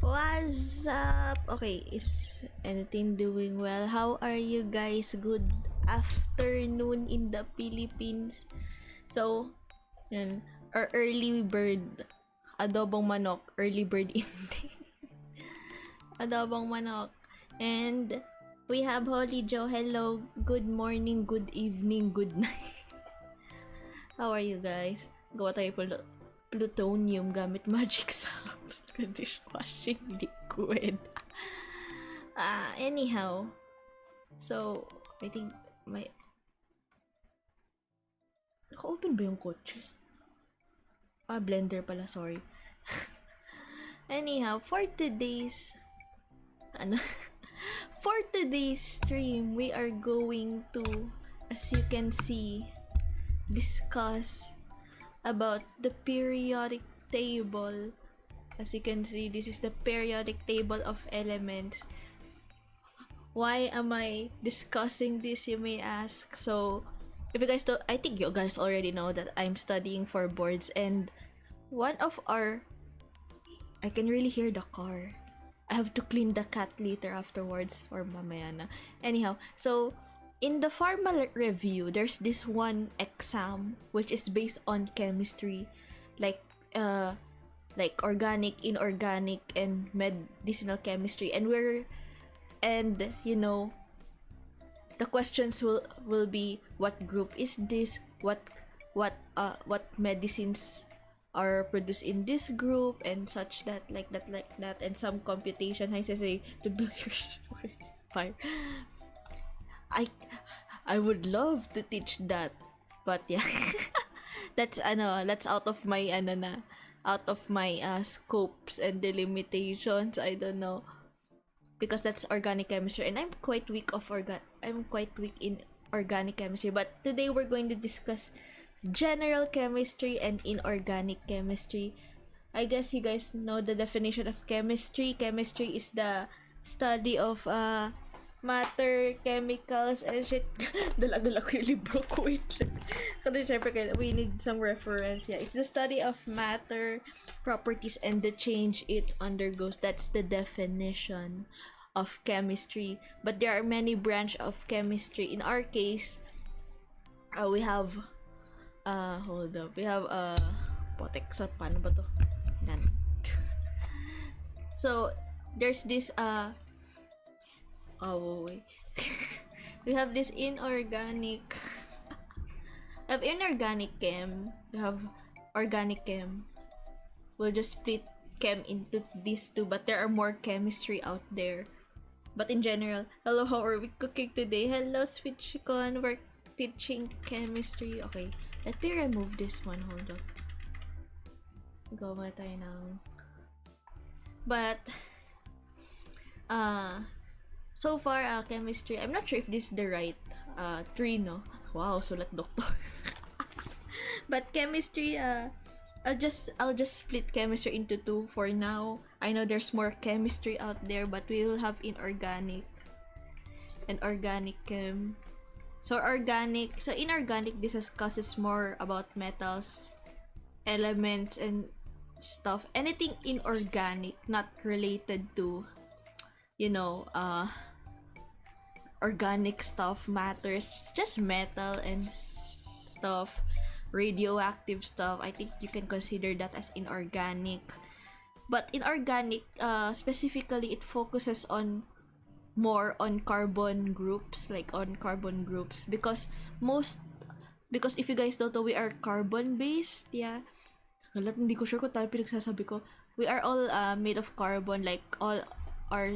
What's up? Okay, is anything doing well? How are you guys? Good afternoon in the Philippines. So, yun, our early bird, adobong manok, early bird hindi. Adobong manok. And we have Holy Joe. Hello, good morning, good evening, good night. How are you guys? Gawa tayo plutonium gamit magic salves dishwashing liquid. Anyhow, so I think my naka-open ba yung kotse? Blender pala, sorry. Anyhow, for today's stream, we are going to, as you can see, discuss about the periodic table. As you can see, this is the periodic table of elements. Why am I discussing this, you may ask? So, if you guys don't, I think you guys already know that I'm studying for boards, and one of our, I can really hear the car. I have to clean the cat litter afterwards, or mamaya na. Anyhow, so in the formal review, there's this one exam which is based on chemistry, like organic, inorganic, and medicinal chemistry, and you know, the questions will be what group is this, what medicines are produced in this group, and such that, like that, and some computation. I say to build your fire. I would love to teach that, but yeah, that's out of my scopes and the limitations. I don't know, because that's organic chemistry, and I'm quite weak in organic chemistry. But today we're going to discuss general chemistry and inorganic chemistry. I guess you guys know the definition of chemistry. Chemistry is the study of matter, chemicals, and shit. Dala ko yung libro ko. Wait lang. Kasi syempre, we need some reference. Yeah, it's the study of matter, properties, and the change it undergoes. That's the definition of chemistry. But there are many branches of chemistry. In our case, we have hold up. We have potek sa paano ba to? Yan. So there's this wait. We have this inorganic. We have inorganic chem. We have organic chem. We'll just split chem into these two, but there are more chemistry out there. But in general, hello, how are we cooking today? Hello, Sweet Chicon. We're teaching chemistry. Okay, let me remove this one. Hold up. Gawa tayo ng. But so far, chemistry, I'm not sure if this is the right tree, no? Wow, sulat doctor. But chemistry, I'll just split chemistry into two for now. I know there's more chemistry out there, but we will have inorganic and organic chem. So inorganic, this discusses more about metals, elements, and stuff. Anything inorganic, not related to, you know, organic stuff, matters, just metal and stuff, radioactive stuff. I think you can consider that as inorganic. But inorganic, specifically, it focuses more on carbon groups, because if you guys don't know, we are carbon based. Yeah, hindi ko sure kung tayo pinagsasabi ko. We are all made of carbon, like all our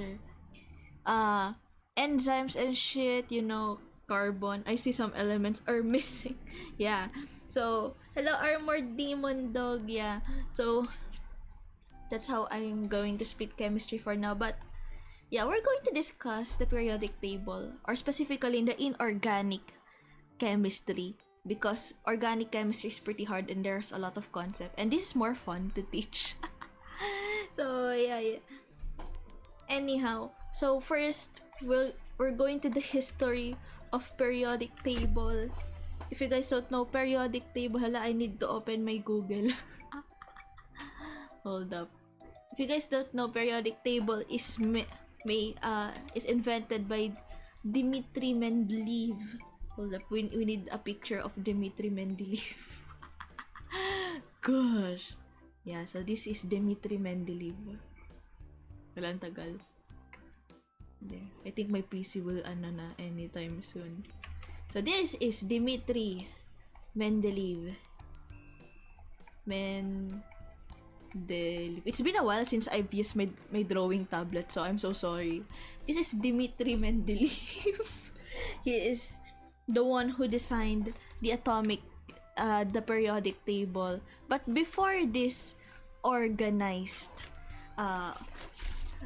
enzymes and shit, you know, carbon. I see some elements are missing. Yeah, so hello, armored demon dog. Yeah, so that's how I'm going to split chemistry for now. But yeah, we're going to discuss the periodic table, or specifically in the inorganic chemistry, because organic chemistry is pretty hard and there's a lot of concept, and this is more fun to teach. So yeah. Anyhow, so first we're going to the history of periodic table. If you guys don't know periodic table, hala, I need to open my Google. Hold up. If you guys don't know, periodic table is is invented by Dmitry Mendeleev. Hold up, we need a picture of Dmitry Mendeleev. Gosh. Yeah, so this is Dmitry Mendeleev. Walang tagal. There. I think my PC will na anytime soon. So this is Dmitry Mendeleev. It's been a while since I've used my drawing tablet, so I'm so sorry. This is Dmitry Mendeleev. He is the one who designed the the periodic table. But before this organized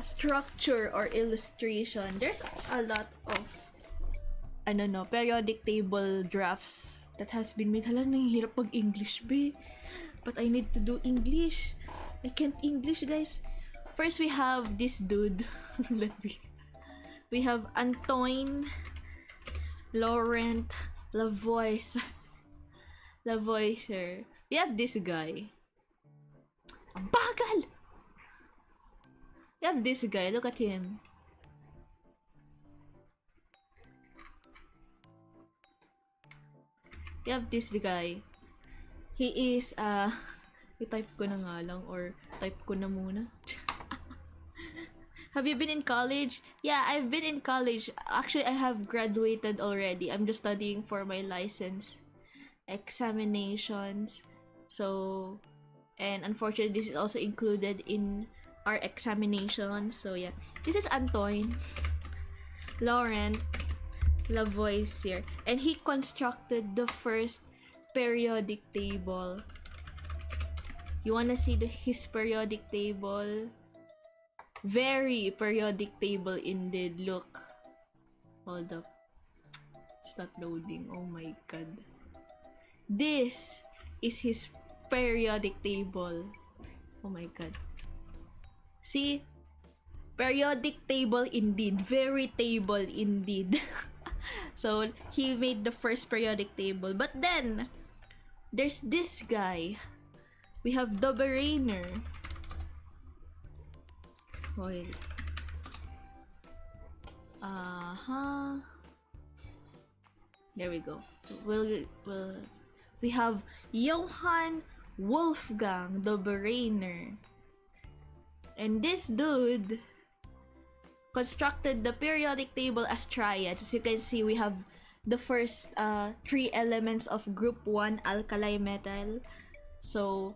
structure or illustration, there's a lot of periodic table drafts that has been made. Hala, nahihirap pag-English, be. But I need to do English. I can't English, guys. First, we have this dude. We have Antoine Laurent Lavoisier. We have this guy. Ang bagal! We have this guy. Look at him. We have this guy. He is, i-type ko na nga lang or type ko na muna. Have you been in college? Yeah, I've been in college. Actually, I have graduated already. I'm just studying for my license examinations. So, and unfortunately, this is also included in our examinations. So, yeah. This is Antoine Laurent Lavoisier. And he constructed the first periodic table. You wanna see his periodic table? Very periodic table indeed. Look. Hold up. It's not loading. Oh my god. This is his periodic table. Oh my god. See? Periodic table indeed. Very table indeed. So, he made the first periodic table. But then, there's this guy. We have Dobereiner. Wait. There we go. We have Johann Wolfgang Dobereiner. And this dude constructed the periodic table as triads. As you can see, we have the first 3 elements of group 1 alkali metal. So,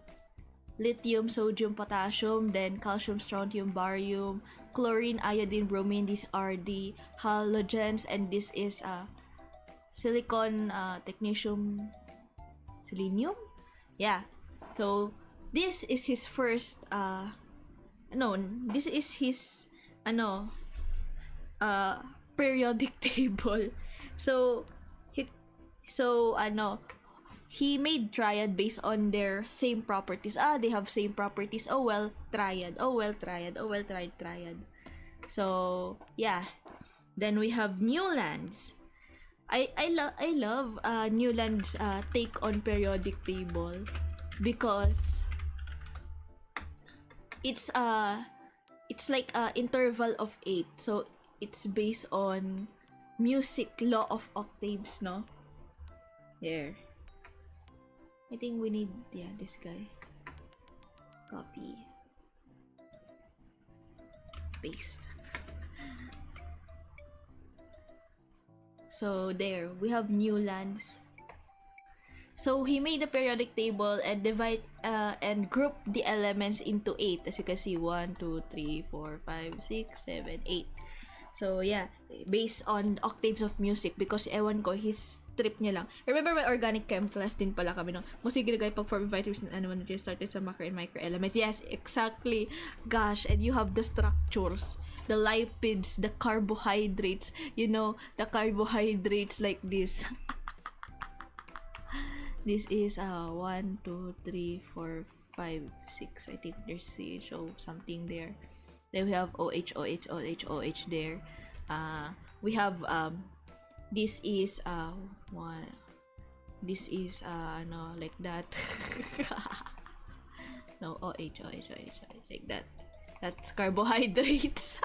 lithium, sodium, potassium, then calcium, strontium, barium, chlorine, iodine, bromine. These are the halogens, and this is silicon, technetium, selenium. Yeah. So this is his first this is his periodic table. So he made triad based on their same properties. They have same properties. Oh well, triad. Oh well, triad. Oh well, triad. So yeah. Then we have Newlands. I love Newland's take on periodic table because it's like interval of 8. So it's based on music law of octaves, no? There. I think we need, this guy. Copy. Paste. So there, we have Newlands. So he made a periodic table and divide and group the elements into 8. As you can see, 1, 2, 3, 4, 5, 6, 7, 8. So yeah, based on octaves of music, because ewan ko, his trip niya lang. Remember my organic chem class din pala kami nung musik ginagay pag-form vitamins and ano when started sa macro and micro elements. Yes, exactly. Gosh, and you have the structures, the lipids, the carbohydrates, the carbohydrates like this. This is 1, 2, 3, 4, 5, 6. I think there's CHO something there. Then we have OH, OH, OH, OH there. We have this is one. This is like that. No, OH, OH, OH, OH, like that. That's carbohydrates.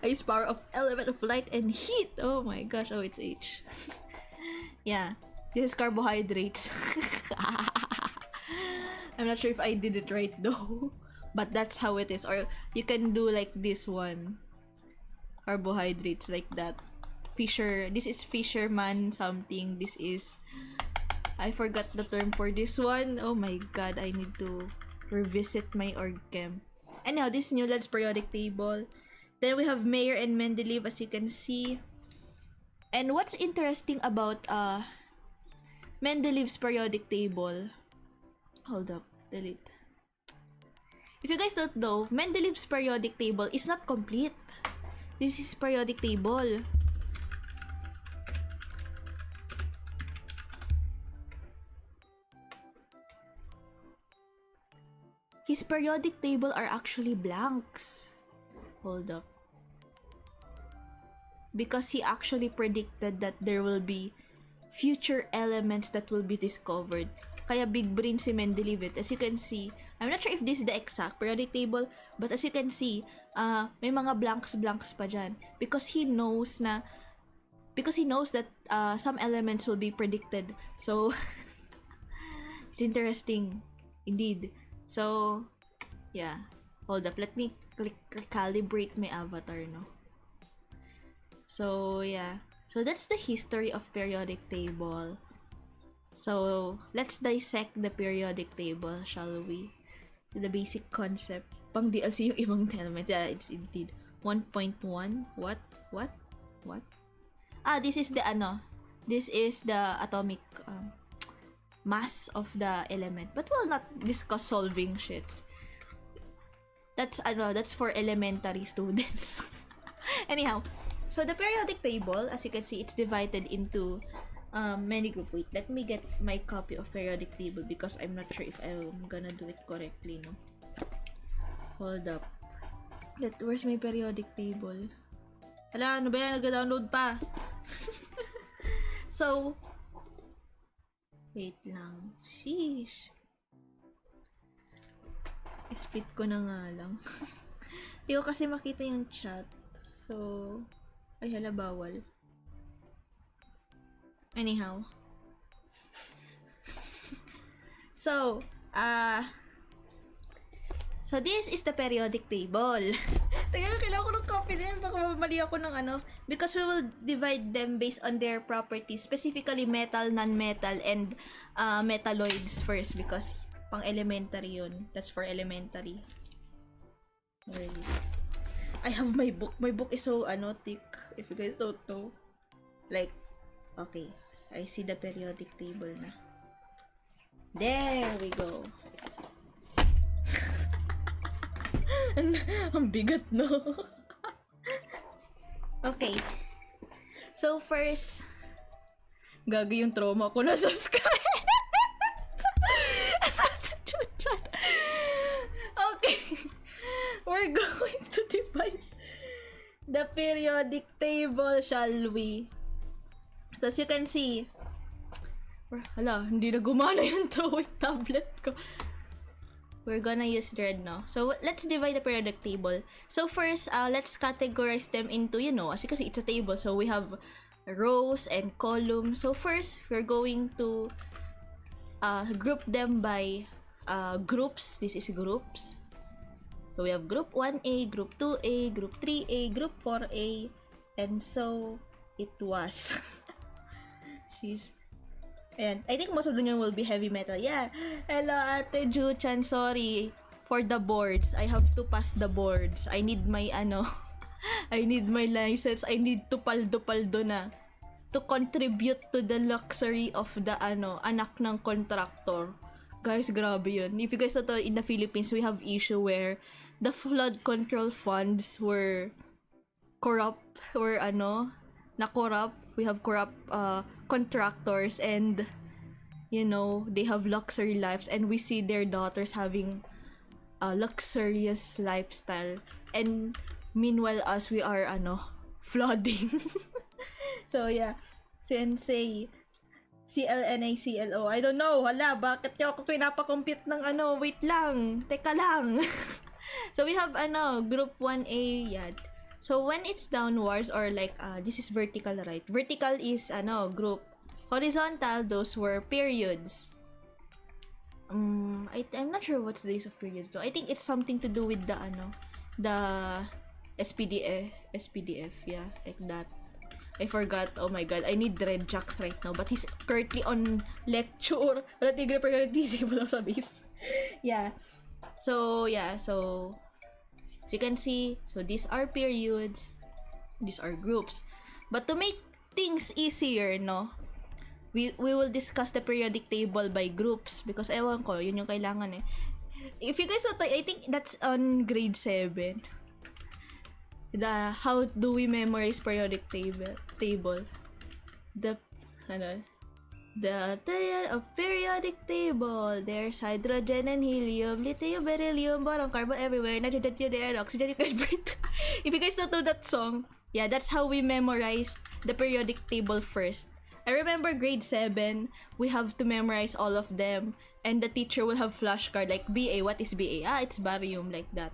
I use power of element of light and heat. Oh my gosh. Oh, it's H. Yeah. This is carbohydrates. I'm not sure if I did it right though. But that's how it is. Or you can do like this one. Carbohydrates like that. This is fisherman something. This is, I forgot the term for this one. Oh my god, I need to revisit my org chem. Anyhow, this is Newland's periodic table. Then we have Mayer and Mendeleev, as you can see. And what's interesting about Mendeleev's periodic table, hold up, delete. If you guys don't know, Mendeleev's periodic table is not complete. This is periodic table. His periodic table are actually blanks. Hold up. Because he actually predicted that there will be future elements that will be discovered. Kaya big brain si Mendeleev. As you can see, I'm not sure if this is the exact periodic table, but as you can see, may mga blanks pa dyan. Because he knows that some elements will be predicted. So, it's interesting. Indeed. So, yeah. Hold up. Let me calibrate my avatar, no? So, yeah. So, that's the history of periodic table. So, let's dissect the periodic table, shall we? The basic concept. Pang DLC yung ibang elements. Yeah, it's indeed. 1.1. What? This is the This is the atomic mass of the element. But we'll not discuss solving shits. That's for elementary students. Anyhow, so the periodic table, as you can see, it's divided into many groups. Wait, let me get my copy of periodic table because I'm not sure if I'm gonna do it correctly, no? Hold up. Where's my periodic table? Hala, ano ba yan? Nag-download pa. So, wait lang. Sheesh. Split ko na nga lang. Di ko kasi makita yung chat. So, ay hala, bawal. Anyhow. So this is the periodic table. Teka, kailangan ko ng copy na yan. Baka mamali ako ng because we will divide them based on their properties. Specifically, metal, non-metal, and metalloids first because pang elementary yun. That's for elementary. Really. I have my book. My book is so thick. If you guys don't know. Like, okay. I see the periodic table na. There we go. Ang bigat, no? Okay. So, first, gagi yung trauma ko na sa sky. Okay. We're going to divide the periodic table, shall we? So, as you can see, hala, hindi na gumana yung drawing tablet ko. We're gonna use red now. So, let's divide the periodic table. So, first, let's categorize them into, as you can see, it's a table. So, we have rows and columns. So, first, we're going to group them by groups. This is groups. So, we have group 1A, group 2A, group 3A, group 4A, and so it was. Sheesh. And I think most of them will be heavy metal. Yeah. Hello, Ate Ju-chan. Sorry for the boards. I have to pass the boards. I need my I need my license. I need to paldo-paldo na to contribute to the luxury of the anak ng contractor. Guys, grabe yun. If you guys know, in the Philippines, we have issue where the flood control funds were corrupt, na-corrupt. We have corrupt contractors and they have luxury lives and we see their daughters having a luxurious lifestyle and meanwhile us we are flooding. So yeah, Sensei CLNA CLO. I don't know. Hala, bakit niyo ako pinapakompute ng wait lang. Teka lang. So we have group 1A yan. So when it's downwards or like this is vertical, right? Vertical is group. Horizontal, those were periods. I'm not sure what's the use of periods though. I think it's something to do with the SPDF, yeah, like that. I forgot. Oh my god, I need Red Jacks right now, but he's currently on lecture. Wala tigre pa yung titibo lang sa base. Yeah. So you can see, so these are periods, these are groups. But to make things easier, no, we will discuss the periodic table by groups because ewan ko, yun yung kailangan eh. If you guys don't, I think that's on grade 7. The how do we memorize periodic table. The table of periodic table. There's hydrogen and helium, lithium, beryllium, boron, carbon everywhere, nitrogen, oxygen, breathe. If you guys don't know that song, yeah, that's how we memorize the periodic table first. I remember grade 7, we have to memorize all of them, and the teacher will have flashcard like BA. What is BA? It's barium, like that.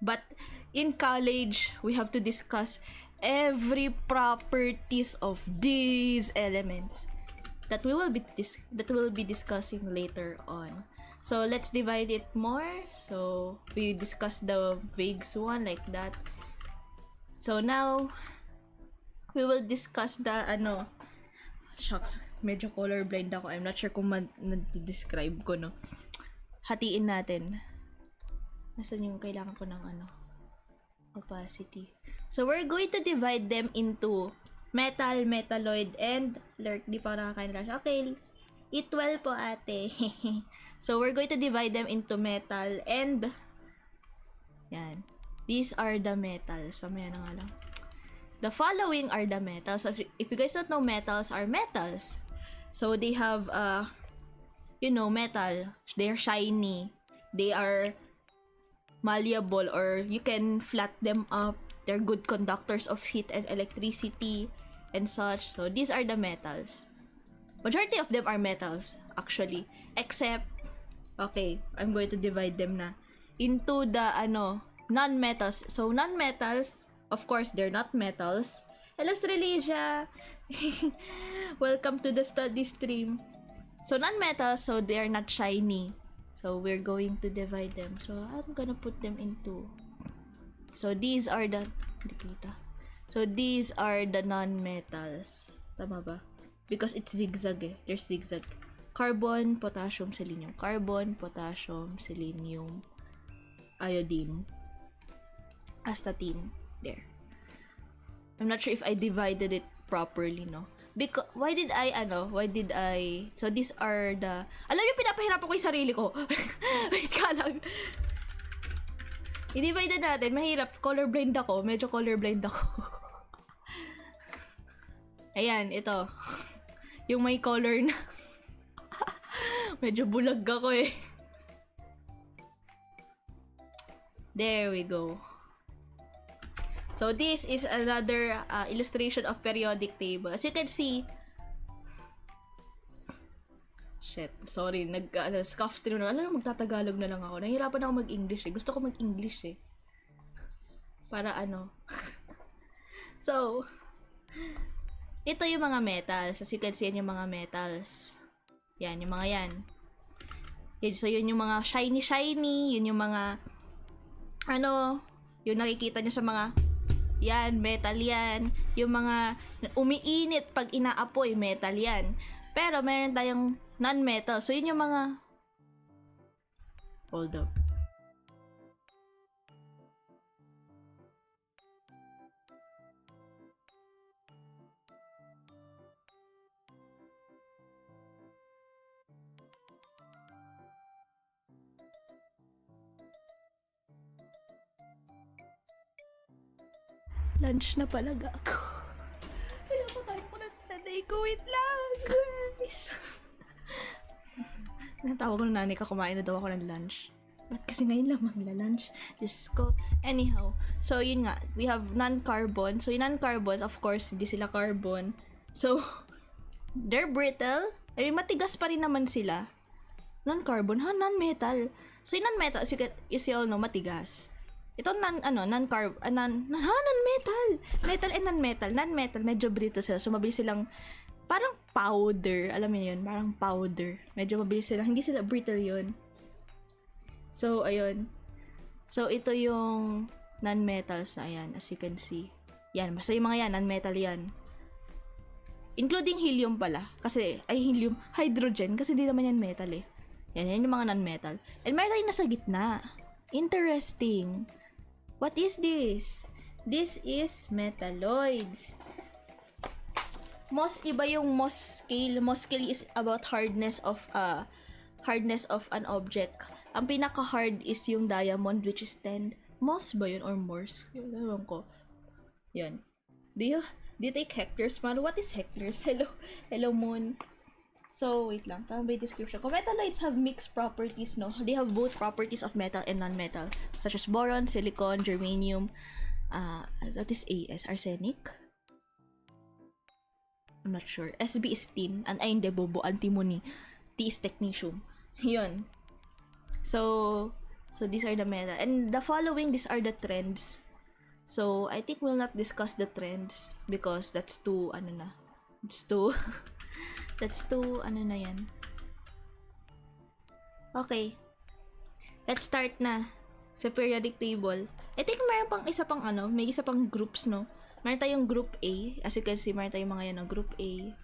But in college, we have to discuss every properties of these elements that we will be discussing later on. So let's divide it more. So we discussed the vague one like that. So now we will discuss the shucks, medyo colorblind ako. I'm not sure kung na-describe ko, no. Hatiin natin. Nasaan yung kailangan ko ng opacity. So we're going to divide them into metal, metalloid, and lurk. Di pa nakakain na. Okay, eat well po ate. So we're going to divide them into metal and yan. These are the metals. So may na nga lang. The following are the metals. So if you guys don't know, metals are metals. So they have metal. They're shiny. They are malleable, or you can flat them up. They're good conductors of heat and electricity and such. So these are the metals. Majority of them are metals actually, except I'm going to divide them na into the non-metals. So non-metals, of course, they're not metals. Hello Strelicia. Welcome to the study stream. So non-metals, so they are not shiny. So we're going to divide them. So I'm gonna put them into. So these are the non-metals. Tama ba? Because it's zigzag eh. There's zigzag. Carbon, potassium, selenium. Carbon, potassium, selenium, iodine, astatine. There. I'm not sure if I divided it properly, no? Because, why did I, so these are the, alam niyo, pinapahirap ako yung sarili ko. Wait ka lang. I-divide natin, mahirap, colorblind ako, medyo colorblind ako. Ayan, ito. Yung may color na. Medyo bulag ako eh. There we go. So this is another illustration of periodic table. As you can see, sorry, scuff stream na. Alam mo, magtatagalog na lang ako. Nahihirapan ako mag-English eh. Gusto ko mag-English eh. Para So, ito yung mga metals. As you can see, yan yung mga metals. Yan, yung mga yan. So, yun yung mga shiny-shiny. Yun yung mga, yung nakikita nyo sa mga, yan, metal yan. Yung mga umiinit pag inaapoy, metal yan. Pero meron tayong non-metal. So, yun yung mga... Hold up. Lunch na palaga ako. Pinapakain ko na nanay ko. Wait lang, guys. Natawag ko na nanay ka, kumain na daw ako ng lunch. Ba't kasi ngayon lang magla-lunch? Just go. Anyhow, so yun nga, we have non-carbon. So yung non-carbon, of course, hindi sila carbon. So, they're brittle. Ay, matigas pa rin naman sila. Non-carbon, non-metal. So, yung non-metal, as you all know, matigas. Ito non-metal. Metal and non-metal. Non-metal, medyo brittle sila. So, mabilis silang, parang powder. Alam mo yun, parang powder. Medyo mabilis sila. Hindi sila brittle yun. So, ayun. So, ito yung non-metals. Ayan, as you can see. Yan, basta yung mga yan, non-metal yan. Including helium pala. Kasi, hydrogen. Kasi hindi naman yan metal eh. Yan yung mga non-metal. And meron tayong nasa gitna. Interesting. What is this? This is metalloids. Iba yung Mohs scale. Mohs scale is about hardness of an object. Ang pinaka-hard is yung diamond, which is 10. Mohs ba yun? Or Morse? Yun, alam ko. Yan. Do you take hectares, Maru? What is hectares? Hello, Moon. So, wait lang. Tama ba yung description? Kung metalloids have mixed properties, no? They have both properties of metal and non-metal, such as boron, silicon, germanium, that is AS, arsenic? I'm not sure. SB is tin, and ay hindi, bobo, antimony. T is technetium. Yun. So these are the metal. And the following, these are the trends. So, I think we'll not discuss the trends because that's too, that's too, na yan. Okay. Let's start na sa periodic table. I think mayroon pang isa pang may isa pang groups, no? Mayroon tayong group A. As you can see, mayroon tayong mga yan, no? Group A.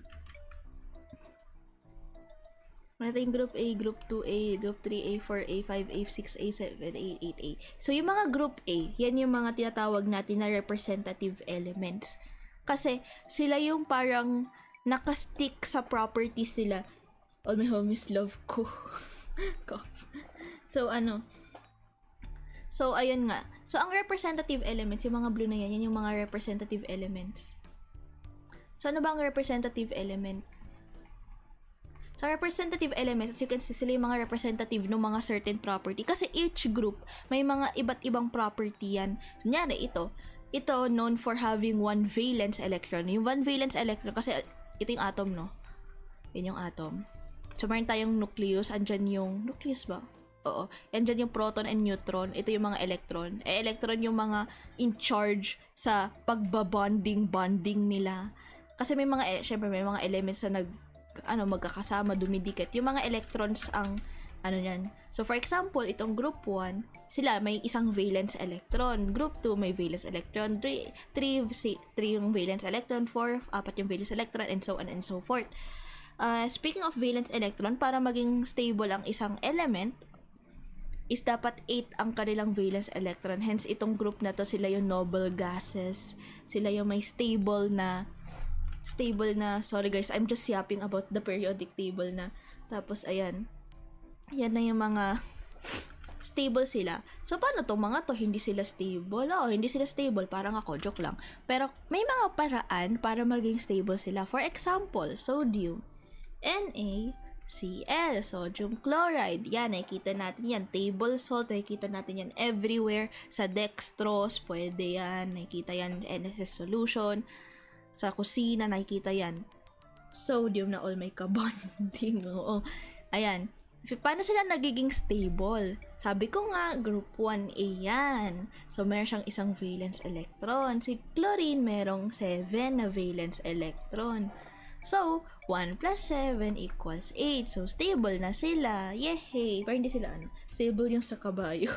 Mayroon tayong group A, group 2A, group 3A, 4A, 5A, 6A, 7A, 8A. So, yung mga group A, yan yung mga tinatawag natin na representative elements. Kasi, sila yung parang nakastick sa properties sila. All my homies love ko. So, So, ayun nga. So, ang representative elements, yung mga blue na yan yung mga representative elements. So, ano ba ang representative element? So, representative elements, as you can see, sila yung mga representative ng mga certain property. Kasi each group, may mga iba't ibang property yan. Kunyari, ito known for having one valence electron. Yung one valence electron, kasi ito yung atom, no? Yun yung atom. So, mayroon tayong nucleus. Andyan yung... Nucleus ba? Oo. Andyan yung proton and neutron. Ito yung mga electron. Electron yung mga in charge sa pagbabonding nila. Kasi may mga... syempre, may mga elements na magkakasama, dumidikit. Yung mga electrons ang... yan. So, for example, itong group 1, sila may isang valence electron. Group 2, may valence electron. 3 yung valence electron. 4 yung valence electron, and so on and so forth. Speaking of valence electron, para maging stable ang isang element, is dapat 8 ang kanilang valence electron. Hence, itong group na to, sila yung noble gases. Sila yung may stable na, sorry guys, I'm just yapping about the periodic table na. Tapos, ayan. Yan na yung mga stable sila. So, paano tong mga to? Hindi sila stable? Oo, hindi sila stable. Parang ako, joke lang. Pero, may mga paraan para maging stable sila. For example, sodium, NaCl, sodium chloride. Yan, nakikita natin yan. Table salt, nakikita natin yan everywhere. Sa dextrose, pwede yan. Nakikita yan, NSS solution. Sa kusina, nakikita yan. Sodium na all may kabonding. Oo. Ayan. Paano sila nagiging stable? Sabi ko nga, group 1A yan. So, meron siyang isang valence electron. Si chlorine, merong 7 na valence electron. So, 1 plus 7 equals 8. So, stable na sila. Yehey! Pero hindi sila, stable yung sa kabayo.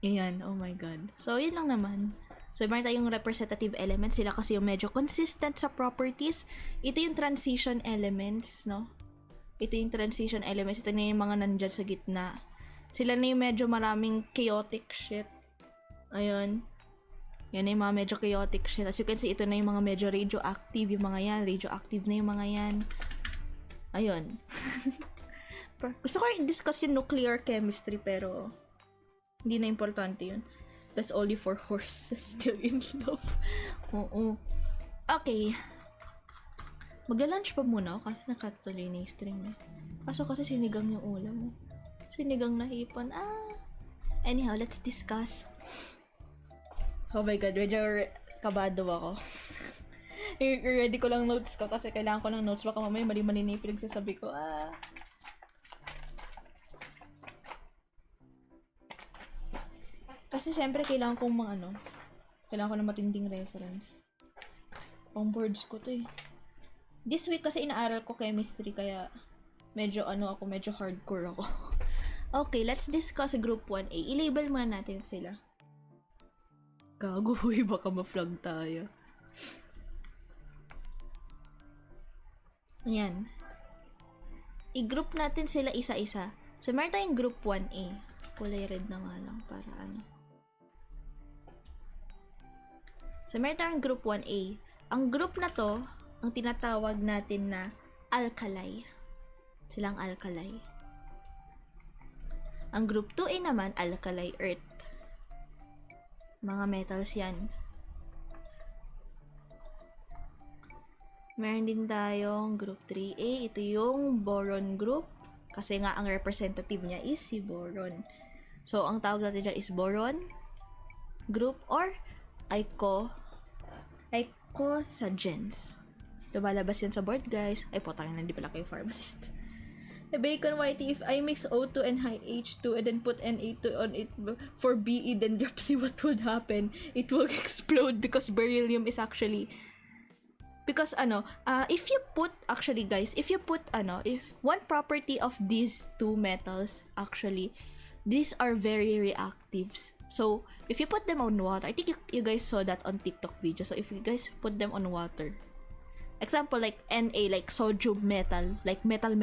Ayan, oh my god. So, yun lang naman. So, meron tayong representative elements. Sila kasi yung medyo consistent sa properties. Ito yung transition elements, no? Ito yung transition elements. Ito na yung mga nandyan sa gitna. Sila na yung medyo maraming chaotic shit. Ayun. Yan na yung mga medyo chaotic shit. As you can see, ito na yung mga medyo radioactive. Yung mga yan. Radioactive na yung mga yan. Ayun. Gusto ko i-discuss yung nuclear chemistry, pero hindi na importante yun. That's only for horses still in love. Oo. Okay. Magla-lunch pa muna ako kasi nakatuloy na yung stream eh. Kaso kasi sinigang yung ulam. Sinigang na hipon. Anyhow, let's discuss. Oh my god, medyo kabado ako. Ready ko lang notes ko kasi kailangan ko ng notes. Baka mamaya mali-mali na yung pinagsasabi ko. Kasi syempre kailangan kong kailangan ko ng matinding reference. Pang boards ko to eh. This week kasi inaaral ko chemistry kaya medyo medyo hardcore ako. Okay, let's discuss group 1A. I-label muna natin sila. Gago, baka ma-flag tayo. Ayan. I-group natin sila isa-isa. So, meron tayong group 1A. Kulay red na nga lang para So, meron tayong group 1A. Ang group na to, ang tinatawag natin na alkali. Silang alkali. Ang group 2A naman, alkali earth. Mga metals yan. Meron din tayong group 3A. Ito yung boron group. Kasi nga, ang representative niya is si boron. So, ang tawag natin dyan is boron group or icosagens. Lumalabas yan sa board, guys. Ay, potang na, hindi pala kayo pharmacist. Bacon whitey, if I mix O2 and H2 and then put Na2 on it for Be, then see what would happen. It will explode because beryllium is actually... Because if you put, actually guys, if one property of these two metals, actually, these are very reactives. So, if you put them on water, I think you guys saw that on TikTok video. So, if you guys put them on water, example, like Na, like sodium metal, like metal.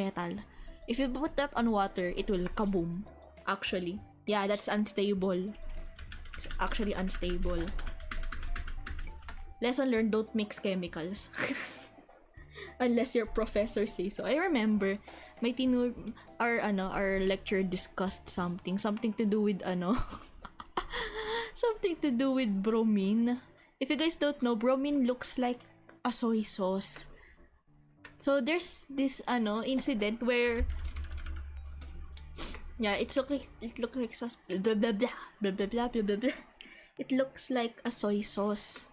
If you put that on water, it will kaboom. Actually. Yeah, that's unstable. It's actually unstable. Lesson learned, don't mix chemicals. Unless your professor says so. I remember, our lecturer discussed something to do with something to do with bromine. If you guys don't know, bromine looks like a soy sauce. So there's this incident where it looks like sauce, blah blah blah blah blah blah blah blah. It looks like a soy sauce.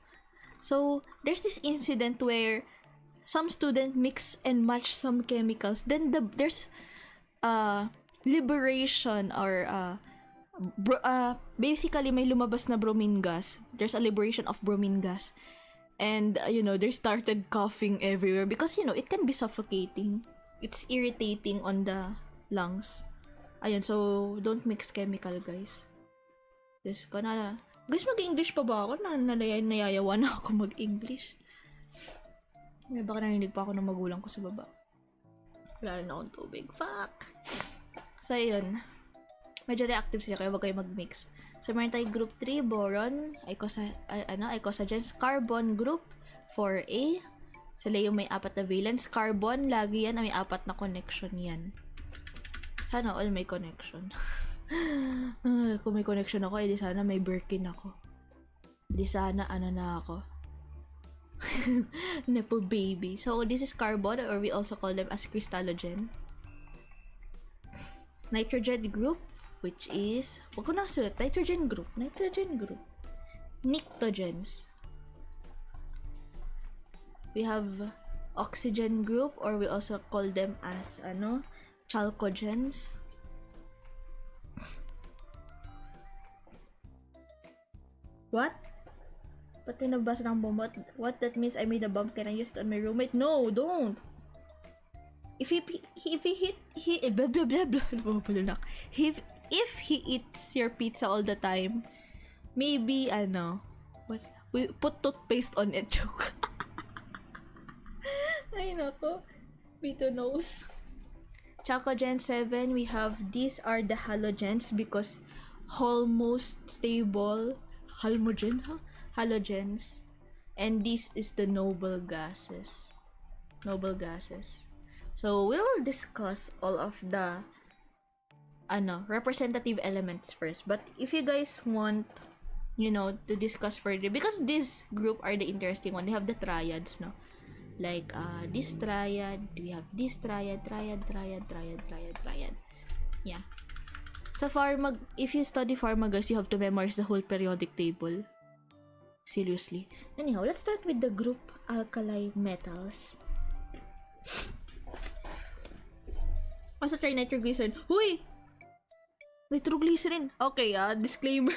So there's this incident where some student mix and match some chemicals. Then there's liberation or basically may lumabas na bromine gas. There's a liberation of bromine gas. And they started coughing everywhere because it can be suffocating. It's irritating on the lungs. Ayun, so don't mix chemical, guys. Guys, mag-English pa ba ako? Nayayawa na ako mag-English. Baka narinig pa ako ng magulang ko sa baba. Wala rin akong tubig. Fuck! So, ayun. Medyo reactive sila, kaya wag kayo mag-mix. So, meron tayo group 3, boron, icosagens, carbon group, 4A. Sila yung may 4 na valence. Carbon, lagi yan, may 4 na connection yan. Sana all may connection. Kung may connection ako, edi sana may Birkin ako. Edi sana na ako. Nepo baby. So, this is carbon, or we also call them as crystallogen. Nitrogen group, which is, wag ko na sulat, nitrogen group. Pnictogens. We have oxygen group, or we also call them as, chalcogens. What? Ba't may nabasa ng bomb? What that means I made a bomb, can I use it on my roommate? No, don't! If he blah blah blah blah. If he eats your pizza all the time, maybe we put toothpaste on it. Joke. Ay nako, Vito knows. Chalcogen 7, we have, these are the halogens because almost stable halogens, and this is the noble gases. So we will discuss all of the representative elements first. But if you guys want, to discuss further, because this group are the interesting one. They have the triads, no? Like this triad, we have this triad. Yeah. So if you study pharma, guys, you have to memorize the whole periodic table. Seriously. Anyhow, let's start with the group alkali metals. Also try nitroglycerin. Huy! Nitroglycerin. Okay, disclaimer.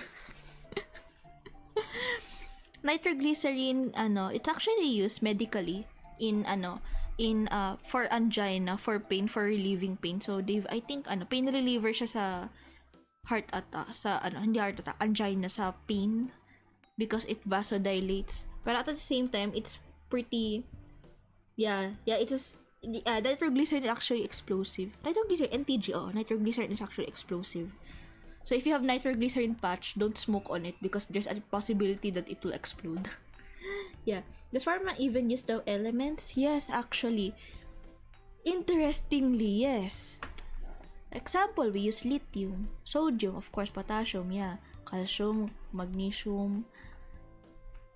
nitroglycerin, it's actually used medically in, for angina, for pain, for relieving pain. So, I think, pain reliever siya sa heart attack, hindi heart attack, angina, sa pain, because it vasodilates. But at the same time, it's pretty, nitroglycerin is actually explosive. Nitroglycerin, NTG, nitroglycerin is actually explosive. So, if you have nitroglycerin patch, don't smoke on it because there's a possibility that it will explode. Yeah. Does pharma even use the elements? Yes, actually. Interestingly, yes. Example, we use lithium, sodium, of course, potassium, calcium, magnesium,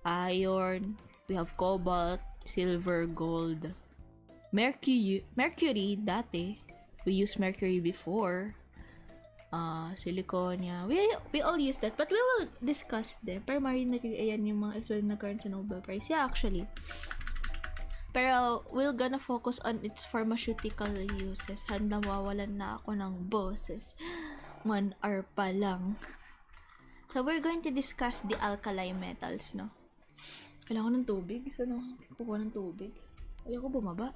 iron, we have cobalt, silver, gold, mercury, dati. We used mercury before. Silicon, we all use that, but we will discuss them. Primarily, ayan yung mga experts na current sa Nobel Prize. Yeah, actually. Pero, we're gonna focus on its pharmaceutical uses. Handa mawawalan na ako ng boses. 1 hour pa lang. So, we're going to discuss the alkali metals, no? Kailangan ko ng tubig. Kukuha ng tubig. Ayoko bumaba.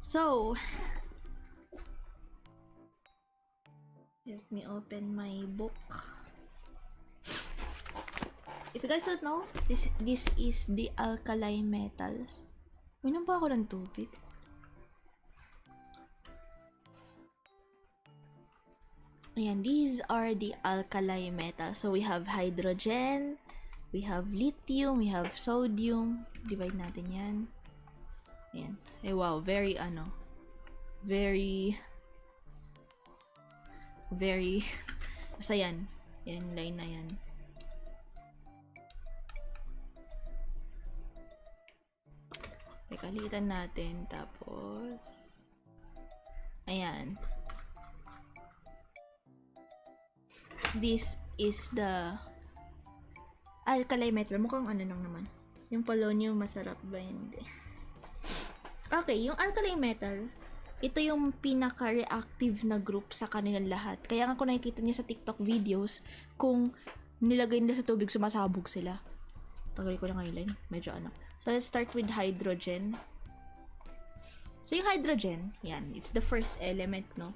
So, let me open my book. If you guys don't know, this is the alkali metals. Minom pa ako ng tubig. Ayan, these are the alkali metals. So, we have hydrogen, we have lithium, we have sodium. Divide natin yan. Ayan. Wow, very, basta yan. Yan yung line na yan. Kalitan natin. Tapos, ayan. This is the alkali metal. Mukhang lang naman. Yung polonium, masarap ba? Hindi. Okay, yung alkali metal, ito yung pinaka-reactive na group sa kanilang lahat. Kaya nga kung nakikita niyo sa TikTok videos, kung nilagay nila sa tubig, sumasabog sila. Tagal ko na ngayon. Medyo So, let's start with hydrogen. So, yung hydrogen, yan. It's the first element, no?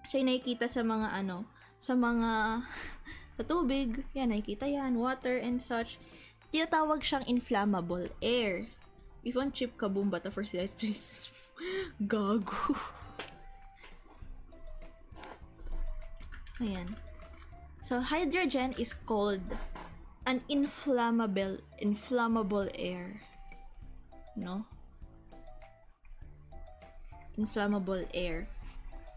Siya yung nakikita sa mga, sa tubig. Yan, nakikita yan. Water and such. Tinatawag siyang inflammable air. If on chip kaboom bata for sila, gago. Ayan. So, hydrogen is called an inflammable air. No? Inflammable air.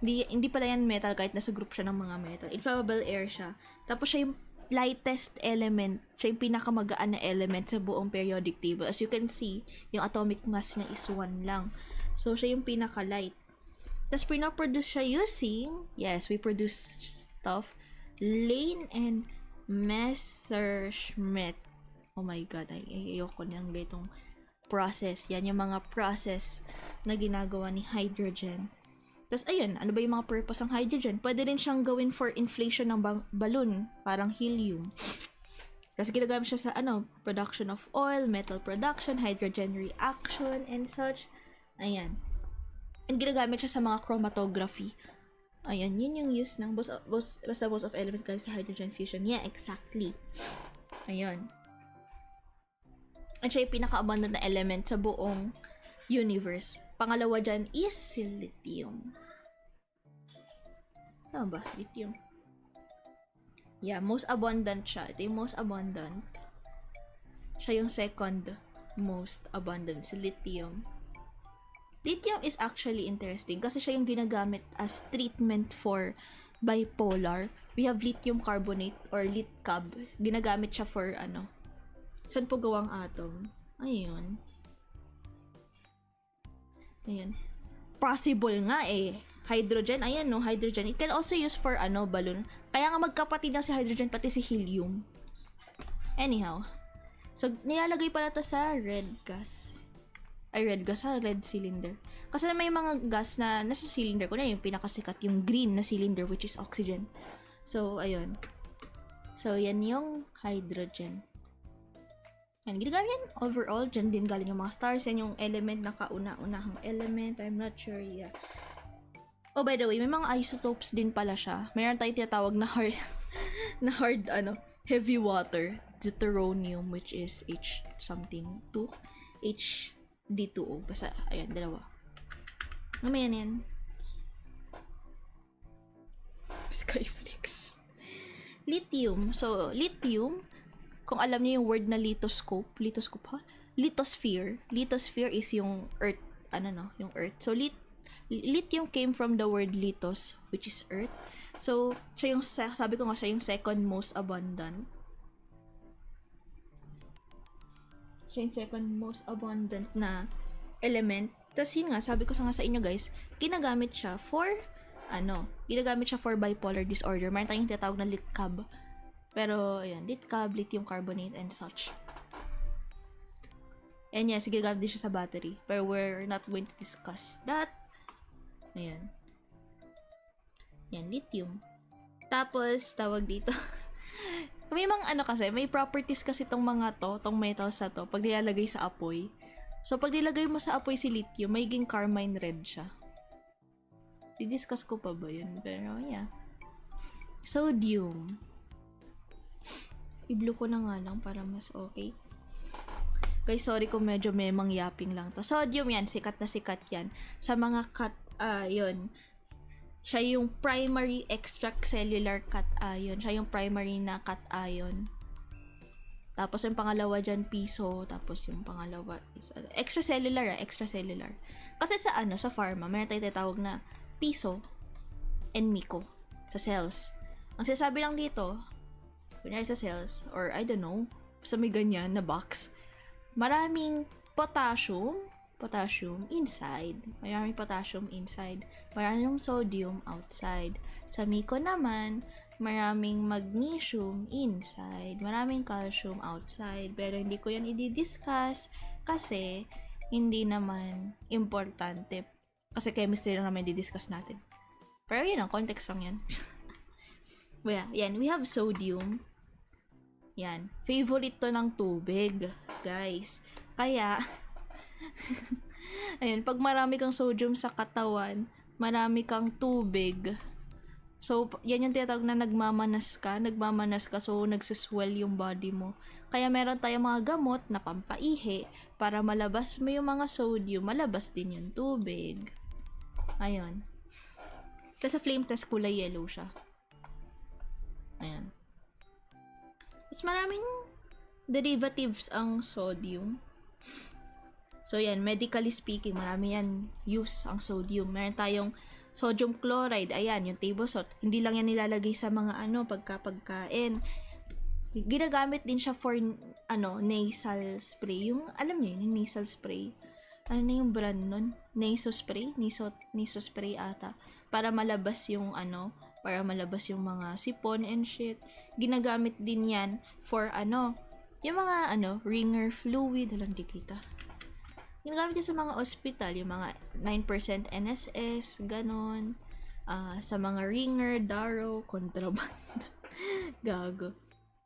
Hindi pala yan metal kahit nasa group siya ng mga metal. Inflammable air siya. Tapos siya yung lightest element. Siya yung pinakamagaan na element sa buong periodic table. As you can see, yung atomic mass niya is 1 lang. So, siya yung pinaka-light. Tapos, pinaproduce siya using, yes, we produce stuff, Lane and Messerschmitt. Oh my god, ayoko niyang ganitong process. Yan yung mga process na ginagawa ni hydrogen. Tapos, ayun, ano ba yung mga purpose ng hydrogen? Pwede rin siyang gawin for inflation ng balloon, parang helium. Kasi ginagamit siya sa, production of oil, metal production, hydrogen reaction, and such. Ayan. And ginagamit siya sa mga chromatography. Ayan, yun yung use ng most of elements kasi sa hydrogen fusion. Yeah, exactly. Ayun. At siya yung pinaka-abundant na element sa buong universe. Pangalawa dyan is si lithium. Ano ba? Lithium. Yeah, most abundant siya. Ito yung most abundant. Siya yung second most abundant, si lithium. Lithium is actually interesting kasi siya yung ginagamit as treatment for bipolar. We have lithium carbonate or litcab. Ginagamit siya for saan po gawang atom? Ayun. Ayan. Possible nga Hydrogen, ayan hydrogen. It can also use for balloon. Kaya nga magkapatid na si hydrogen pati si helium. Anyhow. So, nilalagay pala to sa red gas. Red cylinder. Kasi may mga gas na nasa cylinder ko na yung pinakasikat, yung green na cylinder which is oxygen. So, ayun. So, yan yung hydrogen. Yan, ginagamit yan overall. Dyan din galing yung mga stars. Yan yung element na kauna-unahang element. I'm not sure, yeah. Oh, by the way, may mga isotopes din pala siya. Mayroon tayong tinatawag na hard, heavy water. Deuteronium, which is H something 2. HD2O. Basta, ayan, dalawa. Mamaya na yan. Skyflix. Lithium. So, lithium, kung alam niyo yung word na lithosphere. Lithosphere is yung earth, yung earth. So, lithium came from the word lithos, which is earth. So, siya yung, sabi ko nga, siya yung second most abundant. Siya yung second most abundant na element. Tapos yun nga, sabi ko nga sa inyo guys, ginagamit siya for bipolar disorder. Mayroon tayong tinatawag na litcab. Pero, ayan, litcab, lithium carbonate, and such. And yes, ginagamit din siya sa battery. But we're not going to discuss that. Ayan. Yan, lithium. Tapos, tawag dito. May mga kasi, may properties kasi tong metals na to, pag nilalagay sa apoy. So, pag nilagay mo sa apoy si lithium, magiging carmine red siya. Didiscuss ko pa ba yun? Pero, yeah. Sodium. I-blue ko na nga lang para mas okay. Guys, sorry kung medyo may yapping lang to. Sodium yan, sikat na sikat yan. Sa mga yun. Siya yung primary extracellular cation. Siya yung primary na cation. Tapos yung pangalawa dyan, piso. Tapos yung pangalawa is extracellular. Kasi sa pharma, meron tayong tinatawag na piso and mico sa cells. Ang sinasabi lang dito, kunyari sa cells, or I don't know, sa may ganyan na box, maraming potassium inside. Maraming potassium inside. Maraming sodium outside. Sa mico naman, maraming magnesium inside. Maraming calcium outside. Pero hindi ko yan i-discuss kasi hindi naman importante. Kasi chemistry lang naman i-discuss natin. Pero yun ang context lang yan. Well, yan. We have sodium. Yan. Favorite to ng tubig, guys. Kaya, ayun, pag marami kang sodium sa katawan, marami kang tubig. So, yan yung tinatawag na nagmamanas ka, so nagsuswell yung body mo. Kaya meron tayong mga gamot na pampaihi para malabas mo yung mga sodium, malabas din yung tubig. Ayun. Tapos sa flame test, kulay yellow siya. Ayan. Tapos maraming derivatives ang sodium. So, yan, medically speaking, marami yan use ang sodium. Meron tayong sodium chloride, ayan, yung table salt. Hindi lang yan nilalagay sa mga pagkain. Ginagamit din siya for, nasal spray. Yung, alam niyo yung nasal spray. Ano na yung brand nun? Nasospray? Nasospray ata. Para malabas yung, para malabas yung mga sipon and shit. Ginagamit din yan for, yung mga, ringer fluid. Alam, di kita. Ginagamit din sa mga hospital, yung mga 9% NSS, ganon. Sa mga ringer, Darrow, kontrabanda. Gago.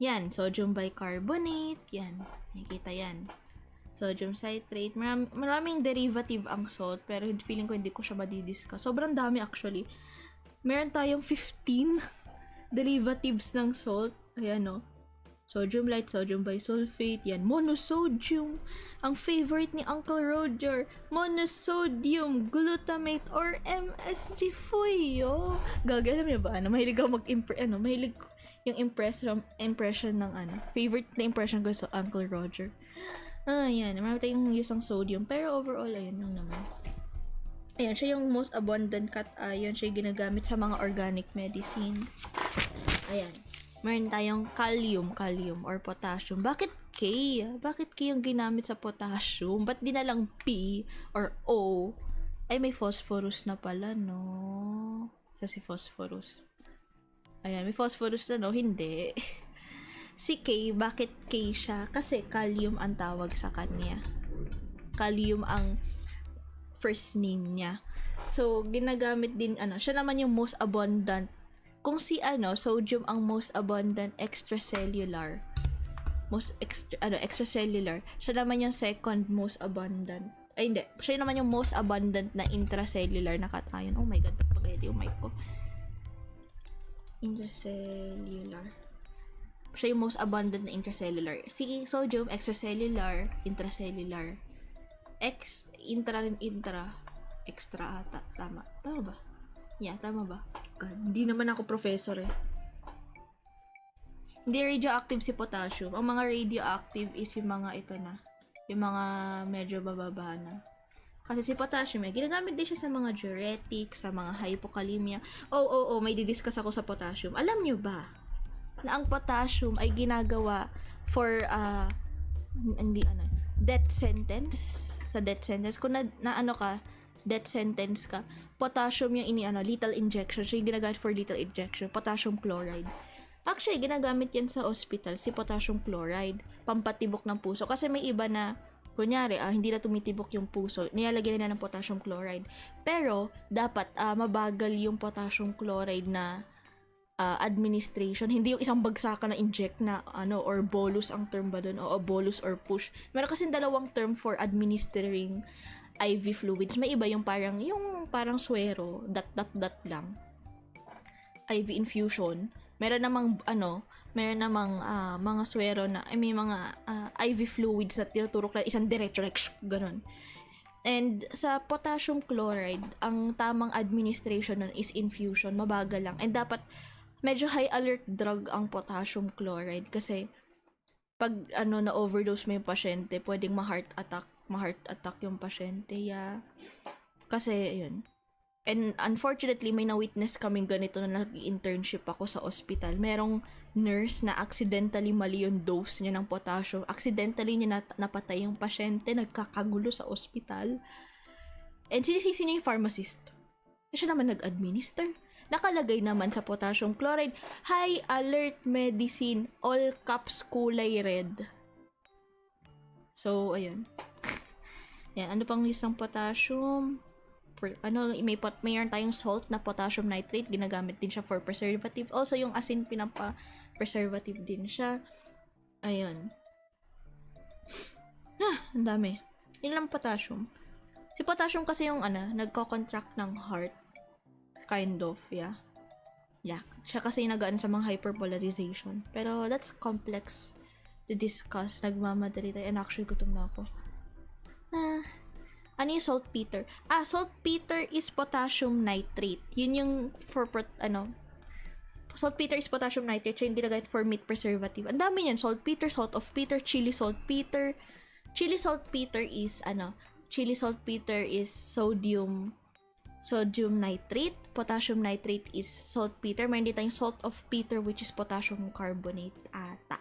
Yan, sodium bicarbonate. Yan, nakikita yan. Sodium citrate. Maraming derivative ang salt, pero feeling ko hindi ko siya madidiscuss. Sobrang dami actually. Meron tayong 15 derivatives ng salt. Ayan, no. Sodium light, sodium bisulfate, yan, monosodium. Ang favorite ni Uncle Roger, monosodium glutamate or MSG. Fuyo. Gagi, alam niyo ba? Mahilig ako mahilig yung impression ng favorite na impression ko sa Uncle Roger. Yan, marami tayong use ng sodium. Pero overall, ayun lang naman. Ayan, siya yung most abundant cation. Siya yung ginagamit sa mga organic medicine. Ayan. Meron tayong calcium or potassium. Bakit K? Bakit K yung ginamit sa potassium? Ba't di na lang P or O? Ay, may phosphorus na pala, no? Kasi phosphorus. Ayan, may phosphorus na, no? Hindi. Si K, bakit K siya? Kasi kalium ang tawag sa kanya. Kalium ang first name niya. So, ginagamit din, siya naman yung most abundant. Kung si sodium ang most abundant extracellular, extracellular. Siya naman yung second most abundant. Ay, hindi. Siya naman yung most abundant na intracellular na cation. Oh my god, pagkayat yung mic ko. Intracellular. Siya yung most abundant na intracellular. Si sodium, extracellular, intracellular. Extra ata. Tama. Tama ba? Yeah, tama ba? God, hindi naman ako professor eh. Hindi radioactive si potassium. Ang mga radioactive is yung mga ito na. Yung mga medyo bababa na. Kasi si potassium ginagamit din siya sa mga diuretics, sa mga hypokalemia. May didiscuss ako sa potassium. Alam nyo ba na ang potassium ay ginagawa for death sentence? Sa death sentence, kung death sentence ka, potassium yung lethal injection. Siya yung ginagamit for lethal injection. Potassium chloride. Actually, ginagamit yan sa hospital, si potassium chloride, pampatibok ng puso. Kasi may iba na, kunyari, hindi na tumitibok yung puso, nilalagyan na ng potassium chloride. Pero, dapat mabagal yung potassium chloride na administration. Hindi yung isang bagsakan na inject na, or bolus ang term ba dun, o bolus or push. Meron kasi dalawang term for administering IV fluids. May iba yung parang suero, dot lang. IV infusion. Meron namang mga suwero na may mga IV fluids na tinuturok na isang diretso like ganun. And sa potassium chloride, ang tamang administration nun is infusion, mabagal lang. And dapat medyo high alert drug ang potassium chloride kasi pag na overdose mo yung pasyente, pwedeng ma-heart attack yung pasyente. Yeah. Kasi ayun. And unfortunately, may na-witness kaming ganito na nag-internship ako sa ospital. Merong nurse na accidentally mali yung dose niya ng potassium. Accidentally niya napatay yung pasyente, nagkakagulo sa ospital. And sinisisi niya yung pharmacist. Siya naman nag-administer. Nakalagay naman sa potassium chloride, high alert medicine, all caps kulay red. So, ayun. Yan, ano pang list ng potassium? Mayroon tayong salt na potassium nitrate, ginagamit din siya for preservative. Also, yung asin pinapa-preservative din siya. Ayun. Ang dami. Yun lang potassium. Si potassium kasi yung nagko-contract ng heart. Kind of, yeah. Yeah. Siya kasi nagaan sa mga hyperpolarization. Pero that's complex to discuss. Nagmamadali tayo. And actually, gutom na ako. Ano yung saltpeter? Saltpeter is potassium nitrate. Yun yung saltpeter is potassium nitrate. Siya yung ginagamit for meat preservative. Ang dami yan. Saltpeter, salt of peter, chili saltpeter. Chili saltpeter is sodium nitrate. Potassium nitrate is saltpeter. Mayroon din tayong salt of peter which is potassium carbonate ata.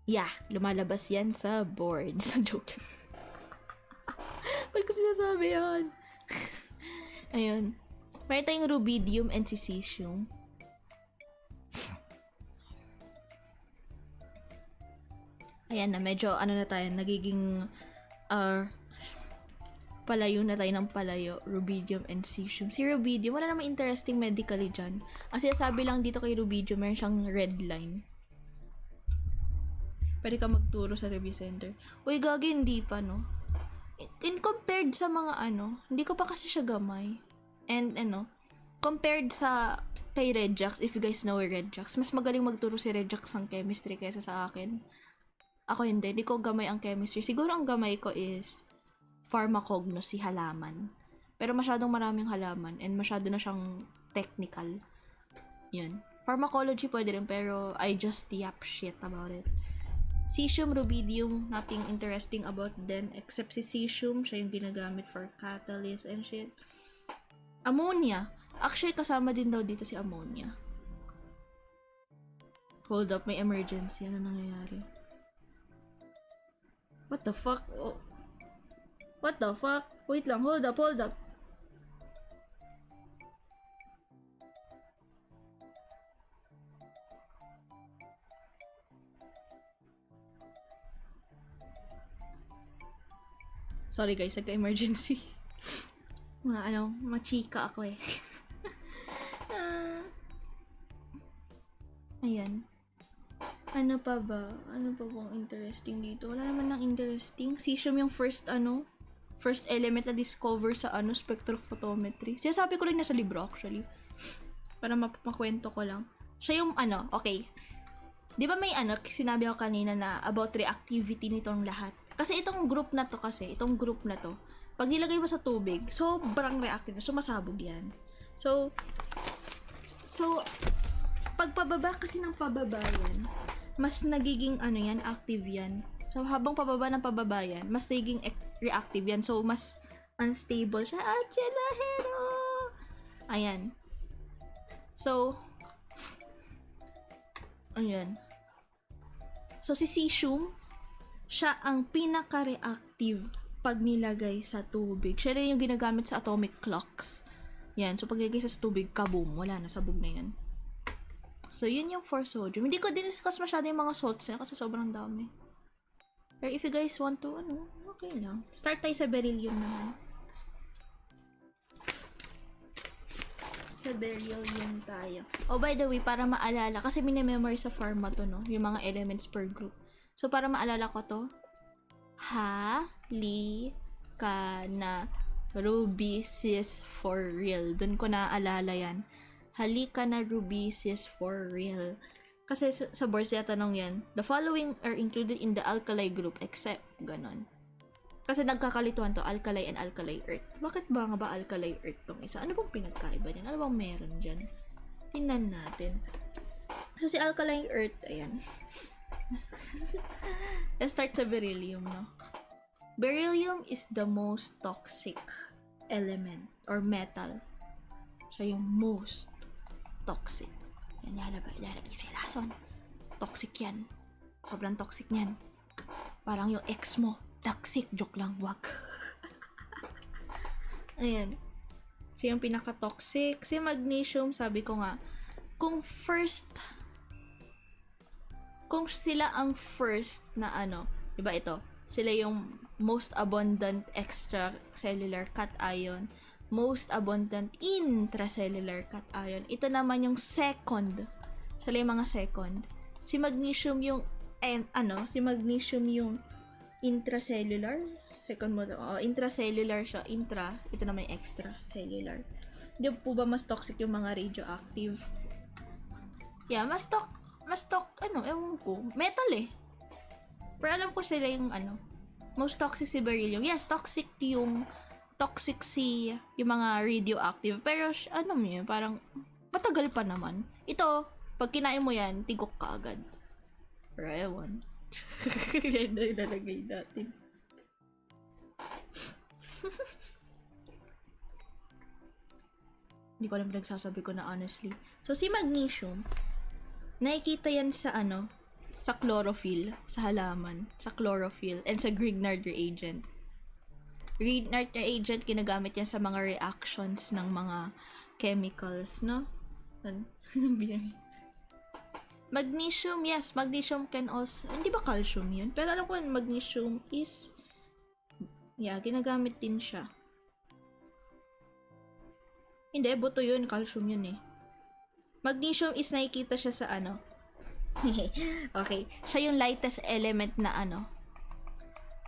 Yeah, lumalabas yan sa boards. Joke. Ba't ko sinasabi yan? Ayun. Mayroon tayong rubidium and cesium. Ayan na, medyo na tayo, nagiging palayo na tayo ng palayo. Rubidium and cesium. Si rubidium, wala namang interesting medically dyan. Ang sinasabi lang dito kay rubidium, meron siyang red line. Pwede ka magturo sa review center. Uy, gagi, hindi pa, no? In compared sa mga hindi ko pa kasi siya gamay. And compared sa kay Redjax, if you guys know Redjax, mas magaling magturo si Redjax ng chemistry kaysa sa akin. Ako hindi ko gamay ang chemistry. Siguro ang gamay ko is pharmacognosy, halaman. Pero masyadong maraming halaman and masyado na siyang technical. Yun. Pharmacology pwede rin pero I just yap shit about it. Cesium, rubidium, nothing interesting about them except si cesium, siya yung ginagamit for catalyst and shit. Ammonia. Actually, kasama din daw dito si ammonia. Hold up, may emergency. Ano nangyayari? What the fuck? Oh. What the fuck? Wait lang, hold up. Sorry guys, nagka-emergency. Machika ako eh. Ayan. Ano pa ba? Ano pa bang interesting dito? Wala naman ng interesting. Cesium yung first element na discover sa spectrophotometry. Sinasabi ko rin na sa libro actually. Para mapakwento ko lang. Siya yung okay. Di ba may sinabi ko kanina na about reactivity nitong lahat. Kasi itong group na to, pag nilagay mo sa tubig, sobrang reactive na, sumasabog yan. So, pag pababa kasi ng pababa yan, mas nagiging active yan. So, habang pababa ng pababa yan, mas nagiging reactive yan. So, mas unstable siya. Hero! Ayan. So, ayan. So, si cesium, siya ang pinaka-reactive pag nilagay sa tubig. Siya rin yung ginagamit sa atomic clocks. Yan. So, pag nilagay sa tubig, kaboom. Wala na. Sabog na yan. So, yun yung for sodium. Hindi ko din-discuss masyado yung mga salts niya kasi sobrang dami. Pero if you guys want to, okay lang. Start tayo sa beryllium naman. Sa beryllium tayo. Oh, by the way, para maalala, kasi mini-memory sa pharma to, no? Yung mga elements per group. So, para maalala ko to, halika na ruby sis for real. Doon ko naaalala yan. Halika na ruby sis for real. Kasi sa boards yata tanong yan, the following are included in the alkali group except ganon. Kasi nagkakalituhan to, alkali and alkali earth. Bakit ba nga ba alkali earth tong isa? Ano bang pinagkaiba niyan? Ano bang meron dyan? Tingnan natin. So si alkali earth, ayan. Let's start sa beryllium, no? Beryllium is the most toxic element or metal. Siya yung most toxic. Yan, ilalagay sa ilason. Toxic yan. Sobrang toxic niyan. Parang yung ex mo. Toxic. Joke lang. Wag. Ayan. Siya yung pinaka-toxic. Si magnesium, sabi ko nga, kung sila ang first na diba ito? Sila yung most abundant extracellular cation, most abundant intracellular cation. Ito naman yung second. Sila yung mga second. Si magnesium yung intracellular. Second mo intracellular siya. Ito naman yung extracellular. Di po ba mas toxic yung mga radioactive? Yeah, mas ewan ko. Metal eh. Pero alam ko sila yung most toxic si beryllium. Yes, toxic yung mga radioactive. Pero yun, parang matagal pa naman. Ito, pag kinain mo yan, tigok ka agad. Pero ewan. Ilalagay natin. Hindi ko alam nagsasabi ko na honestly. So, si magnesium, nakikita yan sa sa chlorophyll, sa halaman, sa chlorophyll, and sa Grignard reagent. Grignard reagent, ginagamit yan sa mga reactions ng mga chemicals, no? Magnesium, yes, magnesium can also, hindi ba calcium yun? Pero alam ko magnesium is, ginagamit din siya. Hindi, buto yun, calcium yun eh. Magnesium is nakikita siya sa okay, siya yung lightest element na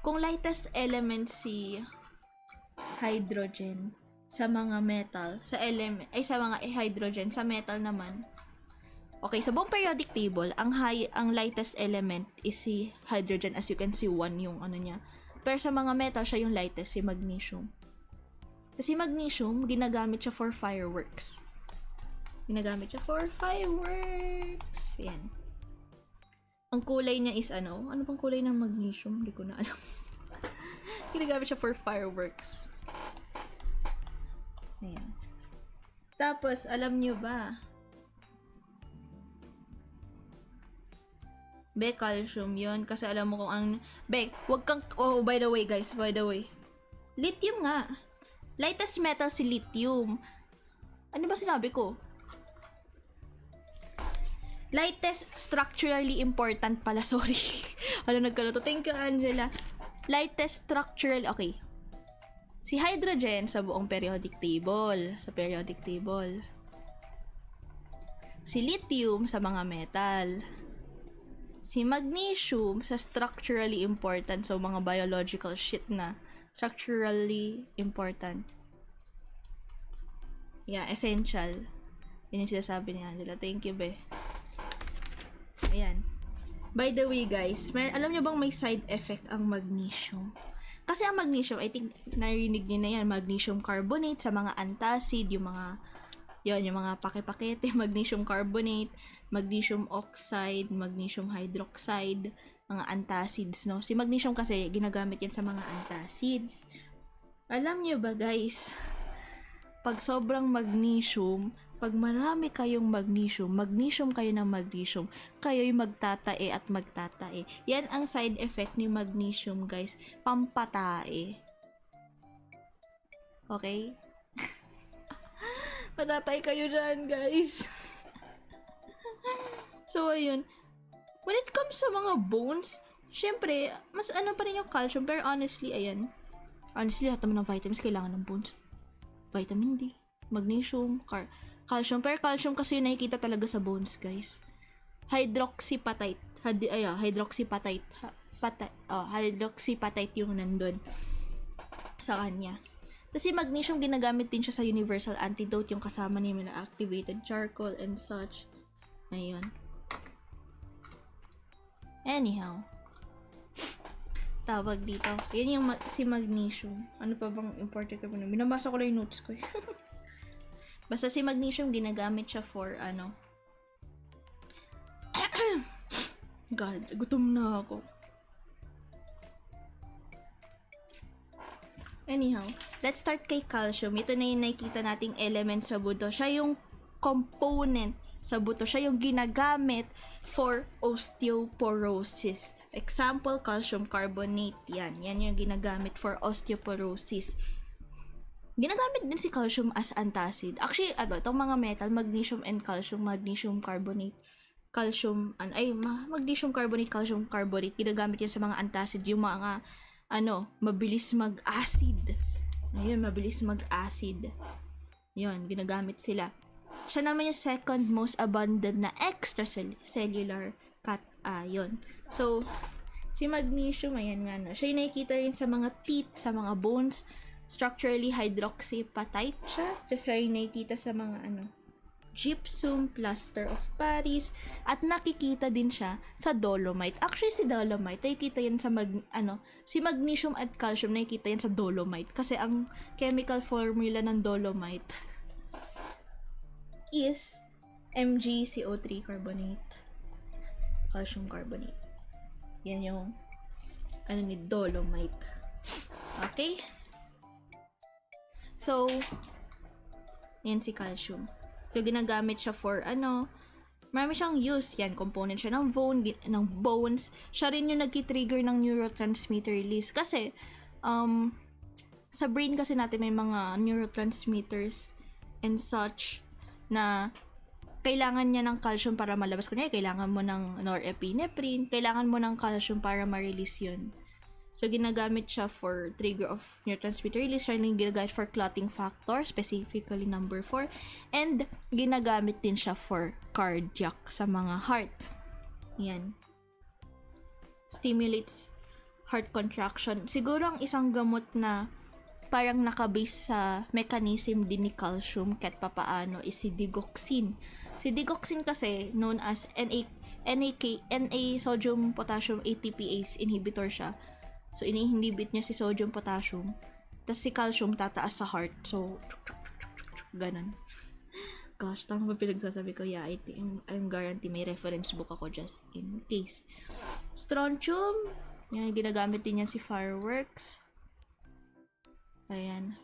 kung lightest element si hydrogen sa mga metal, sa mga hydrogen, sa metal naman. Okay, sa buong periodic table, ang lightest element is si hydrogen, as you can see, 1 yung niya. Pero sa mga metal, siya yung lightest, si magnesium. Kasi magnesium, ginagamit siya for fireworks. Yan. Ang kulay niya is ano bang kulay ng magnesium? Hindi ko na alam. Ginagamit siya for fireworks. Ayan. Tapos, alam nyo ba? Calcium yun. Kasi alam mo kung ang... wag kang... Oh, by the way, guys. Lithium nga. Lightest metal si lithium. Ano ba sinabi ko? Lightest structurally important pala. Sorry. Nagkalato? Thank you, Angela. Lightest structural... Okay. Si hydrogen sa buong periodic table. Sa periodic table. Si lithium sa mga metal. Si magnesium, sa structurally important, so mga biological shit na. Structurally important. Yeah, essential. Yun yung sinasabi ni Angela. Thank you, be. Ayan. By the way, guys, alam nyo bang may side effect ang magnesium? Kasi ang magnesium, I think, narinig nyo na yan, magnesium carbonate sa mga antacid, yung mga pakipakete, magnesium carbonate, magnesium oxide, magnesium hydroxide, mga antacids, no? Si magnesium kasi, ginagamit yan sa mga antacids. Alam nyo ba, guys, pag sobrang magnesium, pag marami kayong magnesium kayo ng magnesium, kayo'y magtatae at magtatae. Yan ang side effect ni magnesium, guys. Pampatae. Okay? Matatay kayo dyan, guys. So, ayun. When it comes sa mga bones, syempre, mas ano pa rin yung calcium. Pero honestly, ayan. Honestly, lahat naman ng vitamins kailangan ng bones. Vitamin D, magnesium, calcium. Pero calcium kasi yung nakikita talaga sa bones, guys. Hydroxyapatite. Hydroxyapatite yung nandun sa kanya. Kasi magnesium, ginagamit din siya sa universal antidote, yung kasama niya na activated charcoal and such. Ayun. Anyhow. Tawag dito. Yan yung si magnesium. Ano pa bang important ko na? Binabasa ko lang yung notes ko. Basta si magnesium, ginagamit siya for ano. God, gutom na ako. Anyhow, let's start kay calcium. Ito na yung nakikita nating element sa buto. Siya yung component sa buto. Siya yung ginagamit for osteoporosis. Example, calcium carbonate. Yan yung ginagamit for osteoporosis. Ginagamit din si calcium as antacid. Actually, itong mga metal, magnesium and calcium, magnesium carbonate, magnesium carbonate, ginagamit yan sa mga antacid, yung mga mabilis mag-acid. Ayun, mabilis mag-acid. Yun, ginagamit sila. Siya naman yung second most abundant na extracellular cation. So, si magnesium, ayan nga, no? Siya yung nakikita rin sa mga teeth, sa mga bones. Structurally hydroxyapatite siya. Siya yung nakikita sa mga gypsum, plaster of Paris, at nakikita din siya sa dolomite. Actually, si dolomite, nakikita yan sa si magnesium at calcium, nakikita yan sa dolomite. Kasi ang chemical formula ng dolomite is MgCO3 carbonate, calcium carbonate. Yan yung ni dolomite. Okay? So, yan si calcium. So, ginagamit siya for marami siyang use. Yan, component siya ng bones. Siya rin yung nag-trigger ng neurotransmitter release. Kasi, sa brain kasi natin may mga neurotransmitters and such na kailangan niya ng calcium para malabas. Kunyari, kailangan mo ng norepinephrine, kailangan mo ng calcium para ma-release yun. So, ginagamit siya for trigger of neurotransmitter release. Siya rin ginagamit for clotting factor, specifically number 4. And, ginagamit din siya for cardiac sa mga heart. Yan. Stimulates heart contraction. Siguro ang isang gamot na parang nakabase sa mechanism din ni calcium kahit papaano is si digoxin. Si digoxin kasi known as Na sodium potassium ATPase inhibitor siya. So, ini-inhibit niya si sodium potassium. Tapos si calcium tataas sa heart. So, ganun. Gosh, tama ba pinagsasabi ko? Yeah, I'm guarantee may reference book ako just in case. Strontium. Yan, ginagamit din yan si fireworks. Ayan.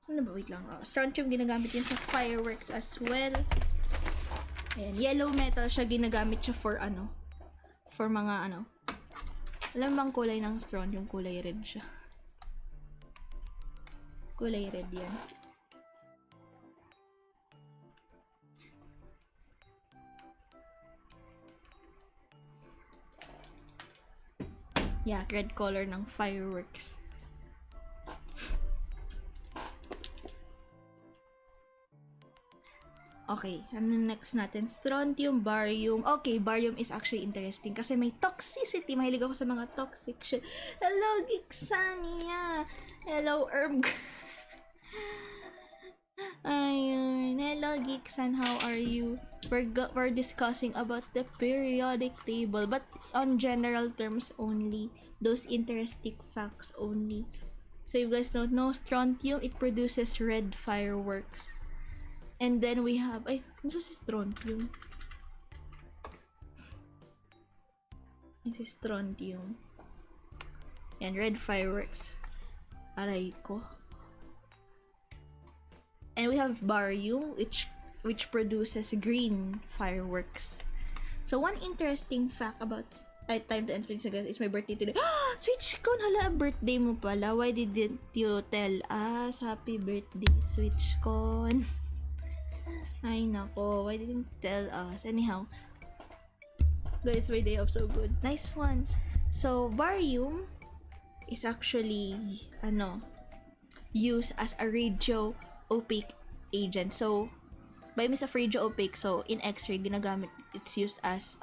Ano ba? Wait lang. Strontium ginagamit yan sa fireworks as well. Ayan. Yellow metal siya, ginagamit siya for for mga alam bang kulay ng strontium? Kulay red siya. Kulay red yan. Yeah, red color ng fireworks. Okay, ano next natin? Strontium, barium. Okay, barium is actually interesting kasi may toxicity. Mahilig ako sa mga toxic shit. Hello, Gixania! Hello, Herb. Ayun. Hello, Gixan. How are you? We're discussing about the periodic table, but on general terms only. Those interesting facts only. So you guys don't know, strontium, it produces red fireworks. And then we have, ay, ano sa strontium? This is strontium. And red fireworks. Aray ko. And we have barium, which produces green fireworks. So one interesting fact about time to enter sa guys is my birthday today. Switchcon, hala, birthday mo pala. Why didn't you tell us? Happy birthday, Switchcon. Ay nako, why didn't tell us? Anyhow, guys, my day off so good. Nice one. So barium is actually used as a radio opaque agent. So by means of radio opaque, so in X-ray ginagamit, it's used as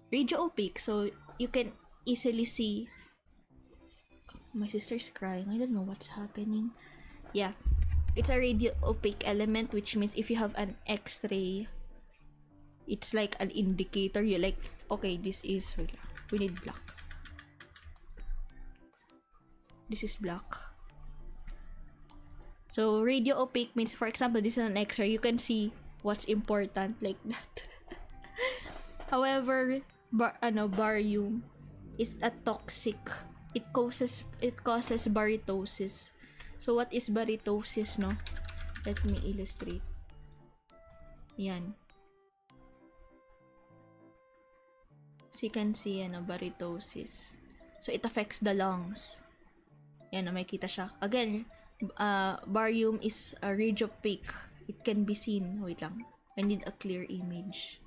radio opaque, so you can easily see. My sister's crying. I don't know what's happening. Yeah. It's a radio opaque element, which means if you have an X-ray, it's like an indicator. You're like, okay, this is, we need black. This is black. So radio opaque means, for example, this is an X-ray. You can see what's important like that. However, barium is a toxic. It causes barytosis. So what is barytosis, no? Let me illustrate. Yan. So you can see, barytosis. So it affects the lungs. Yan, makita siya. Again, barium is a radiopaque. It can be seen. Wait lang. I need a clear image.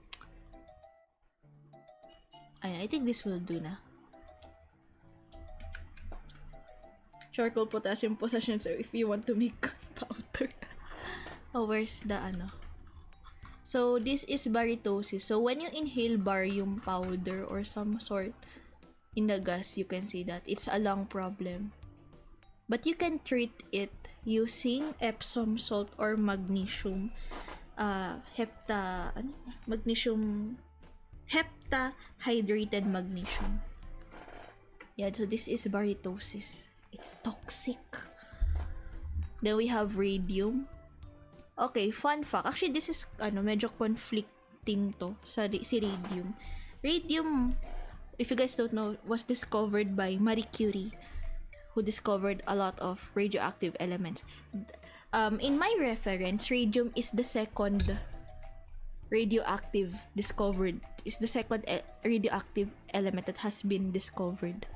Ayan, I think this will do na. Charcoal, potassium, possession, so if you want to make gunpowder. Oh, where's the So this is barytosis. So when you inhale barium powder or some sort in the gas, you can see that it's a lung problem. But you can treat it using Epsom salt or magnesium heptahydrated magnesium. Yeah, so this is barytosis. It's toxic. Then we have radium. Okay, fun fact. Actually, this is medyo conflicting to si radium. Radium, if you guys don't know, was discovered by Marie Curie, who discovered a lot of radioactive elements. In my reference, radium is the second radioactive discovered. Is the second radioactive element that has been discovered.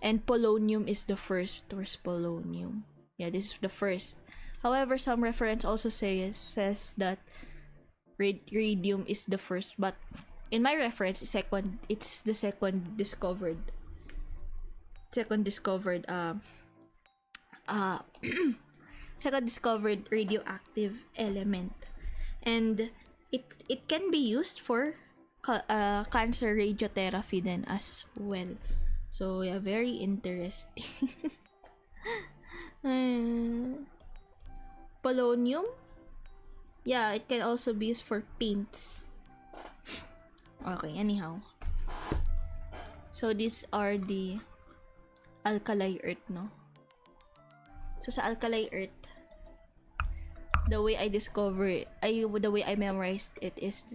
And polonium is the first. Where's polonium? Yeah, this is the first. However, some reference also says that radium is the first, but in my reference, it's the second discovered. Second discovered radioactive element, and it can be used for cancer radiotherapy then as well. So yeah, very interesting. Polonium, yeah, it can also be used for paints. Okay, anyhow, so these are the alkali earth, no? So sa alkali earth, the way I memorized it is,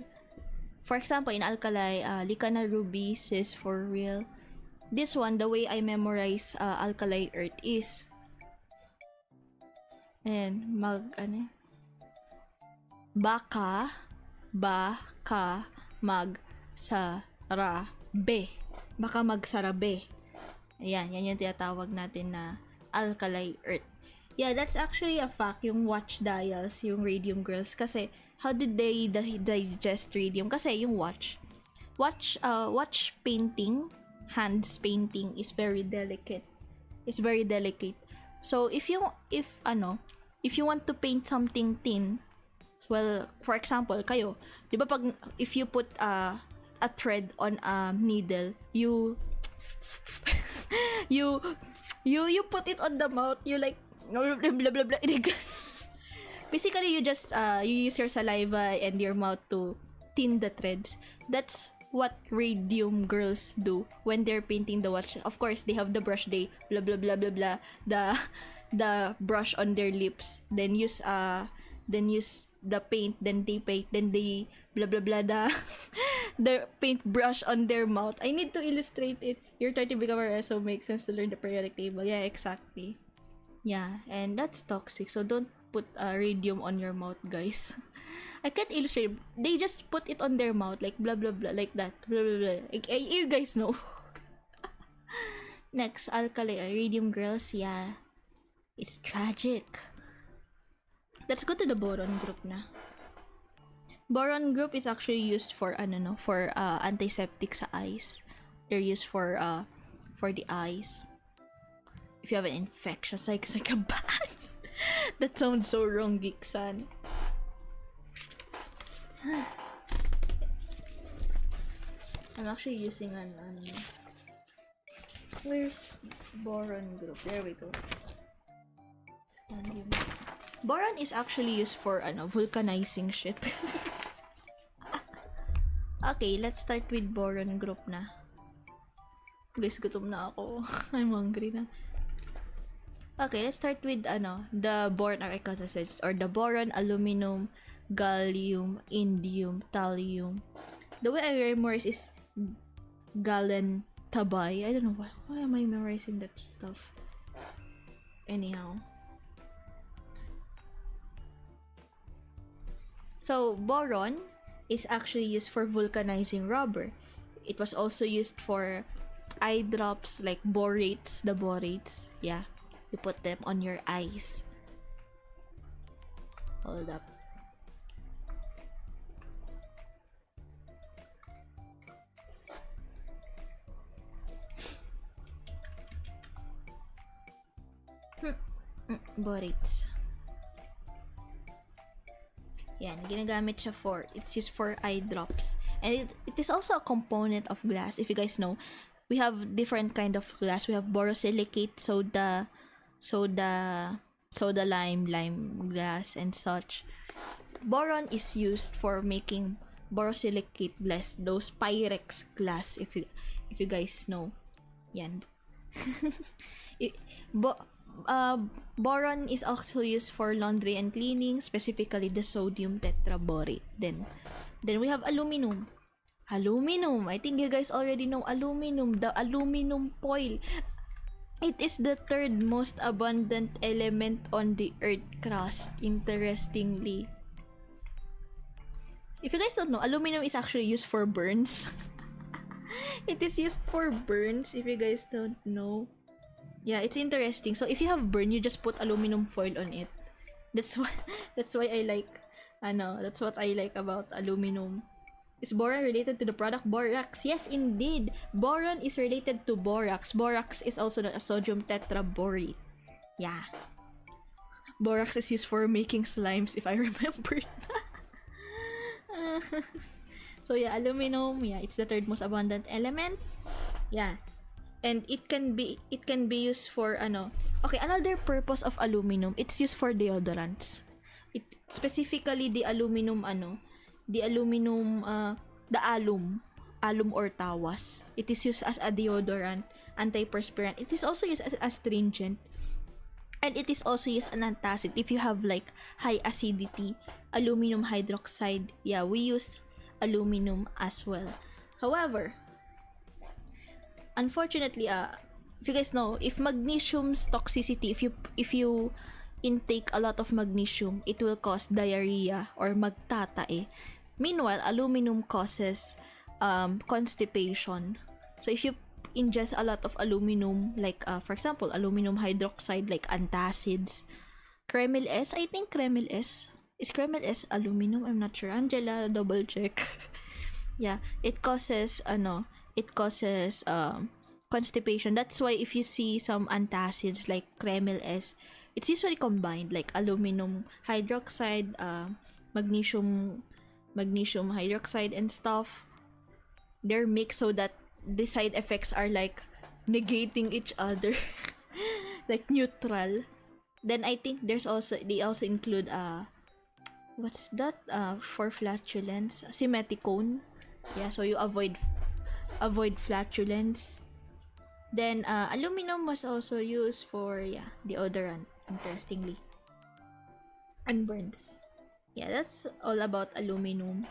for example, in alkali, Licana ruby, cis for real. This one, the way I memorize alkali earth is, and baka magsarabe. Baka magsarabe. Ayan, yan yung tinatawag natin na alkali earth. Yeah, that's actually a fact, yung watch dials, yung radium girls. Kasi, how did they digest radium? Kasi yung watch painting, hands painting is very delicate. It's very delicate. So if you want to paint something thin, Well, for example, kayo, di ba pag, if you put a thread on a needle, you you put it on the mouth, you like, blah, blah, blah, blah. Basically, you just, you use your saliva and your mouth to thin the threads. That's what radium girls do when they're painting the watch. Of course, they have the brush, they blah blah blah blah blah, the brush on their lips, then use the paint, then they paint, then they blah blah blah the paint brush on their mouth. I need to illustrate it. You're trying to become a so makes sense to learn the periodic table. Yeah, exactly. Yeah, and that's toxic. So don't put radium on your mouth, guys. I can't illustrate. They just put it on their mouth, like blah blah blah, like that. Blah blah blah. You guys know. Next, alkali, radium girls. Yeah, it's tragic. Let's go to the boron group na. Boron group is actually used for for antiseptic sa eyes. They're used for the eyes. If you have an infection, like a bad. That sounds so wrong, Geek-san. I'm actually using an where's boron group? There we go. Boron is actually used for vulcanizing shit. Okay, let's start with boron group na. Guys, gutom na ako. I'm hungry na. Okay, let's start with the boron or the boron, aluminum, gallium, indium, thallium. The way I memorize is galantabay. I don't know why am I memorizing that stuff. Anyhow. So, boron is actually used for vulcanizing rubber. It was also used for eye drops, like borates, the borates. Yeah, you put them on your eyes. Hold up. Borates. Yan, ginagamit siya for, it's used for eye drops. And it is also a component of glass. If you guys know, we have different kind of glass. We have borosilicate, soda lime glass, and such. Boron is used for making borosilicate glass, those Pyrex glass, if you guys know. Yan. Boron is also used for laundry and cleaning, specifically the sodium tetraborate. Then we have aluminum. Aluminum. I think you guys already know aluminum. The aluminum foil. It is the third most abundant element on the Earth crust, interestingly. If you guys don't know, aluminum is actually used for burns. It is used for burns, if you guys don't know. Yeah, it's interesting. So if you have burn, you just put aluminum foil on it. That's why I like that's what I like about aluminum. Is boron related to the product borax? Yes, indeed. Boron is related to borax. Borax is also known as sodium tetraborate. Yeah. Borax is used for making slimes, if I remember. So yeah, aluminum, yeah, it's the third most abundant element. Yeah. And it can be used for okay, another purpose of aluminum, it's used for deodorants. It specifically the aluminum the alum or tawas. It is used as a deodorant, antiperspirant. It is also used as astringent. And it is also used as an antacid if you have like high acidity, aluminum hydroxide. Yeah, we use aluminum as well. However, unfortunately, if you guys know, if magnesium's toxicity, if you intake a lot of magnesium, it will cause diarrhea or magtatae. Meanwhile, aluminum causes constipation. So if you ingest a lot of aluminum, like for example, aluminum hydroxide, like antacids, Kremil S, I think Kremil S. Is Kremil S aluminum? I'm not sure. Angela, double check. Yeah, it causes constipation. That's why if you see some antacids like Kremil S, it's usually combined, like aluminum hydroxide, magnesium hydroxide and stuff. They're mixed so that the side effects are like negating each other. Like neutral. Then I think they also include what's that for flatulence? Simeticone. Yeah, so you avoid flatulence. Then aluminum was also used for deodorant, interestingly. And burns. Yeah, that's all about aluminum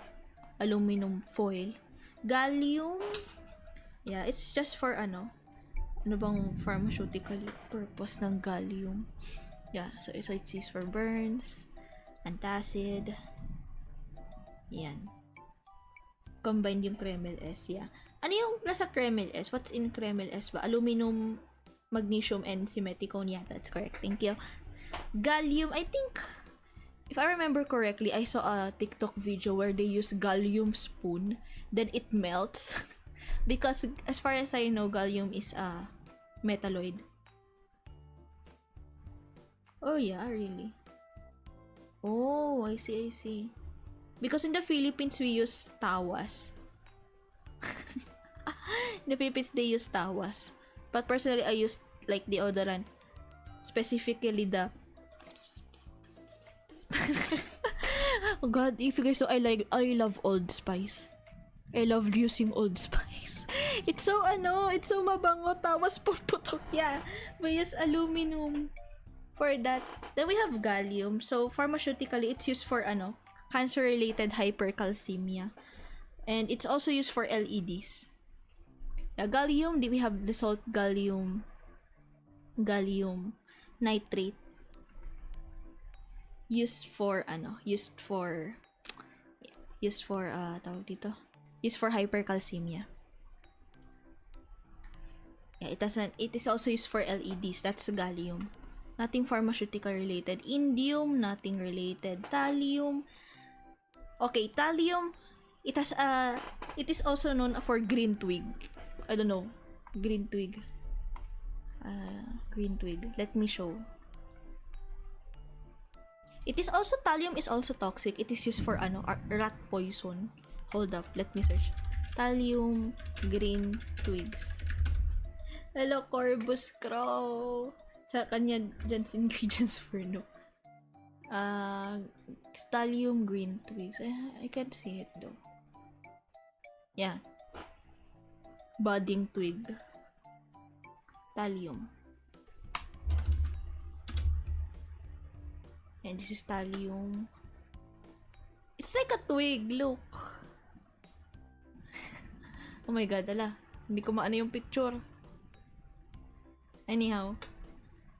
foil. Gallium, yeah, it's just for ano bang pharmaceutical purpose ng gallium. Yeah, so it's used for burns, antacid. Yan. Combined yung Kreml S, yeah. Ano yung nasa Kreml S? What's in Kreml S ba? Aluminum, magnesium, and simeticone. Yeah, that's correct. Thank you. Gallium, I think, if I remember correctly, I saw a TikTok video where they use gallium spoon, then it melts. Because as far as I know, gallium is a metalloid. Oh yeah, really? Oh, I see. Because in the Philippines, we use tawas. In the Philippines, they use tawas. But personally, I use like deodorant. Specifically the oh god, if you guys know, I love Old Spice. I love using Old Spice. It's so mabango, tawas puputok. Yeah, we use aluminum for that. Then we have gallium. So pharmaceutically, it's used for cancer-related hypercalcemia. And it's also used for LEDs. Gallium, we have the salt gallium nitrate. Used for hypercalcemia. Yeah, it is also used for LEDs. That's gallium. Nothing pharmaceutical related. Indium, nothing related. Thallium. Okay, thallium, it is also known for green twig. I don't know. Green twig. Let me show. Thallium is also toxic. It is used for rat poison. Hold up, let me search. Thallium green twigs. Hello, Corvus Crow. Sa kanya dyan sa ingredients for no. Thallium green twigs. I can't see it though. Yeah. Budding twig. Thallium. And this is thallium. It's like a twig, look. Oh my god, ala. Hindi ko maano yung picture. Anyhow.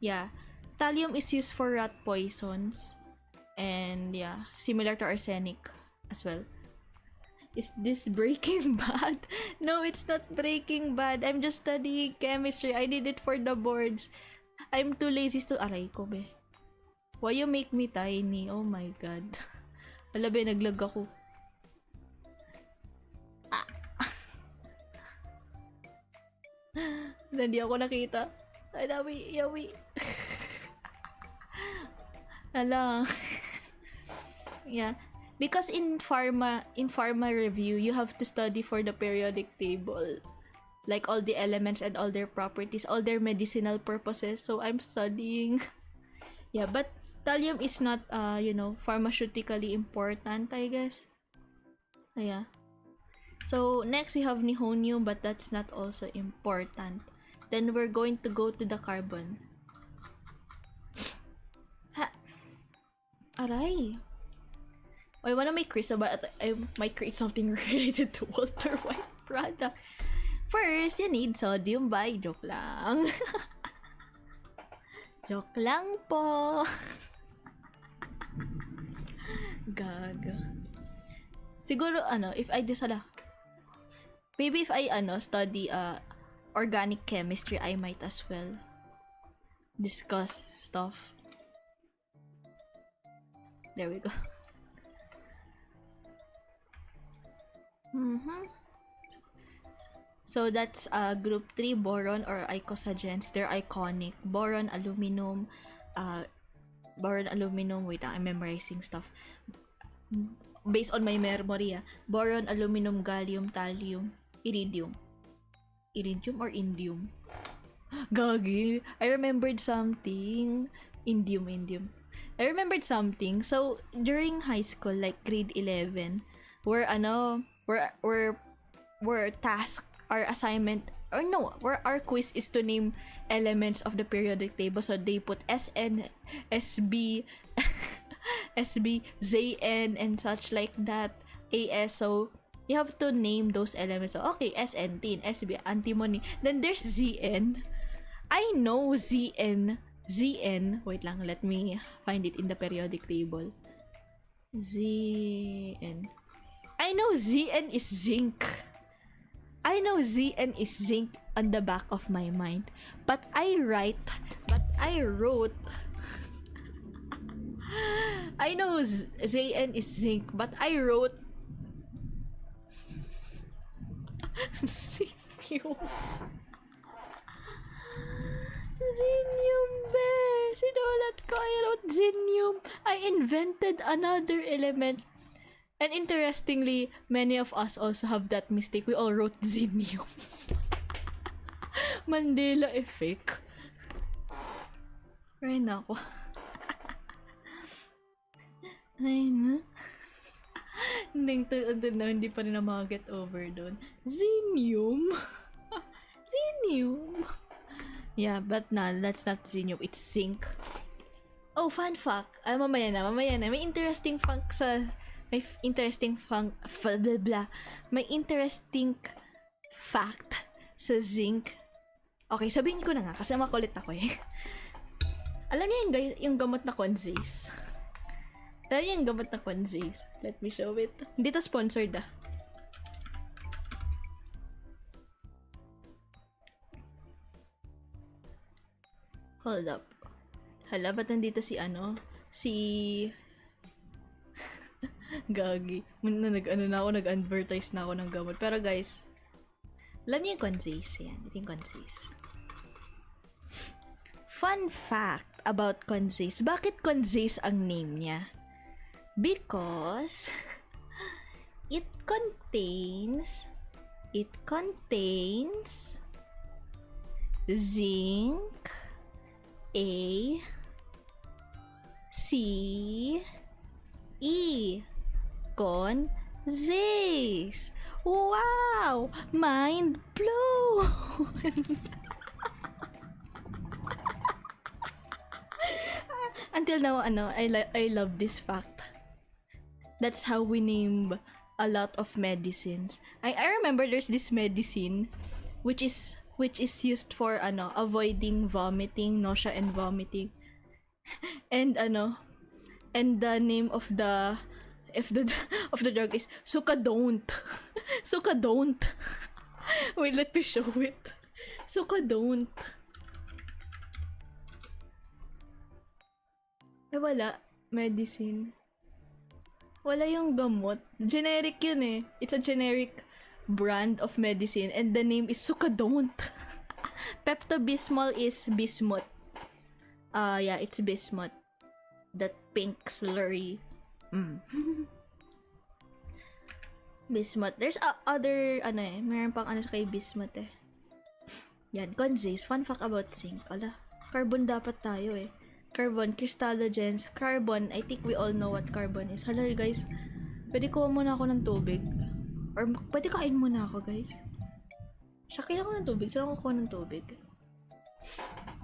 Yeah. Thallium is used for rat poisons. And yeah, similar to arsenic as well. Is this Breaking Bad? No, it's not Breaking Bad. I'm just studying chemistry. I did it for the boards. I'm too lazy to... Aray ko, be. Why you make me tiny? Oh my god. Wala, be, naglag ako. Hindi ako nakita. Ay, yawi. Hala. Yeah. Because in pharma review, you have to study for the periodic table. Like all the elements and all their properties, all their medicinal purposes. So I'm studying. Yeah, but thallium is not pharmaceutically important, I guess. Yeah. So next we have nihonium, but that's not also important. Then we're going to go to the carbon. Aray. I wanna make quiz about I might create something related to Walter White product. First, you need sodium by joke lang. Joke lang po. Gaga. Siguro if I maybe if I study organic chemistry, I might as well discuss stuff. There we go. So that's group 3 boron or icosagens. They're iconic. Boron, aluminum. Wait, I'm memorizing stuff. based on my memory, boron, aluminum, gallium, thallium, iridium. Iridium or indium? Gagi, I remembered something. Indium. I remembered something. So, during high school, like grade 11, we're tasked, our assignment, or no, where our quiz is to name elements of the periodic table. So, they put SN, SB, SB, ZN, and such like that. AS, so you have to name those elements. So, okay, SN, tin, SB, antimony. Then there's ZN. I know ZN. Wait lang, let me find it in the periodic table. ZN. I know ZN is zinc. On the back of my mind. But I wrote I know ZN is zinc, but I wrote Zinium, be! Sinulat ko, I wrote Zinium. I invented another element. And interestingly, many of us also have that mistake. We all wrote Zinium. Mandela effect. Ay, nako. Ay, na. Hindi pa rin na get over doon. Zinium. Zinium. Yeah, but that's not Zinium. It's zinc. Oh, fun fact. Mamaya na. May interesting fact sa... May interesting fact sa zinc. Okay, sabihin ko na nga kasi makulit ako eh. Alam niyo yung gamot na Conversely? Alam niyo yung gamot na Conversely? Let me show it. Hindi to sponsored ah. Hold up. Hala, ba't nandito si Gagi. Nag-advertise na ako ng gamot. Pero guys, alam niyo yung Conversely yan. Ito yung Conversely. Fun fact about Conversely. Bakit Conversely ang name niya? Because it contains zinc, A, C, E. Conversely. Wow! Mind blown! Until now, I love this fact. That's how we name a lot of medicines. I remember there's this medicine which is used for avoiding vomiting, nausea and vomiting. And the name of the drug is Sucadont. Sucadont. Wait, let me show it. Sucadont. Eh, wala. Medicine. Wala yung gamot. Generic yun eh. It's a generic brand of medicine and the name is Sucadont. Pepto-Bismol is Bismuth. Yeah, it's Bismuth. That pink slurry. Bismuth. There's other, meron pang kay Bismuth eh. Yan, Conversely. Fun fact about zinc. Ala, carbon dapat tayo eh. Carbon, crystallogens, carbon. I think we all know what carbon is. Hala guys, pwede kuha muna ako ng tubig. Or pwede kain muna ako guys. Shakin ako ng tubig. Saan ako kuha ng tubig?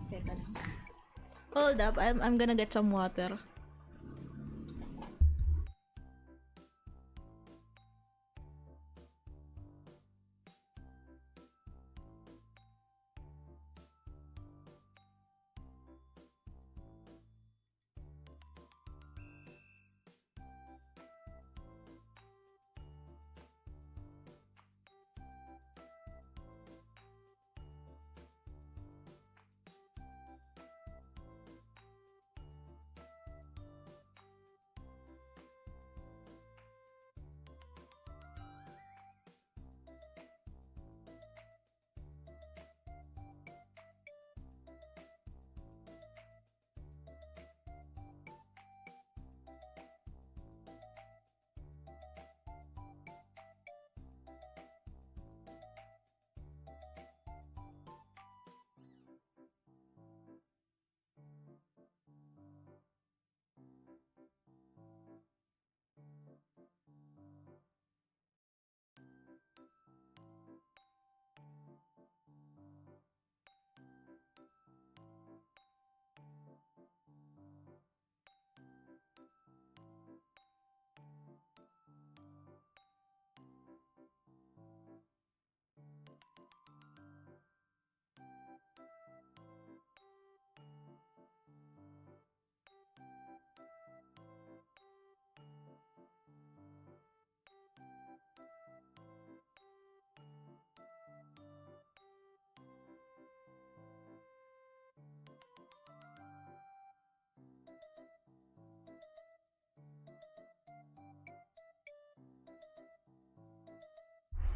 Teka lang. Hold up, I'm gonna get some water.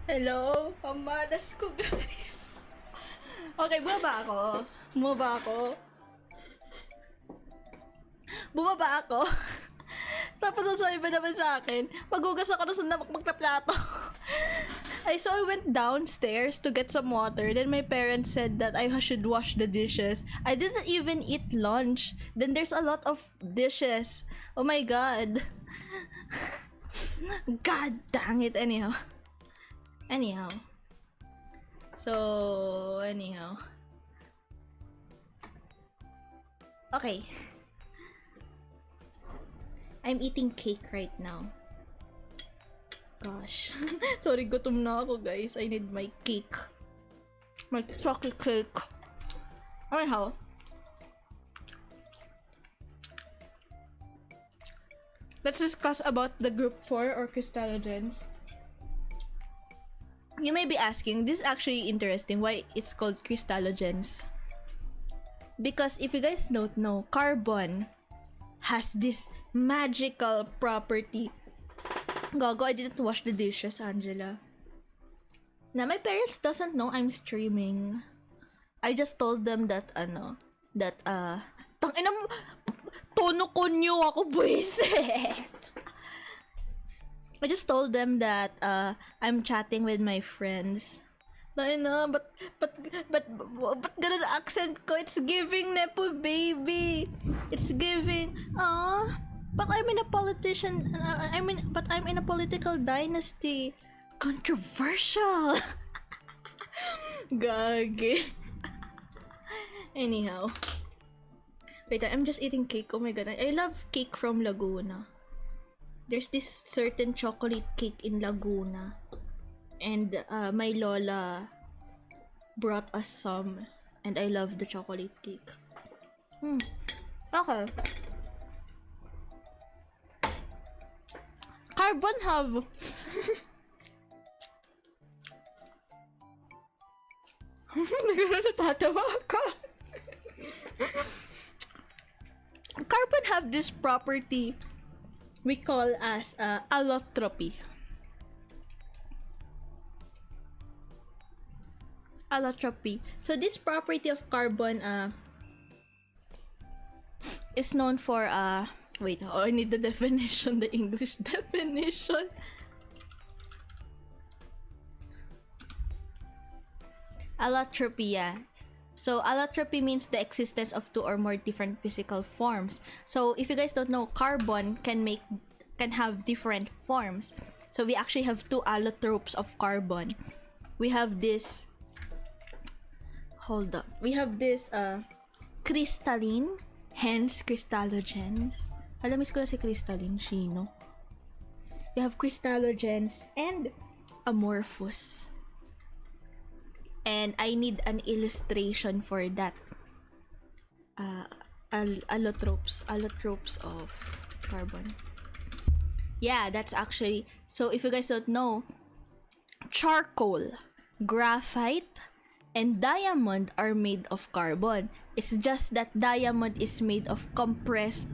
Hello? Ang malas ko, guys. Okay, Bumaba ako. Tapos sasabi ba naman sa akin, maghugas ako ng sundamakmak na plato. So I went downstairs to get some water. Then my parents said that I should wash the dishes. I didn't even eat lunch. Then there's a lot of dishes. Oh my god. God dang it. Anyhow. Okay. I'm eating cake right now. Gosh. Sorry, gutom na ako, guys. I need my cake. My chocolate cake. Anyhow. Let's discuss about the group 4 or crystallogens. You may be asking, this is actually interesting, why it's called crystallogens. Because if you guys don't know, carbon has this magical property. Gago, I didn't wash the dishes, Angela. Na my parents doesn't know I'm streaming. I just told them that tangina mo, tono ko nyo ako, buisit. I just told them that I'm chatting with my friends. But ganun accent ko? It's giving nepo baby. It's giving, but I'm in a politician. But I'm in a political dynasty. Controversial. Gagi. Anyhow. Wait, I'm just eating cake. Oh my god. I love cake from Laguna. There's this certain chocolate cake in Laguna. And my lola brought us some. And I love the chocolate cake. Okay. Carbon have natatawa ka. Carbon have this property we call as allotropy. Allotropy. So this property of carbon is known for wait, I need the definition, the English definition. Allotropy, yeah. So allotropy means the existence of two or more different physical forms. So if you guys don't know, carbon can have different forms. So we actually have two allotropes of carbon. We have this, hold up. We have this crystalline, hence crystallogens. Alam, miss ko na si crystalline, Shino. We have crystallogens and amorphous. And I need an illustration for that. Allotropes of carbon. Yeah, that's actually, so if you guys don't know, charcoal, graphite, and diamond are made of carbon. It's just that diamond is made of compressed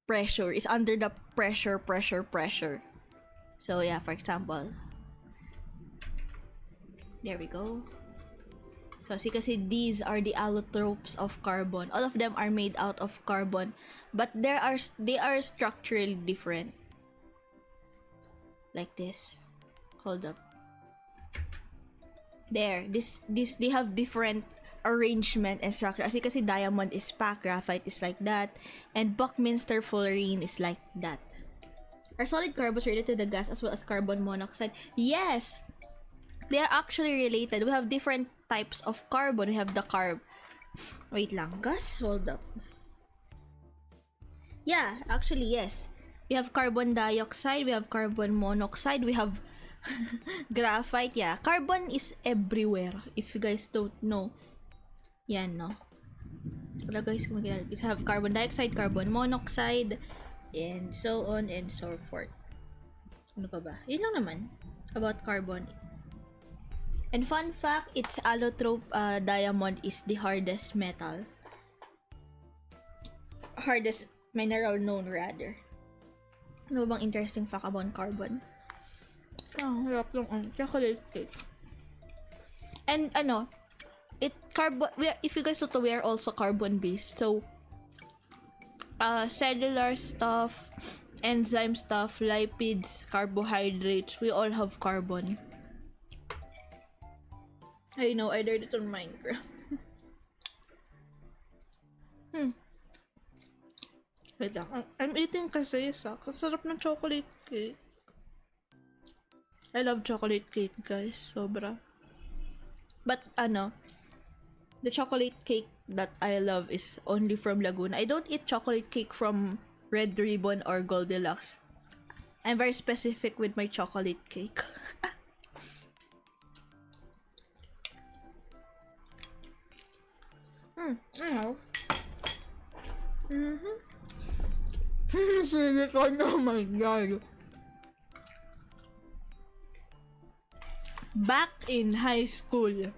pressure. It's under the pressure. So yeah, for example, there we go. So see, kasi these are the allotropes of carbon. All of them are made out of carbon, but they are structurally different. Like this. Hold up. There, they have different arrangement and structure. Kasi diamond is packed, graphite is like that, and Buckminster fullerene is like that. Are solid carbons related to the gas as well as carbon monoxide? Yes, they are actually related. We have different types of carbon. We have the wait lang, gas, hold up. Yeah, actually yes. We have carbon dioxide, we have carbon monoxide, we have graphite. Yeah, carbon is everywhere. If you guys don't know, yan, no? Wala guys, we have carbon dioxide, carbon monoxide, and so on and so forth. Ano pa ba? Yun lang naman about carbon. And fun fact, its allotrope diamond is the hardest metal. Hardest mineral known, rather. Ano bang interesting fact about carbon? Hirap lang chocolate cake. And if you guys know, we are also carbon based. So cellular stuff, enzyme stuff, lipids, carbohydrates, we all have carbon. I know, I learned it on Minecraft. Wait lang. I'm eating kasi sak. Ang sarap ng chocolate cake. I love chocolate cake, guys. Sobra. But, the chocolate cake that I love is only from Laguna. I don't eat chocolate cake from Red Ribbon or Goldilocks. I'm very specific with my chocolate cake. Silicone, oh my god. Back in high school,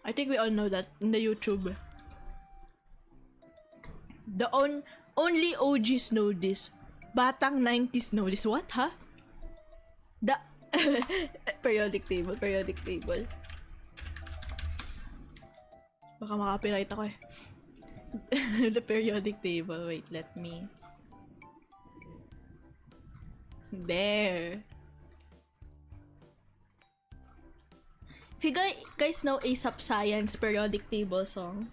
I think we all know that in the YouTube. The only OGs know this. Batang 90s know this. What, huh? The periodic table. Baka makapiright ako eh. The periodic table. Wait, let me. There. If you guys know ASAP Science periodic table song.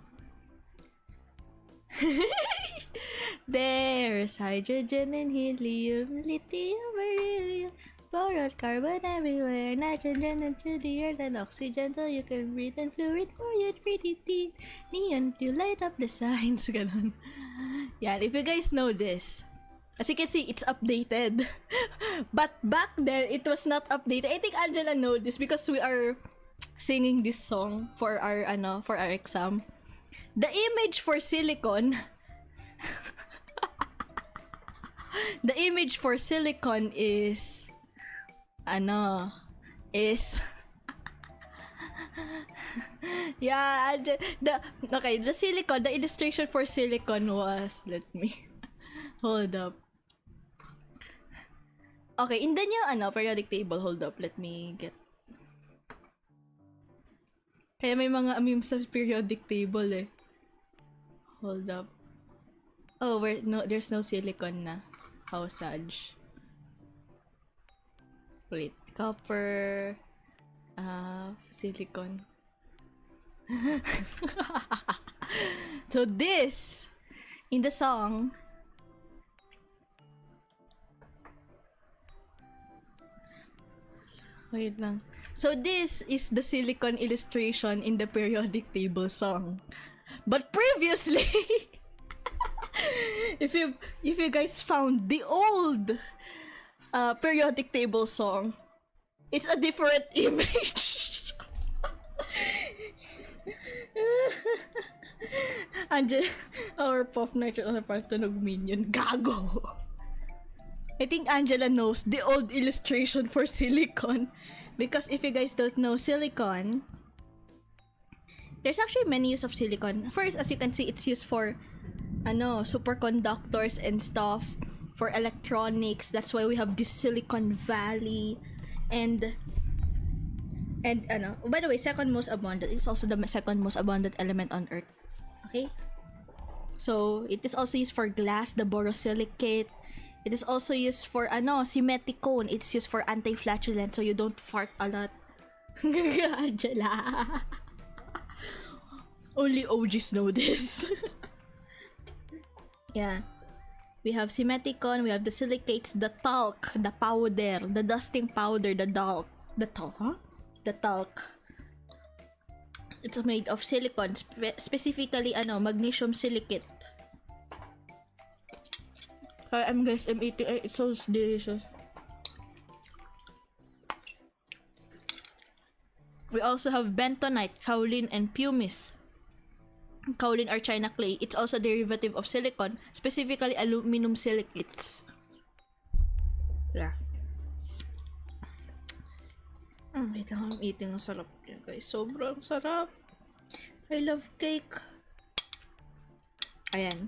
There's hydrogen and helium, lithium, beryllium, boron, carbon everywhere, nitrogen into the earth and oxygen so you can breathe, and fluorine for your pretty teeth, neon to light up the signs. Ganon. Yeah, if you guys know this, as you can see, it's updated. But back then, it was not updated. I think Angela knows this because we are singing this song for our exam. The image for silicon the image for silicon is yeah, the silicon, the illustration for silicon was, let me hold up. Okay, in the new periodic table, hold up, let me get. Kaya may mga memes sa periodic table eh. Hold up. Oh, there's no silicon na. How sad. Wait, copper, silicon. So this, in the song, wait lang. So this is the silicon illustration in the periodic table song. But previously, if you guys found the old periodic table song, it's a different image. Our Puff Nitro on the part tunog minion. Gago. I think Angela knows the old illustration for silicon. Because if you guys don't know silicon, there's actually many use of silicon. First, as you can see, it's used for superconductors and stuff, for electronics. That's why we have this Silicon Valley. And by the way, second most abundant. It's also the second most abundant element on Earth. Okay? So, it is also used for glass, the borosilicate. It is also used for simeticone. It's used for anti-flatulent, so you don't fart a lot. Angela. Only OGs know this. Yeah. We have simeticone, we have the silicates, the talc, the powder, the dusting powder, the talc. The talc. It's made of silicon, specifically magnesium silicate. I'm eating. It's so delicious. We also have bentonite, kaolin, and pumice. Kaolin are China clay. It's also a derivative of silicon, specifically aluminum silicates. Yeah. Wait lang, I'm eating. Ang sarap niya, guys. Sobrang sarap. I love cake. Ayan.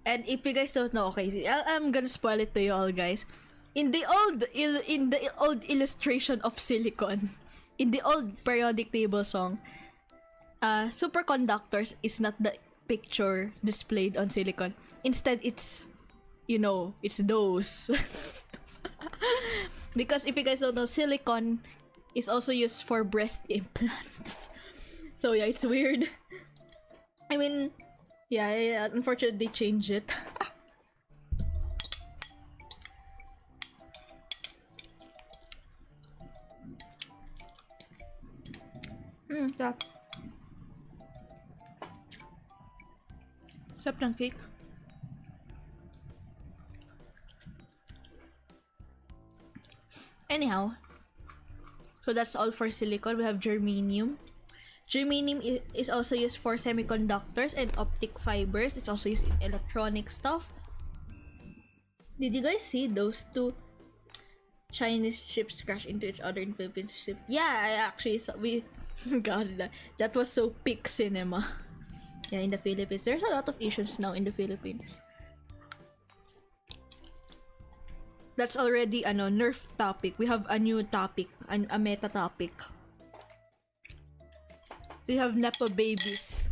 And if you guys don't know, okay, I'm gonna spoil it to you all, guys. In the old illustration of silicon, in the old periodic table song, superconductors is not the picture displayed on silicon. Instead, it's, you know, it's those. Because if you guys don't know, silicon is also used for breast implants. So yeah, it's weird. I mean, yeah, unfortunately they changed it. Sarap. Sarap ng cake. Anyhow, so that's all for silicon. We have germanium. Germanium is also used for semiconductors and optic fibers. It's also used in electronic stuff. Did you guys see those two Chinese ships crash into each other in Philippines ship? Yeah, I actually saw. God, that was so peak cinema. Yeah, in the Philippines. There's a lot of issues now in the Philippines. That's already nerf topic. We have a new topic, a meta topic. We have Nepo babies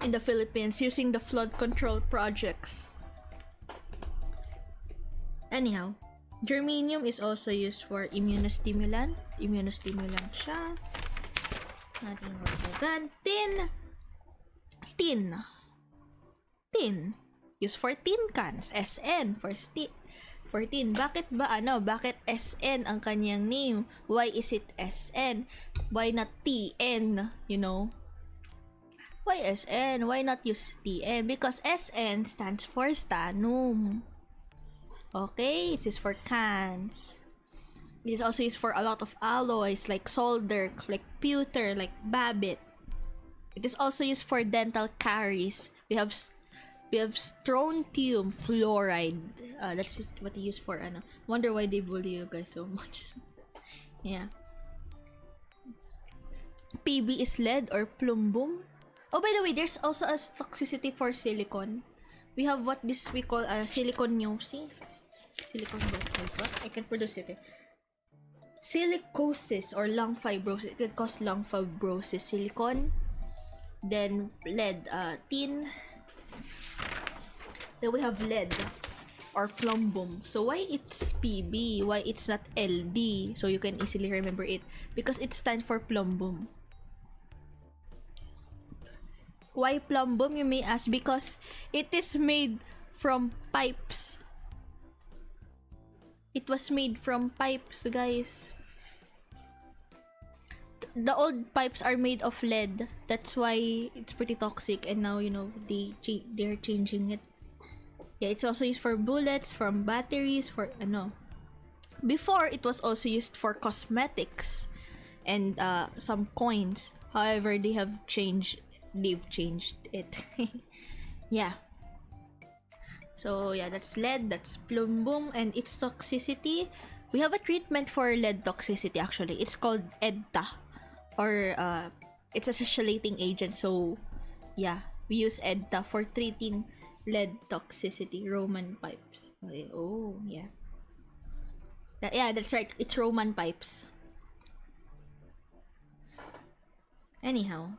in the Philippines using the flood control projects. Anyhow, germanium is also used for immunostimulant. Immunostimulant siya. Natin masagan. Tin. Used for tin cans. SN for tin. Bakit SN ang kanyang name? Why is it SN? Why not TN? You know? Why SN? Why not use TN? Because SN stands for stannum. Okay, it is for cans. It is also used for a lot of alloys like solder, like pewter, like babbitt. It is also used for dental caries. We have strontium fluoride. That's what they use for wonder why they bully you guys so much. Yeah. PB is lead or plumbum. Oh, by the way, there's also a toxicity for silicon. We have what we call siliconiosis. Silicon what? I can produce it. Silicosis or lung fibrosis. It can cause lung fibrosis. Silicon. Then lead, tin. Then we have lead or plumbum. So why it's PB? Why it's not LD? So you can easily remember it because it stands for plumbum. Why plumbum, you may ask? Because it is made from pipes. It was made from pipes, guys. The old pipes are made of lead. That's why it's pretty toxic, and now they're changing it. Yeah, it's also used for bullets, from batteries, for Before, it was also used for cosmetics and some coins. However, they've changed it. Yeah. So yeah, that's lead, that's plumbum, and its toxicity. We have a treatment for lead toxicity actually. It's called EDTA, or it's a satiating agent. So yeah, we use EDTA for treating lead toxicity. Roman pipes. Okay. Oh yeah. Yeah, that's right. It's Roman pipes. Anyhow,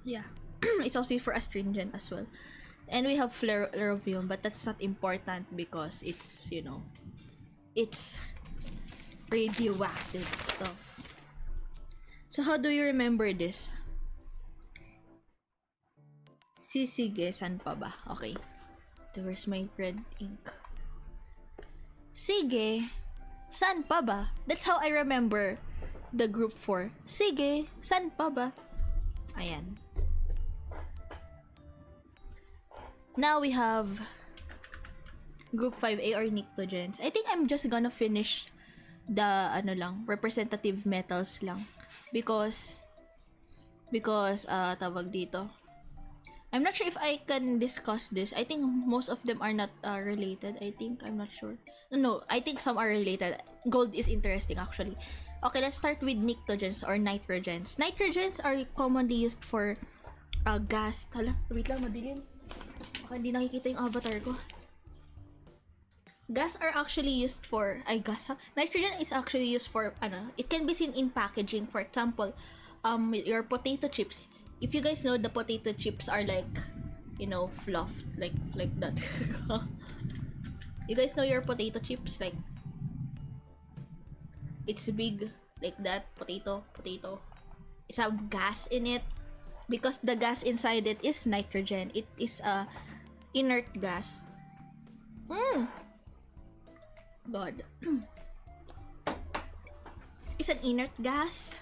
yeah, it's also for astringent as well. And we have flerovium, but that's not important because it's it's radioactive stuff. So how do you remember this? Sige, san pa ba? Okay. Where's my red ink? Sige, san pa ba? That's how I remember the group 4. Sige, san pa ba? Ayan. Now we have group 5A or pnictogens. I think I'm just gonna finish the representative metals lang because tawag dito. I'm not sure if I can discuss this. I think most of them are not related. I'm not sure. No, I think some are related. Gold is interesting actually. Okay, let's start with pnictogens or nitrogens. Nitrogens are commonly used for gas. Hala, wait lang, madilim. Baka hindi nakikita yung avatar ko. Gas are actually used for, gas ha? Nitrogen is actually used for, it can be seen in packaging. For example, your potato chips. If you guys know, the potato chips are like, you know, fluffed, like that. You guys know your potato chips? Like, it's big, like that, potato. It's a gas in it. Because the gas inside it is nitrogen. It is a inert gas. God. It's an inert gas.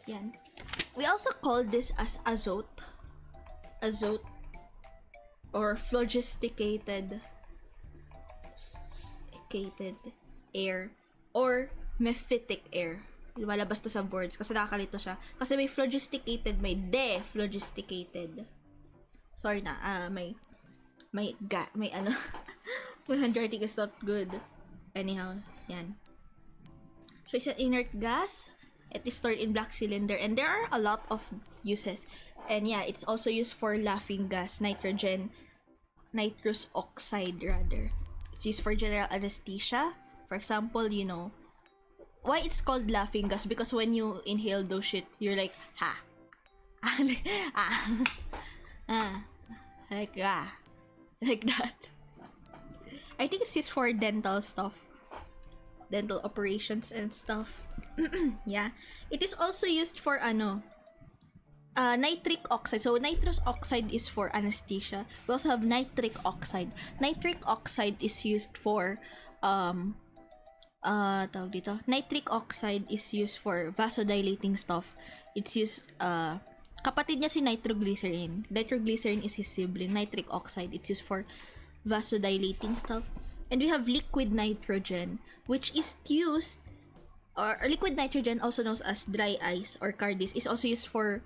Yan. We also call this as azote. Azote. Or phlogisticated air. Or mephitic air. Lumalabas to sa boards kasi nakakalito siya. Kasi may phlogisticated, may dephlogisticated. Sorry na, may ano. My handwriting is not good. Anyhow, yan. So, it's an inert gas. It is stored in black cylinder. And there are a lot of uses. And yeah, it's also used for laughing gas. Nitrous oxide, rather. It's used for general anesthesia. For example, you know, why it's called laughing gas? Because when you inhale those shit, you're like, ha. Like that. I think it's used for dental stuff. Dental operations and stuff. Yeah. It is also used for nitric oxide. So nitrous oxide is for anesthesia. We also have nitric oxide. Nitric oxide is used for tawag dito. Nitric oxide is used for vasodilating stuff. It's used kapatid niya si nitroglycerin. Nitroglycerin is his sibling. Nitric oxide, it's used for vasodilating stuff. And we have liquid nitrogen, which is used, or liquid nitrogen, also known as dry ice or Cardis, is also used for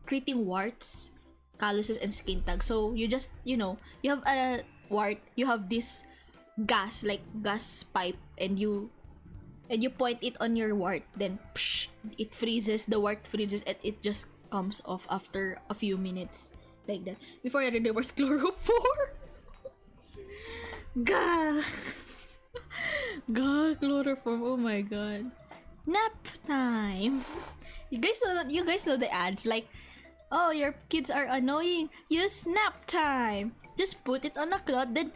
treating warts, calluses, and skin tags. So you just, you know, you have a wart, you have this gas, like gas pipe, and you point it on your wart, then psh, it freezes, the wart freezes, and it just comes off after a few minutes, like that. Before that, there was chloroform. Chloroform. Oh my god. Nap time. You guys know the ads, like, oh, your kids are annoying, use nap time, just put it on a cloth, then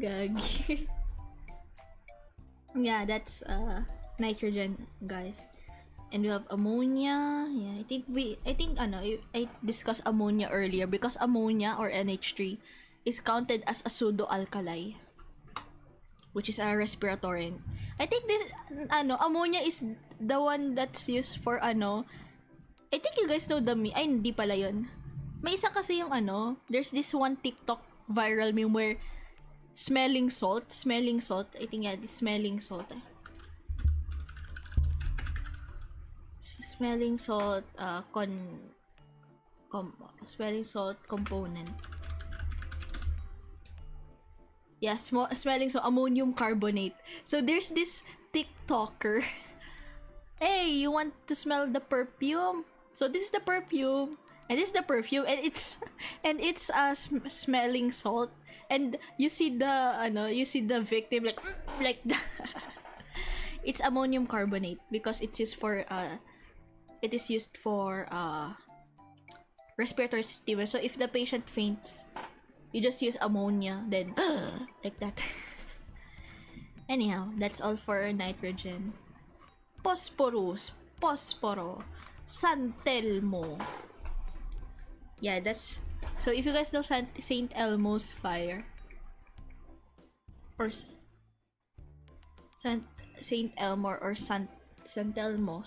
gagi. Yeah, that's nitrogen, guys. And we have ammonia. Yeah, I discussed ammonia earlier because ammonia, or NH3, is counted as a pseudo-alkali, which is a respiratory. I think this ammonia is the one that's used for I think you guys know the meme. Ay, hindi pala yun. May isa kasi yung there's this one TikTok viral meme where smelling salt. I think yeah, it's smelling salt. Smelling salt smelling salt component. Yeah, smelling salt, ammonium carbonate. So there's this TikToker. Hey, you want to smell the perfume? So this is the perfume, and this is the perfume, and it's smelling salt. And you see the victim like that. It's ammonium carbonate because it's used for respiratory stimulus. So if the patient faints, you just use ammonia, then like that. Anyhow, that's all for nitrogen. Phosphoro, Santelmo. Yeah, that's so. If you guys know Saint Elmo's fire, or Saint Elmo, or Santelmo,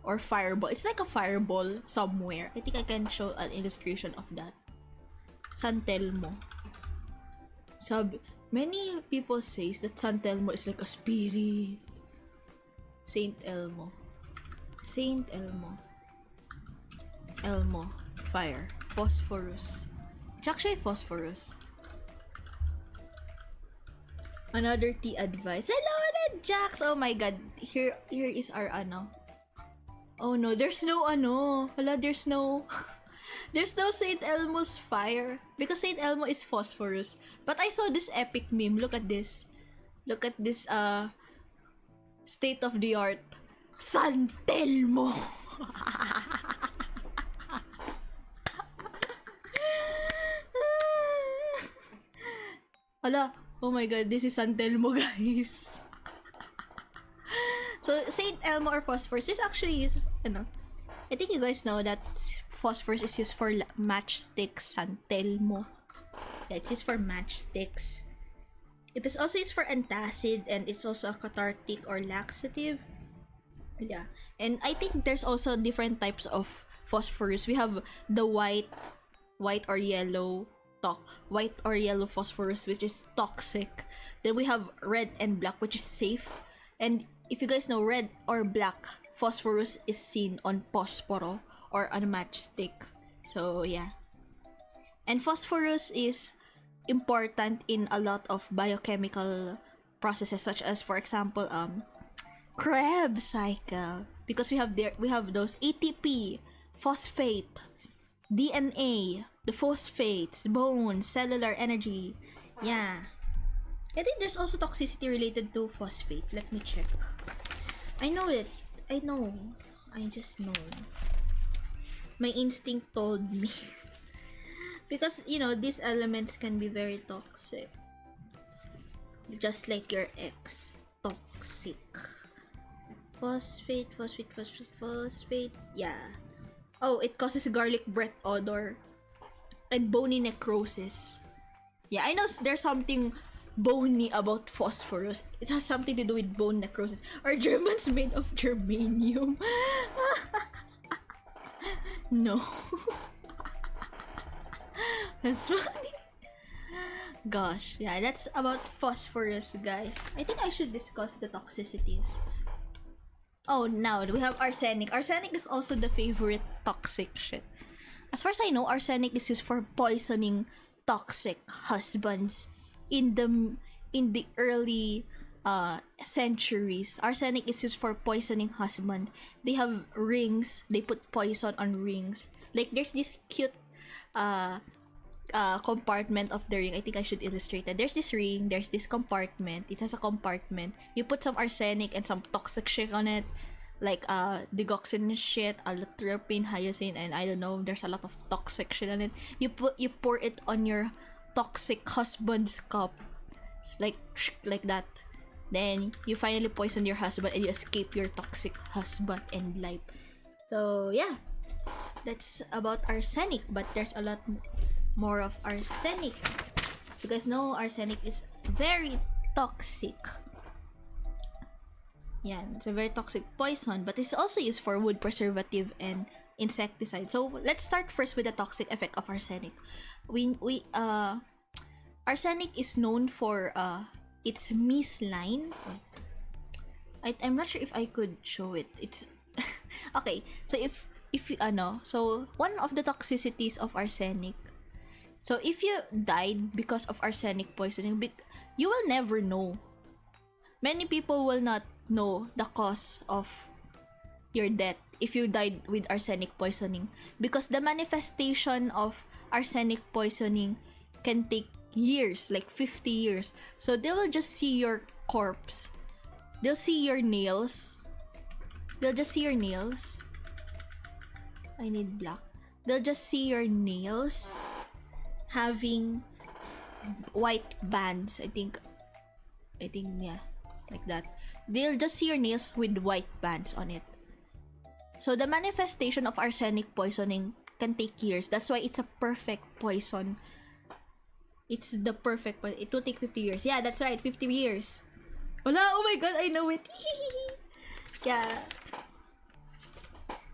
or fireball. It's like a fireball somewhere. I think I can show an illustration of that. Santelmo. So many people say that Santelmo is like a spirit. Saint Elmo. Elmo. Fire. Phosphorus. It's actually phosphorus. Another tea advice. Hello, Jax! Oh my god. Here is our Oh no, there's no Hala, there's no There's no Saint Elmo's fire because Saint Elmo is phosphorus. But I saw this epic meme. Look at this. Look at this state of the art San Telmo. Hala, oh my god, this is San Telmo, guys. So Saint Elmo or phosphorus is actually used, I think you guys know that phosphorus is used for matchsticks. San Telmo. Yeah, it's used for matchsticks. It is also used for antacid, and it's also a cathartic or laxative. Yeah, and I think there's also different types of phosphorus. We have the white or yellow phosphorus, which is toxic. Then we have red and black, which is safe. And if you guys know, red or black phosphorus is seen on posporo or on a matchstick. So yeah, and phosphorus is important in a lot of biochemical processes, such as, for example, Krebs cycle, because we have those ATP, phosphate, DNA, the phosphates, bones, cellular energy. Yeah, I think there's also toxicity related to phosphate. Let me check. I just know. My instinct told me. Because, these elements can be very toxic. Just like your ex. Toxic. Phosphate. Yeah. Oh, it causes garlic breath odor. And bony necrosis. Yeah, I know there's something bony about phosphorus. It has something to do with bone necrosis. Are Germans made of germanium? No. That's funny. Gosh, yeah, that's about phosphorus, guys. I think I should discuss the toxicities. Oh, now we have arsenic. Arsenic is also the favorite toxic shit. As far as I know, arsenic is used for poisoning toxic husbands in the early centuries. Arsenic is used for poisoning husband. They have rings. They put poison on rings. Like, there's this cute compartment of the ring. I think I should illustrate that. There's this ring, there's this compartment. It has a compartment. You put some arsenic and some toxic shit on it, like digoxin shit, allotropine, hyoscine, and I don't know, there's a lot of toxic shit on it. You pour it on your toxic husband's cup, like that. Then you finally poison your husband and you escape your toxic husband and life. So yeah, that's about arsenic, but there's a lot more of arsenic. You guys know arsenic is very toxic. Yeah, it's a very toxic poison, but it's also used for wood preservative and insecticide. So let's start first with the toxic effect of arsenic. Arsenic is known for its misline. I'm not sure if I could show it. It's okay. So if you so one of the toxicities of arsenic. So if you died because of arsenic poisoning, you will never know. Many people will not know the cause of your death if you died with arsenic poisoning, because the manifestation of arsenic poisoning can take years, like 50 years. So they will just see your corpse. They'll see your nails. They'll just see your nails. I need black. They'll just see your nails having white bands. I think yeah, like that. They'll just see your nails with white bands on it. So the manifestation of arsenic poisoning can take years. That's why it's a perfect poison. It's the perfect one. It will take 50 years. Yeah, that's right, 50 years. Wala, oh my god, I know it. Yeah.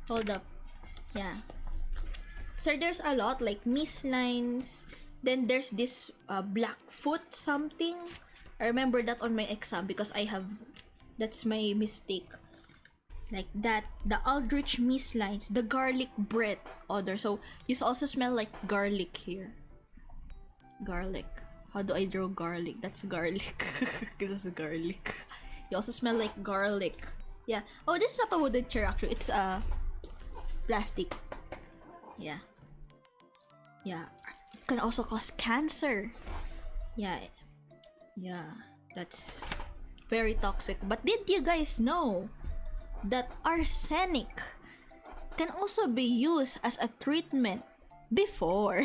Hold up. Yeah. So there's a lot, like mislines. Then there's this Blackfoot something. I remember that on my exam because that's my mistake. Like that, the Aldrich mislines, the garlic breath odor. So you also smell like garlic here. Garlic. How do I draw garlic? That's garlic. That's garlic. You also smell like garlic. Yeah. Oh, this is not a wooden chair actually. It's plastic. Yeah. Yeah, it can also cause cancer. Yeah, that's very toxic. But did you guys know that arsenic can also be used as a treatment before?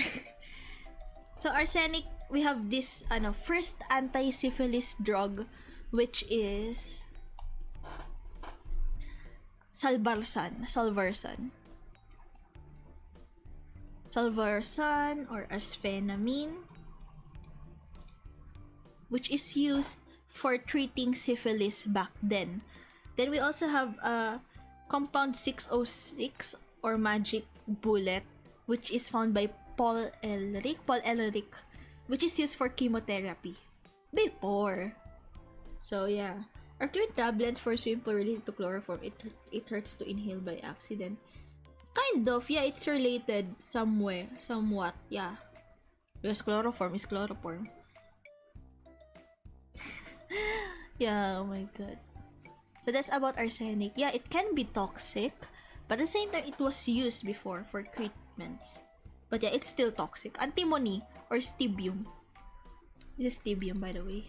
So arsenic, we have this first anti-syphilis drug, which is salvarsan or asphenamine, which is used for treating syphilis back then. Then we also have compound 606 or magic bullet, which is found by Paul Ehrlich, which is used for chemotherapy before. So yeah, are clear tablets for simple related to chloroform. It hurts to inhale by accident. Kind of, yeah, it's related somewhat, yeah. Because chloroform is chloroform. Yeah, oh my god. So that's about arsenic. Yeah, it can be toxic, but at the same time, it was used before for treatments. But yeah, it's still toxic. Antimony or stibium. This is stibium, by the way.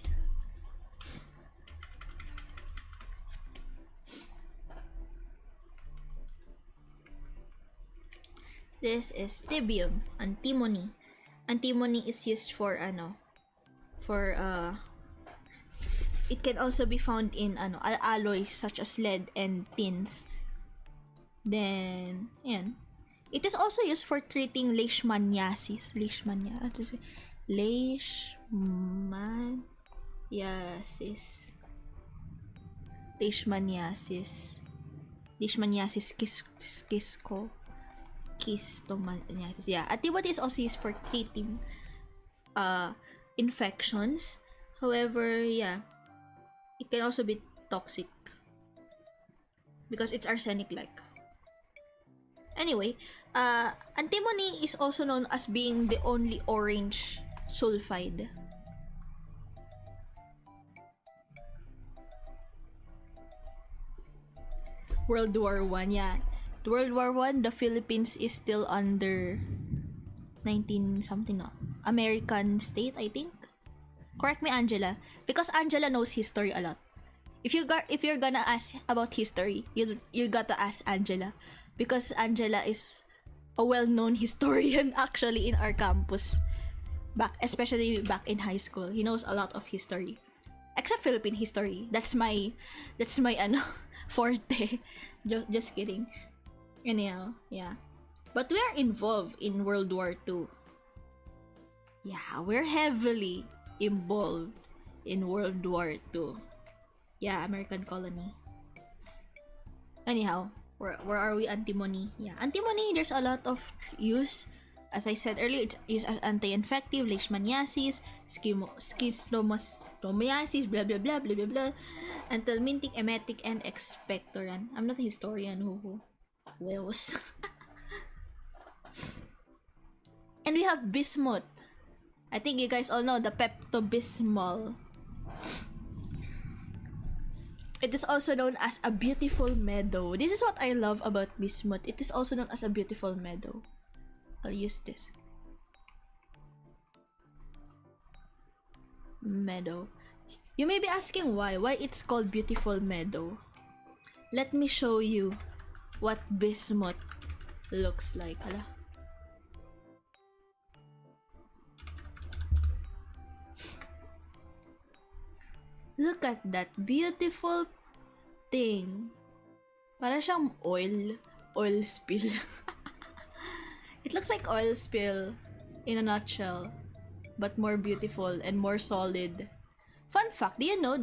This is stibium, antimony. Antimony is used for it can also be found in alloys such as lead and tins. Then, yan. It is also used for treating leishmaniasis. Leishmaniasis. Schistomaniasis. Yeah, antibody is also used for treating infections. However, yeah, it can also be toxic because it's arsenic-like. Anyway, antimony is also known as being the only orange sulfide. World War I, yeah. World War I, the Philippines is still under 19-something, no? American state, I think. Correct me, Angela, because Angela knows history a lot. If you're gonna ask about history, you gotta ask Angela, because Angela is a well-known historian actually in our campus. Especially back in high school, he knows a lot of history, except Philippine history. That's my forte. Just kidding. Anyhow, yeah. But we are involved in World War II. Yeah, we're heavily involved in World War II. Yeah, American colony. Anyhow, where are we? Antimony. Yeah, antimony, there's a lot of use. As I said earlier, it's used as anti-infective, leishmaniasis, schistosomiasis, blah blah blah blah blah blah, anthelmintic, emetic, and expectorant. I'm not a historian who wills. And we have bismuth. I think you guys all know the Pepto-Bismol. It is also known as a beautiful meadow. This is what I love about bismuth. It is also known as a beautiful meadow. I'll use this. Meadow. You may be asking why it's called beautiful meadow. Let me show you what bismuth looks like. Hala. Look at that beautiful thing. Para siyang oil spill. It looks like oil spill in a nutshell, but more beautiful and more solid. Fun fact, do you know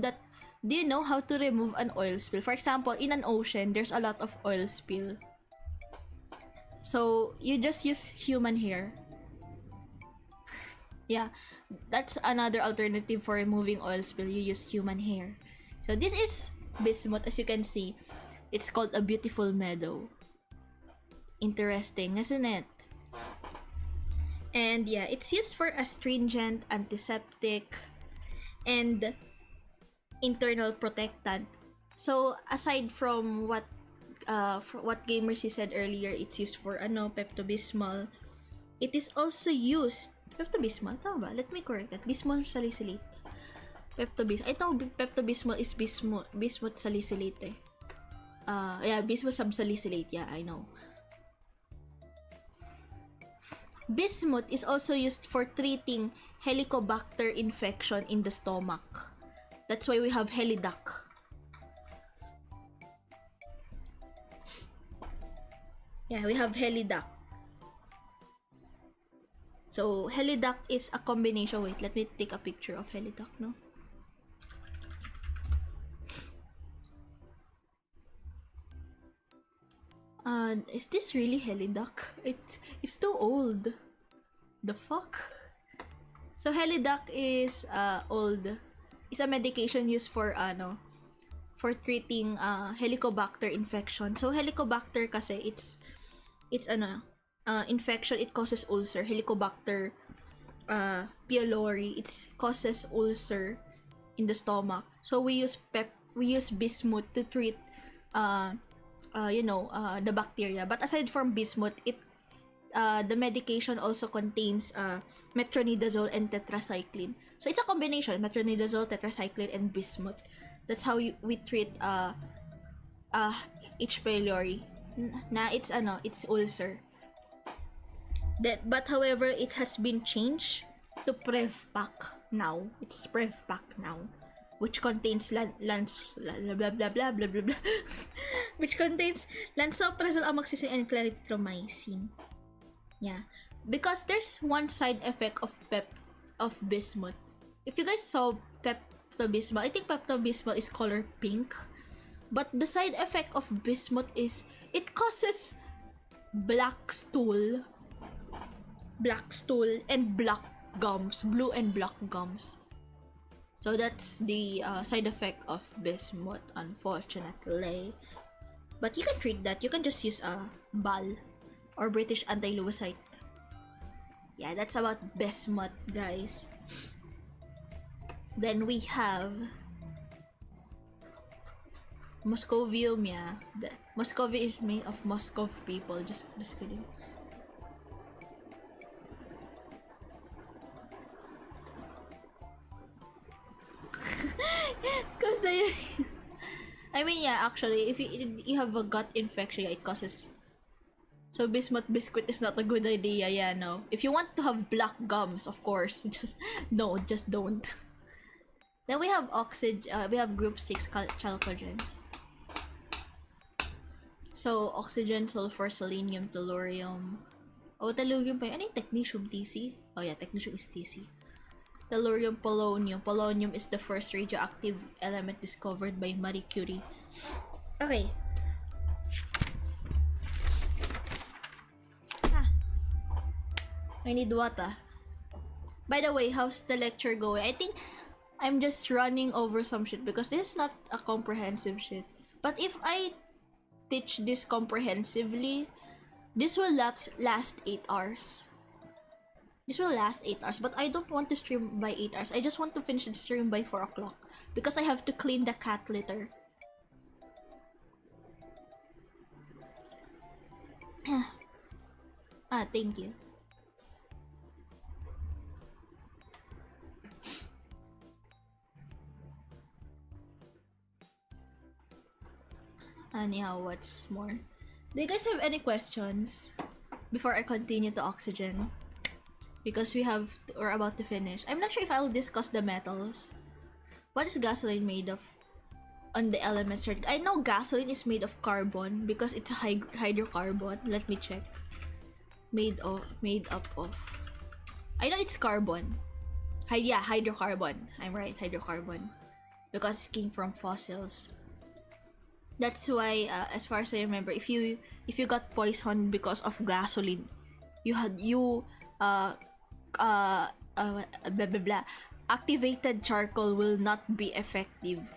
how to remove an oil spill? For example, in an ocean, there's a lot of oil spill. So, you just use human hair. Yeah, that's another alternative for removing oil spill. You use human hair. So, this is bismuth, as you can see. It's called a beautiful meadow. Interesting, isn't it? And yeah, it's used for astringent, antiseptic, and internal protectant. So aside from what Gamersy said earlier, it's used for Pepto-Bismol, It is also used, Pepto-Bismol, tama ba? Let me correct that. Bismol salicylate. Pepto-Bismol. I thought Pepto-Bismol is bismuth salicylate eh. Yeah, bismuth subsalicylate. Yeah, I know. Bismuth is also used for treating Helicobacter infection in the stomach. That's why we have Helidoc. Yeah, we have Helidoc. So, Helidoc is a combination. Wait, let me take a picture of Helidoc, no? Is this really Helidoc? It's too old. The fuck? So, Helidoc is old. It's a medication used for for treating Helicobacter infection. So, Helicobacter kasi it's infection, it causes ulcer. Helicobacter pylori, it causes ulcer in the stomach. So we use bismuth to treat the bacteria. But aside from bismuth, the medication also contains metronidazole and tetracycline. So it's a combination, metronidazole, tetracycline, and bismuth. That's how we treat H. pylori. It's ulcer. But however, it has been changed to Prevpac now. It's Prevpac now, which contains which contains lansoprazole, amoxicillin, and clarithromycin. Yeah, because there's one side effect of bismuth. If you guys saw Pepto-Bismol, I think Pepto-Bismol is color pink, but the side effect of bismuth is it causes black stool and black gums, blue and black gums. So that's the side effect of bismuth, unfortunately. But you can treat that. You can just use BAL or British anti-leukocyte. Yeah, that's about bismuth, guys. Then we have Moscovium. Yeah, the Muscovy is made of Moscov people. Just kidding. Cause I mean, yeah, actually, if you have a gut infection, yeah, it causes. So bismuth biscuit is not a good idea, yeah, no. If you want to have black gums, of course, just don't. Then we have we have group 6 chalcogens. So oxygen, sulfur, selenium, tellurium. Oh, tellurium pa yun. Ano yung technetium, TC? Oh yeah, technetium is TC. Tellurium, polonium. Polonium is the first radioactive element discovered by Marie Curie. Okay. I need water. By the way, how's the lecture going? I think I'm just running over some shit because this is not a comprehensive shit. But if I teach this comprehensively, this will last 8 hours. This will last 8 hours, but I don't want to stream by 8 hours. I just want to finish the stream by 4 o'clock because I have to clean the cat litter. Thank you. Anyhow, what's more? Do you guys have any questions before I continue to oxygen? Because we're about to finish. I'm not sure if I'll discuss the metals. What is gasoline made of? On the elements, I know gasoline is made of carbon because it's a hydrocarbon. Let me check. Made up of. I know it's carbon. Yeah, hydrocarbon. I'm right, hydrocarbon. Because it came from fossils. That's why, as far as I remember, if you got poisoned because of gasoline, activated charcoal will not be effective.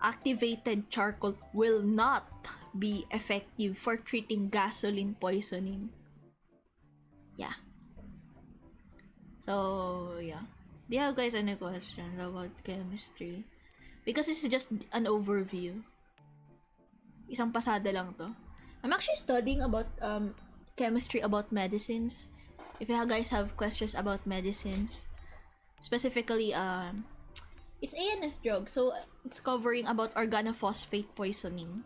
Activated charcoal will not be effective for treating gasoline poisoning. Yeah. So, yeah. Do you have guys any questions about chemistry? Because this is just an overview. Isang pasada lang to. I'm actually studying about chemistry about medicines If you guys have questions about medicines, specifically, it's ANS drug, so it's covering about organophosphate poisoning.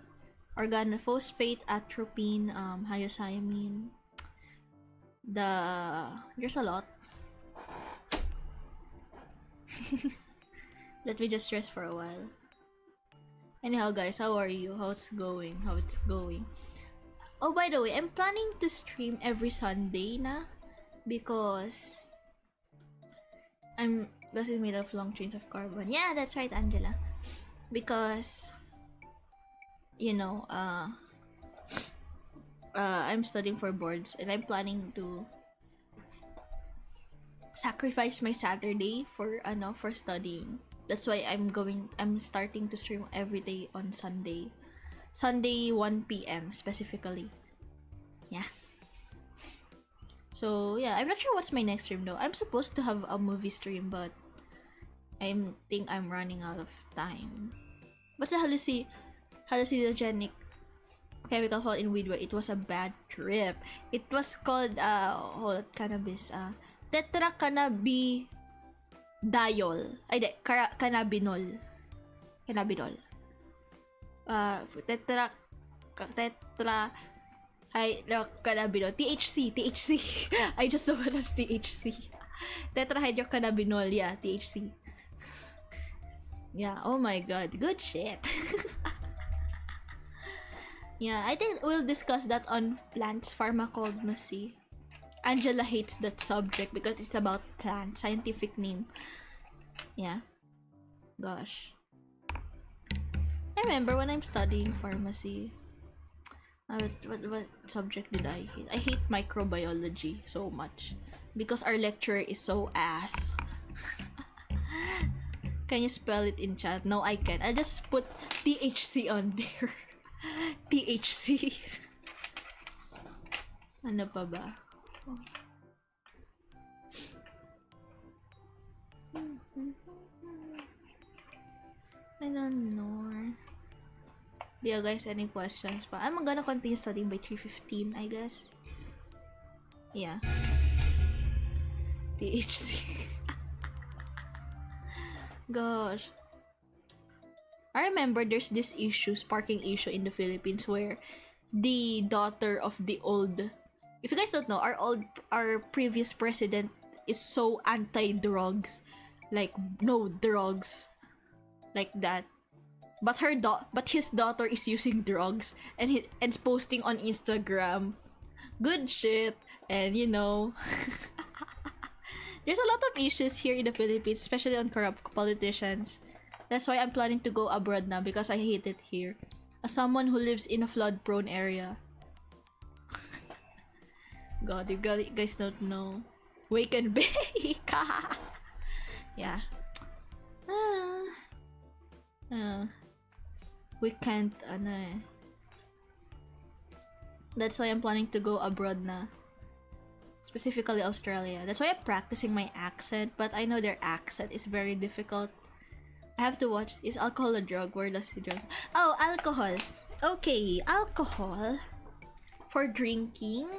Organophosphate, atropine, hyoscyamine. There's a lot. Let me just rest for a while. Anyhow, guys, how are you? How it's going? Oh, by the way, I'm planning to stream every Sunday na, because glass is made of long chains of carbon. Yeah, that's right, Angela. Because, you know, I'm studying for boards, and I'm planning to sacrifice my Saturday for studying. That's why I'm starting to stream every day on Sunday. Sunday 1 p.m. specifically. Yeah. So, yeah, I'm not sure what's my next stream though. I'm supposed to have a movie stream, but I think I'm running out of time. What's the hallucinogenic chemical found in weed? It was a bad trip. It was called cannabis. Tetracannabidiol. Cannabinol. Cannabinol. THC. I just know what is THC. Tetrahydrocannabinol, yeah, THC. Yeah, oh my god, good shit. Yeah, I think we'll discuss that on plants pharmacognosy. Angela hates that subject because it's about plants, scientific name. Yeah. Gosh. I remember when I'm studying pharmacy. What subject did I hate? I hate microbiology so much because our lecturer is so ass. Can you spell it in chat? No, I can't. I'll just put THC on there. THC. Ano pa ba? I don't know. Do you guys any questions pa? I'm gonna continue studying by 3:15, I guess. Yeah. THC. Gosh. I remember there's this sparking issue in the Philippines where the daughter of the old, if you guys don't know, our previous president is so anti-drugs, like no drugs, like that. But his daughter is using drugs and posting on Instagram. Good shit. And you know, there's a lot of issues here in the Philippines, especially on corrupt politicians. That's why I'm planning to go abroad now because I hate it here. As someone who lives in a flood-prone area. God, you guys don't know. Wake and bake. Yeah. We can't, That's why I'm planning to go abroad na. Specifically Australia. That's why I'm practicing my accent, but I know their accent is very difficult. I have to watch. Is alcohol a drug? Where does he drug? Oh, alcohol. Okay, alcohol. For drinking.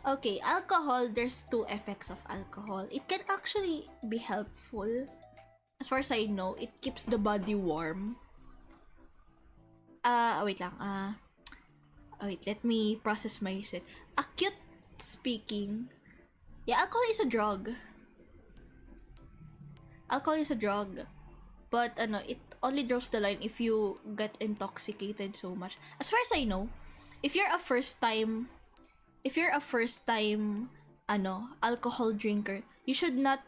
Okay, alcohol, there's two effects of alcohol. It can actually be helpful. As far as I know, it keeps the body warm. Wait lang. Wait, let me process my shit. Acute speaking. Yeah, alcohol is a drug. Alcohol is a drug. But, it only draws the line if you get intoxicated so much. As far as I know, if you're a first time, alcohol drinker, you should not,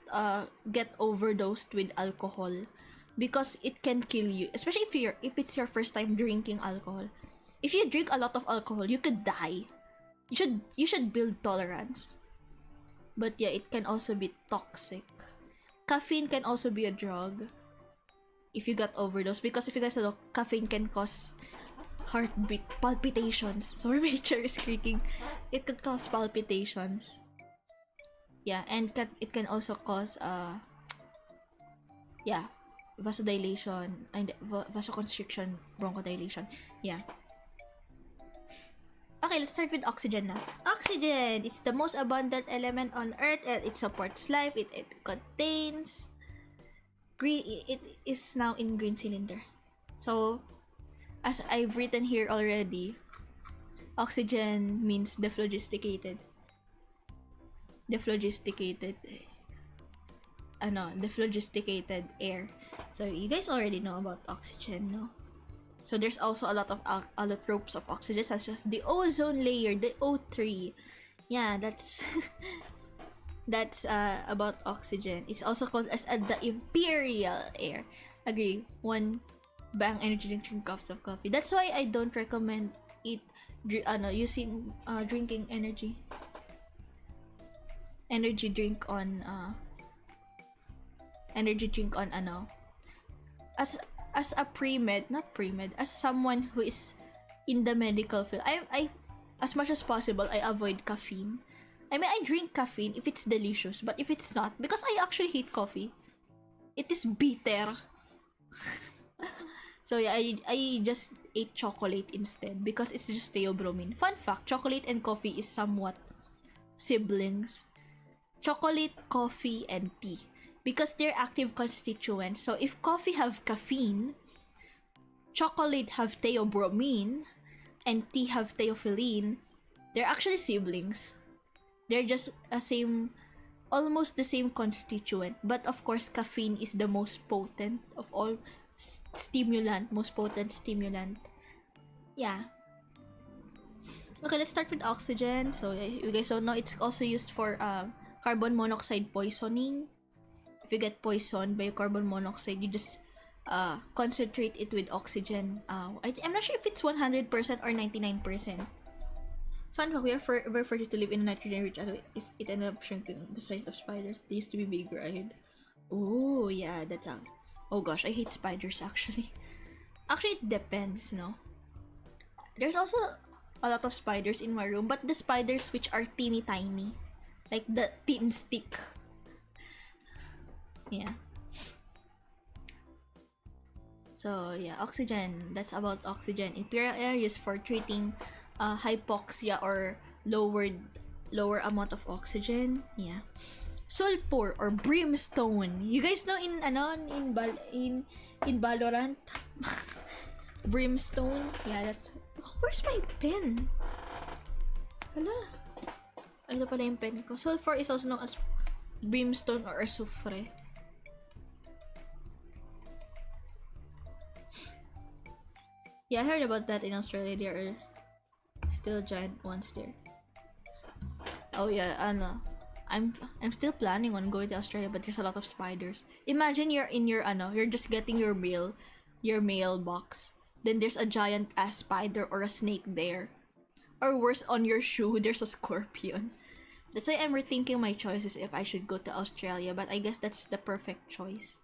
get overdosed with alcohol. Because it can kill you. Especially if it's your first time drinking alcohol. If you drink a lot of alcohol, you could die. You should build tolerance. But yeah, it can also be toxic. Caffeine can also be a drug. If you got overdose, because if you guys know, caffeine can cause heartbeat palpitations. Sorry, my chair is creaking. It could cause palpitations. Yeah, and it can also cause vasodilation and vasoconstriction, bronchodilation. Yeah. Okay, let's start with oxygen now. Oxygen! It's the most abundant element on Earth and it supports life. It contains... green. It is now in green cylinder. So, as I've written here already, oxygen means dephlogisticated. Dephlogisticated air. So you guys already know about oxygen, no? So there's also a lot of allotropes of oxygen, such as the ozone layer, the O3. Yeah, that's that's about oxygen. It's also called as the imperial air. Agree. One bang energy drink, 3 cups of coffee. That's why I don't recommend using drinking energy drink on as a pre-med, not pre-med, as someone who is in the medical field. I as much as possible I avoid caffeine. I mean, I drink caffeine if it's delicious, but if it's not, because I actually hate coffee, it is bitter. So yeah, I just ate chocolate instead because it's just theobromine. Fun fact, chocolate and coffee is somewhat siblings. Chocolate, coffee, and tea, because they're active constituents. So if coffee have caffeine, chocolate have theobromine, and tea have theophylline, they're actually siblings. They're just almost the same constituent. But of course, caffeine is the most potent of all most potent stimulant. Yeah. Okay, let's start with oxygen. So you guys don't know, it's also used for carbon monoxide poisoning. If you get poisoned by carbon monoxide, you just concentrate it with oxygen. I'm not sure if it's 100% or 99%. Fun fact, we are very fortunate to live in a nitrogen-rich atmosphere. If it ended up shrinking the size of spiders, they used to be bigger. Oh yeah, that's oh gosh, I hate spiders actually. Actually, it depends, no? There's also a lot of spiders in my room, but the spiders which are teeny tiny, like the thin stick. Yeah. So yeah, oxygen. That's about oxygen. Imperial air used for treating hypoxia or lower amount of oxygen. Yeah. Sulfur or brimstone. You guys know in Valorant, brimstone. Yeah, that's. Where's my pen? Hala. Ito pala yung pen ko. Sulfur is also known as brimstone or azufre. Yeah, I heard about that in Australia. There are still giant ones there. Oh yeah, I'm still planning on going to Australia, but there's a lot of spiders. Imagine you're in your you're just getting your mailbox. Then there's a giant ass spider or a snake there. Or worse, on your shoe, there's a scorpion. That's why I'm rethinking my choices if I should go to Australia, but I guess that's the perfect choice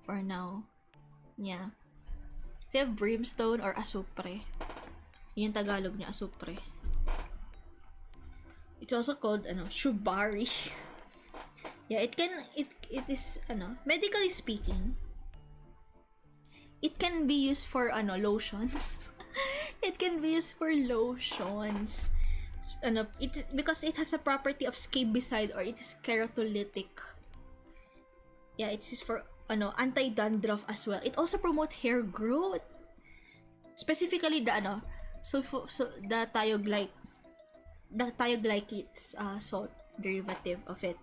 for now. Yeah. So you have brimstone or azufre. Yung Tagalog niya, azufre. It's also called shubari. Yeah, it is medically speaking, it can be used for lotions. It can be used for lotions. Because it has a property of scabicide or it is keratolytic. Yeah, it's used for anti-dandruff as well. It also promotes hair growth. Specifically the the thioglycates salt derivative of it.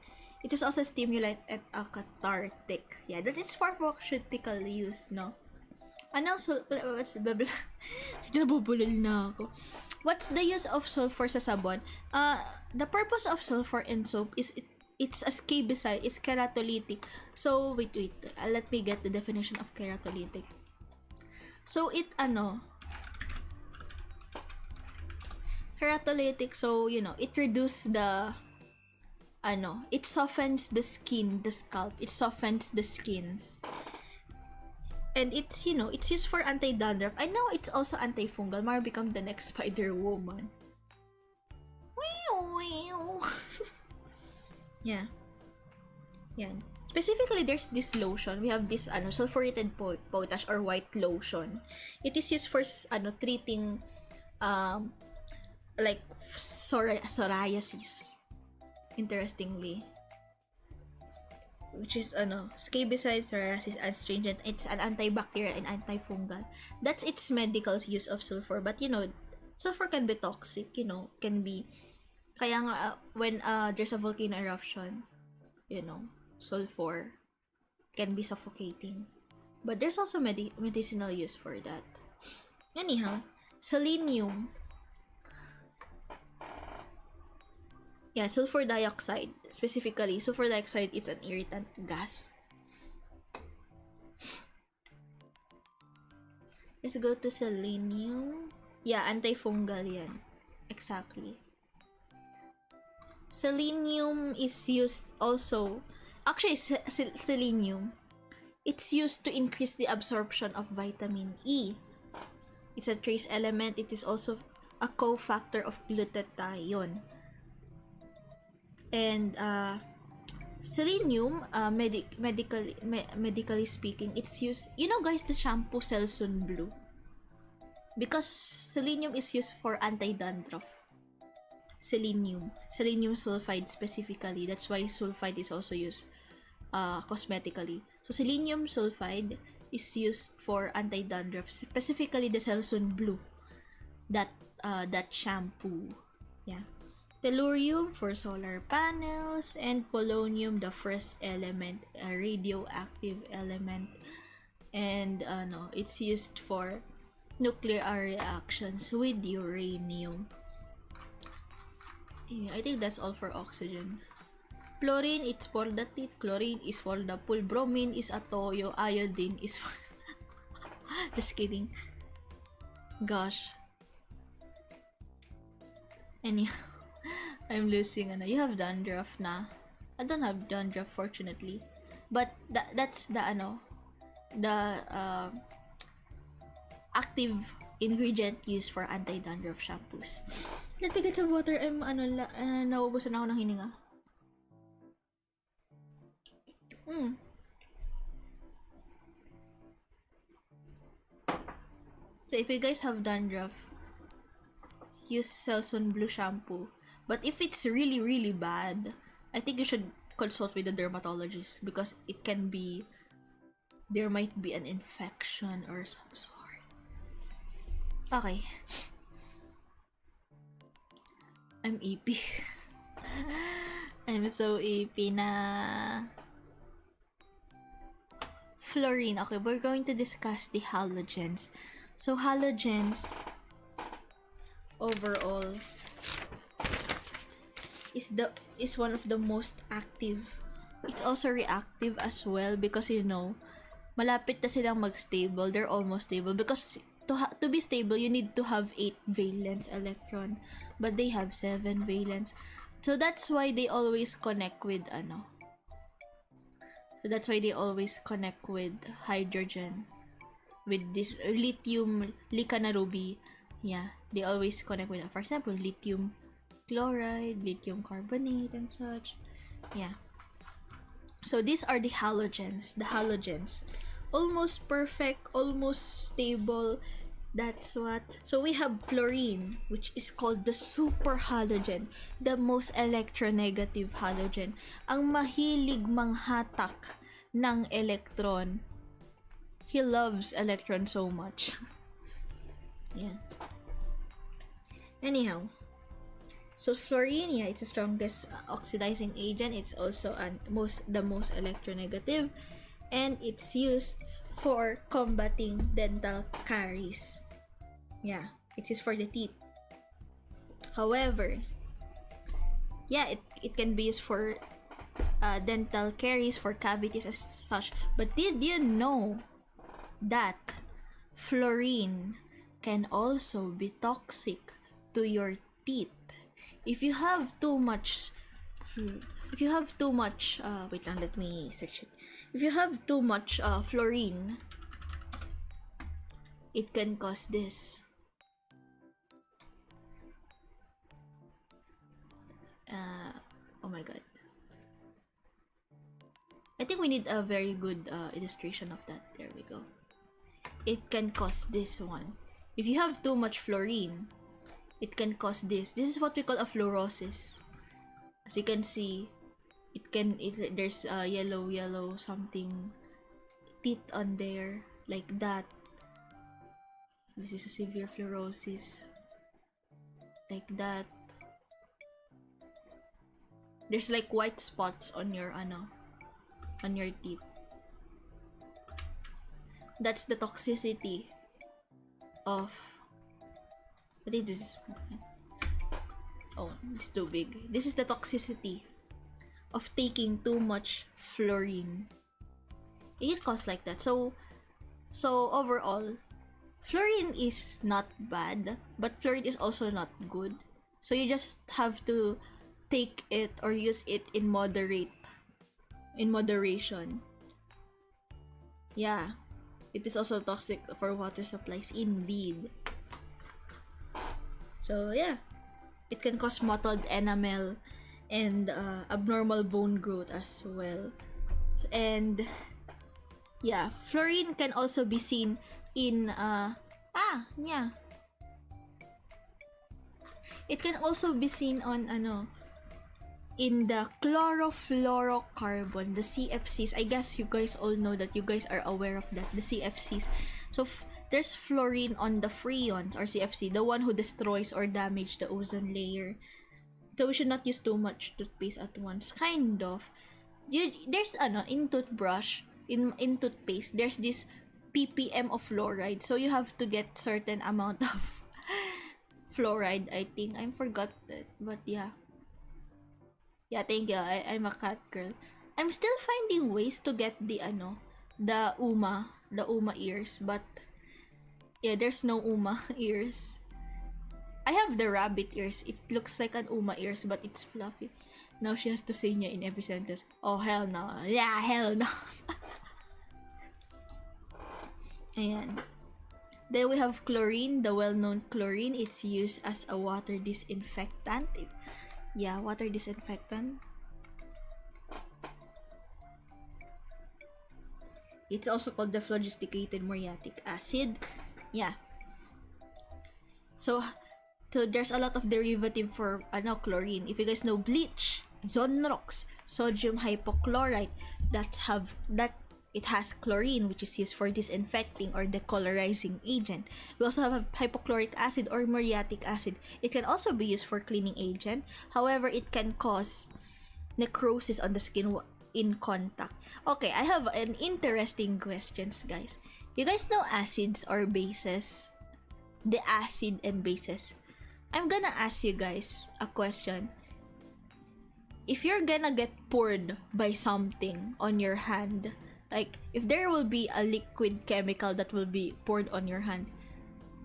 It is also stimulant and a cathartic. Yeah, that is for pharmaceutical use, no? Nabubulol na ako. What's the use of sulfur sa sabon? The purpose of sulfur in soap is it's a scabicide, it's keratolytic. So, wait. Let me get the definition of keratolytic. So, keratolytic, so, it reduces the, it softens the skin, the scalp. It softens the skins. And it's, it's used for anti-dandruff. I know it's also antifungal. Maru become the next Spider Woman. Yeah. Yan. Specifically, there's this lotion. We have this sulfurated potash or white lotion. It is used for treating like psoriasis, interestingly, which is scabiecide, psoriasis, astringent. It's an antibacterial and antifungal. That's its medical use of sulfur. But sulfur can be toxic. Can be. Kaya nga when there's a volcano eruption, sulfur can be suffocating. But there's also medicinal use for that. Anyhow, selenium. Yeah, sulfur dioxide. Specifically, sulfur dioxide is an irritant gas. Let's go to selenium. Yeah, antifungal yan. Exactly. Selenium is used also. Actually, selenium. It's used to increase the absorption of vitamin E. It's a trace element. It is also a cofactor of glutathione. And selenium, medically speaking, it's used. Guys, the shampoo Selsun Blue. Because selenium is used for anti-dandruff. Selenium sulfide specifically. That's why sulfide is also used cosmetically. So selenium sulfide is used for anti-dandruff, specifically the Selsun Blue. That shampoo. Yeah. Tellurium for solar panels, and polonium, the first element, a radioactive element, and it's used for nuclear reactions with uranium. Yeah, I think that's all for oxygen. Fluorine, it's for the teeth. Chlorine is for the pool. Bromine is a toyo. Iodine is for just kidding. Gosh. Anyhow, I'm losing. You have dandruff na. I don't have dandruff, fortunately. But that's the active ingredient used for anti-dandruff shampoos. Let me get some water. I'm nauubusan ako ng hininga. So if you guys have dandruff, use Selsun Blue shampoo. But if it's really, really bad, I think you should consult with a dermatologist, because there might be an infection or some sort. Okay. I'm EP. I'm so EP na. Fluorine. Okay, we're going to discuss the halogens. So halogens overall is one of the most active. It's also reactive as well, because malapit na silang mag-stable. They're almost stable, because to be stable you need to have 8 valence electron, but they have 7 valence. So that's why they always connect with hydrogen, with this lithium licanaruby. Yeah, they always connect with, for example, lithium chloride, lithium carbonate, and such. Yeah. So these are the halogens. Almost perfect, almost stable. That's what. So we have fluorine, which is called the super halogen, the most electronegative halogen. Ang mahilig manghatak ng electron. He loves electron so much. Yeah. Anyhow, so fluorine, yeah, it's the strongest oxidizing agent. It's also the most electronegative, and it's used for combating dental caries. Yeah, it's used for the teeth. However, yeah, it can be used for dental caries, for cavities as such. But did you know that fluorine can also be toxic to your teeth? If you have too much wait lang, let me search it. If you have too much fluorine, it can cause this. Oh my god. I think we need a very good illustration of that. There we go. It can cause this one. If you have too much fluorine, it can cause this. This is what we call a fluorosis. As you can see, there's yellow something teeth on there like that. This is a severe fluorosis like that. There's like white spots on your teeth. That's the toxicity of, I think this is, oh, it's too big. This is the toxicity of taking too much fluorine. It can cause like that. So overall, fluorine is not bad, but fluorine is also not good. So you just have to take it or use it in moderation. Yeah, it is also toxic for water supplies indeed. So yeah, it can cause mottled enamel and abnormal bone growth as well. And yeah, fluorine can also be seen in it can also be seen on in the chlorofluorocarbon, the CFCs. I guess you guys all know that, you guys are aware of that, the CFCs. So there's fluorine on the freons or CFC, the one who destroys or damage the ozone layer. So we should not use too much toothpaste at once. Kind of. There's in toothbrush, in toothpaste, there's this ppm of fluoride. So you have to get certain amount of fluoride, I think. I forgot that, but yeah. Yeah, thank you. I'm a cat girl. I'm still finding ways to get the UMA ears, but yeah, there's no UMA ears. I have the rabbit ears. It looks like an UMA ears, but it's fluffy. Now she has to say nya in every sentence. Oh, hell no. Yeah, hell no. Ayan. Then we have chlorine, the well-known chlorine. It's used as a water disinfectant. Yeah, water disinfectant. It's also called the phlogisticated muriatic acid. Yeah. So there's a lot of derivative for chlorine. If you guys know bleach, Zonrox, sodium hypochlorite, it has chlorine, which is used for disinfecting or decolorizing agent. We also have hypochloric acid or muriatic acid. It can also be used for cleaning agent. However, it can cause necrosis on the skin in contact. Okay, I have an interesting questions, guys. You guys know acids or bases? The acid and bases. I'm gonna ask you guys a question. If you're gonna get poured by something on your hand, like if there will be a liquid chemical that will be poured on your hand,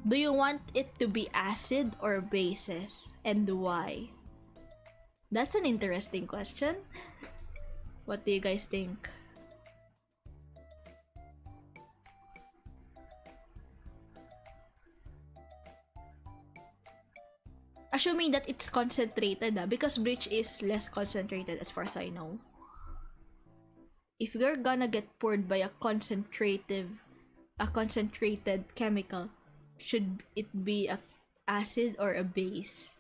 do you want it to be acid or bases, and why? That's an interesting question. What do you guys think? Assuming that it's concentrated, because bleach is less concentrated as far as I know. If you're gonna get poured by a concentrated chemical, should it be a acid or a base?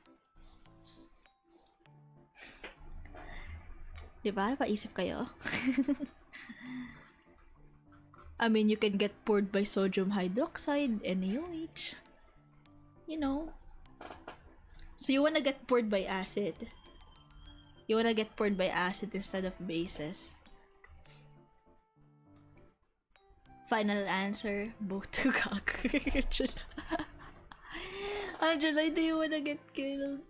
Diba? Paisip kayo? I mean, you can get poured by sodium hydroxide, NaOH. You know. So you wanna get poured by acid. You wanna get poured by acid instead of bases. Final answer, both to cock. Angela, do you wanna get killed?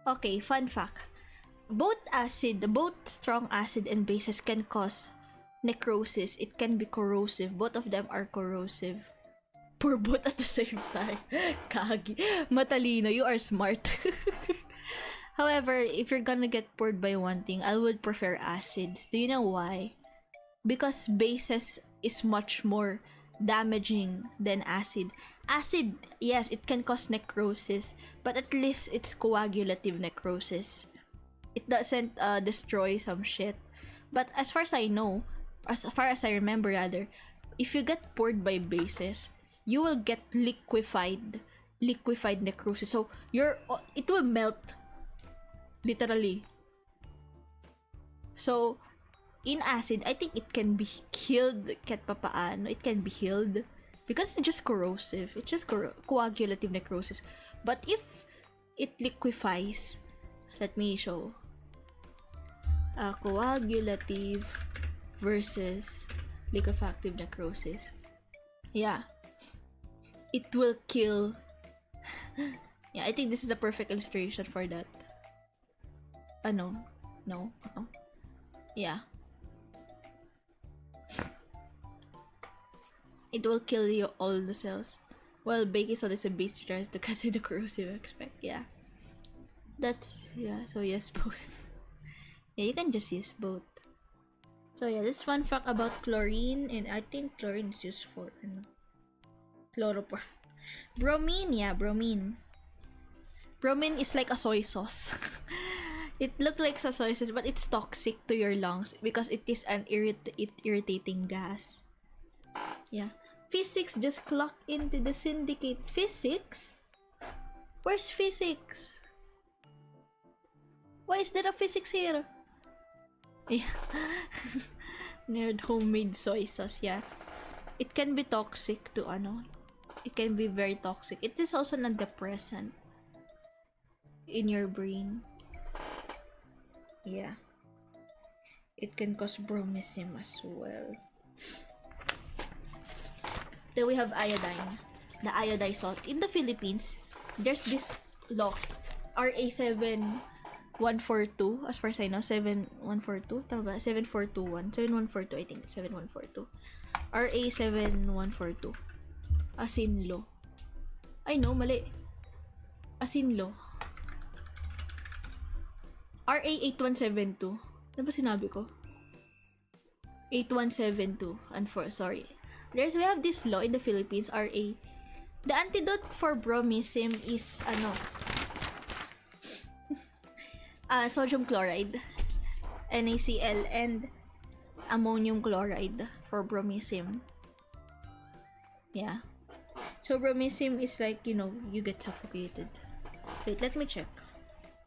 Okay, fun fact. Both strong acid and bases can cause necrosis. It can be corrosive. Both of them are corrosive. Pour both at the same time. Kagi. Matalino, you are smart. However, if you're gonna get poured by one thing, I would prefer acids. Do you know why? Because bases is much more damaging than acid. Acid, yes, it can cause necrosis, but at least it's coagulative necrosis. It doesn't destroy some shit. But as far as I know, as far as I remember rather, if you get poured by bases, you will get liquefied liquefied necrosis. So it will melt, literally. So in acid, I think it can be killed kahit papaano. It can be healed because it's just corrosive. It's just coagulative necrosis. But if it liquefies, let me show. Coagulative versus liquefactive necrosis. Yeah. It will kill. Yeah, I think this is a perfect illustration for that. No. Yeah. It will kill you all the cells. Well, baking soda is a base tries to cut the corrosive aspect. Yeah. That's, yeah, so yes, both. Yeah, you can just use both. So yeah, this fun fact about chlorine, and I think chlorine is used for chloroform. Bromine, yeah, bromine. Bromine is like a soy sauce. It looks like a soy sauce, but it's toxic to your lungs because it is an irritating gas. Yeah. Physics just clock into the syndicate. Physics? Where's physics? Why is there a physics here? Yeah. Nerd homemade soy sauce, yeah. It can be toxic to it can be very toxic. It is also an antidepressant in your brain. Yeah. It can cause bromism as well. Then we have iodine. The iodized salt. In the Philippines, there's this law. RA 7142, as far as I know, 7142, tama ba? 7421, 7142, I think, 7142. RA 7142. Asin law. Ay, no, mali. Asin law. RA 8172. Ano ba sinabi ko? 8172. Sorry. We have this law in the Philippines, RA. The antidote for bromism is, sodium chloride, NaCl, and ammonium chloride for bromism. Yeah. So bromism is like, you get suffocated. Wait, let me check.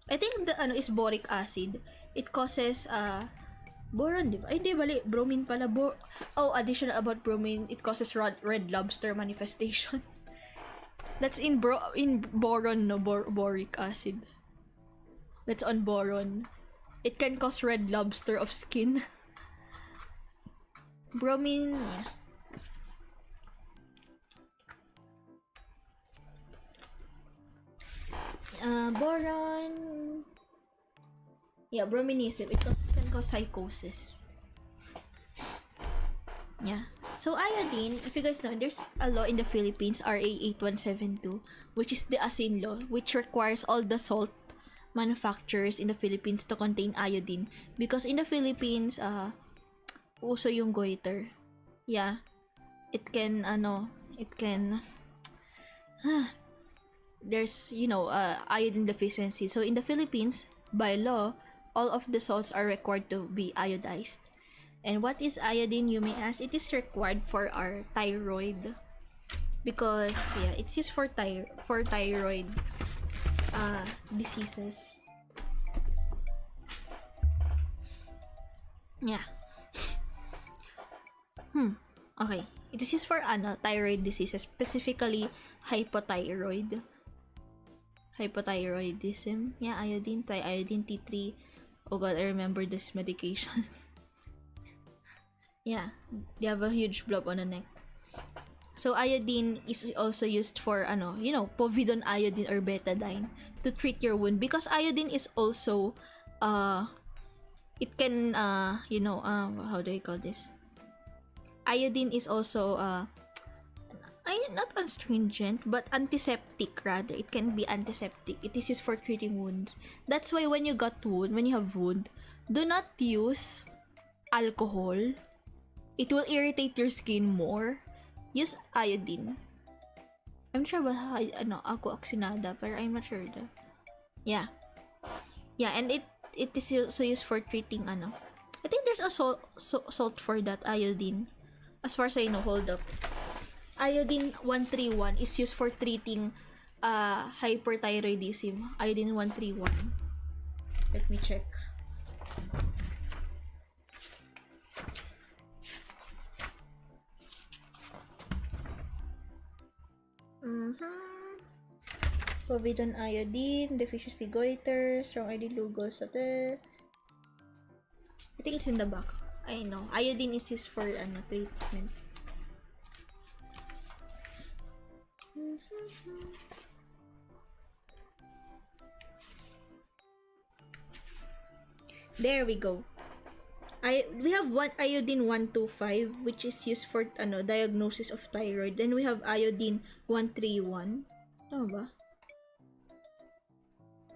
I think the is boric acid. It causes boron, di ba? Ay, hindi, bali. Bromine pala. Additional about bromine, it causes red lobster manifestation. That's in boron, no? Boric acid. That's on boron. It can cause red lobster of skin. Bromine, boron. Yeah, brominism. It can cause psychosis. Yeah. So iodine, if you guys know, there's a law in the Philippines, RA 8172, which is the asin law, which requires all the salt manufacturers in the Philippines to contain iodine. Because in the Philippines, uso yung goiter. Yeah. It can, there's, iodine deficiency. So in the Philippines, by law, all of the salts are required to be iodized. And what is iodine, you may ask? It is required for our thyroid. Because, yeah, it's used for thyroid diseases. Yeah. Okay. It is used for thyroid diseases, specifically hypothyroidism. Yeah, iodine, iodine T3. Oh god, I remember this medication. Yeah, they have a huge blob on the neck. So iodine is also used for povidone iodine or betadine to treat your wound, because iodine is also it can how do I call this? Iodine is also not astringent, but antiseptic rather. It can be antiseptic. It is used for treating wounds. That's why when you have wound, do not use alcohol. It will irritate your skin more. Use iodine. I'm sure ba ako oxinada, pero I'm not sure though. Yeah. Yeah, and it is also used for treating I think there's a salt for that, iodine. As far as I know, hold up. Iodine 131 is used for treating hyperthyroidism, iodine 131. Let me check. Povidone iodine, deficiency goiter, strong iodine lugos. I think it's in the back. I know. Iodine is used for treatment. There we go. We have one iodine 125, which is used for diagnosis of thyroid. Then we have iodine 131. Ano ba?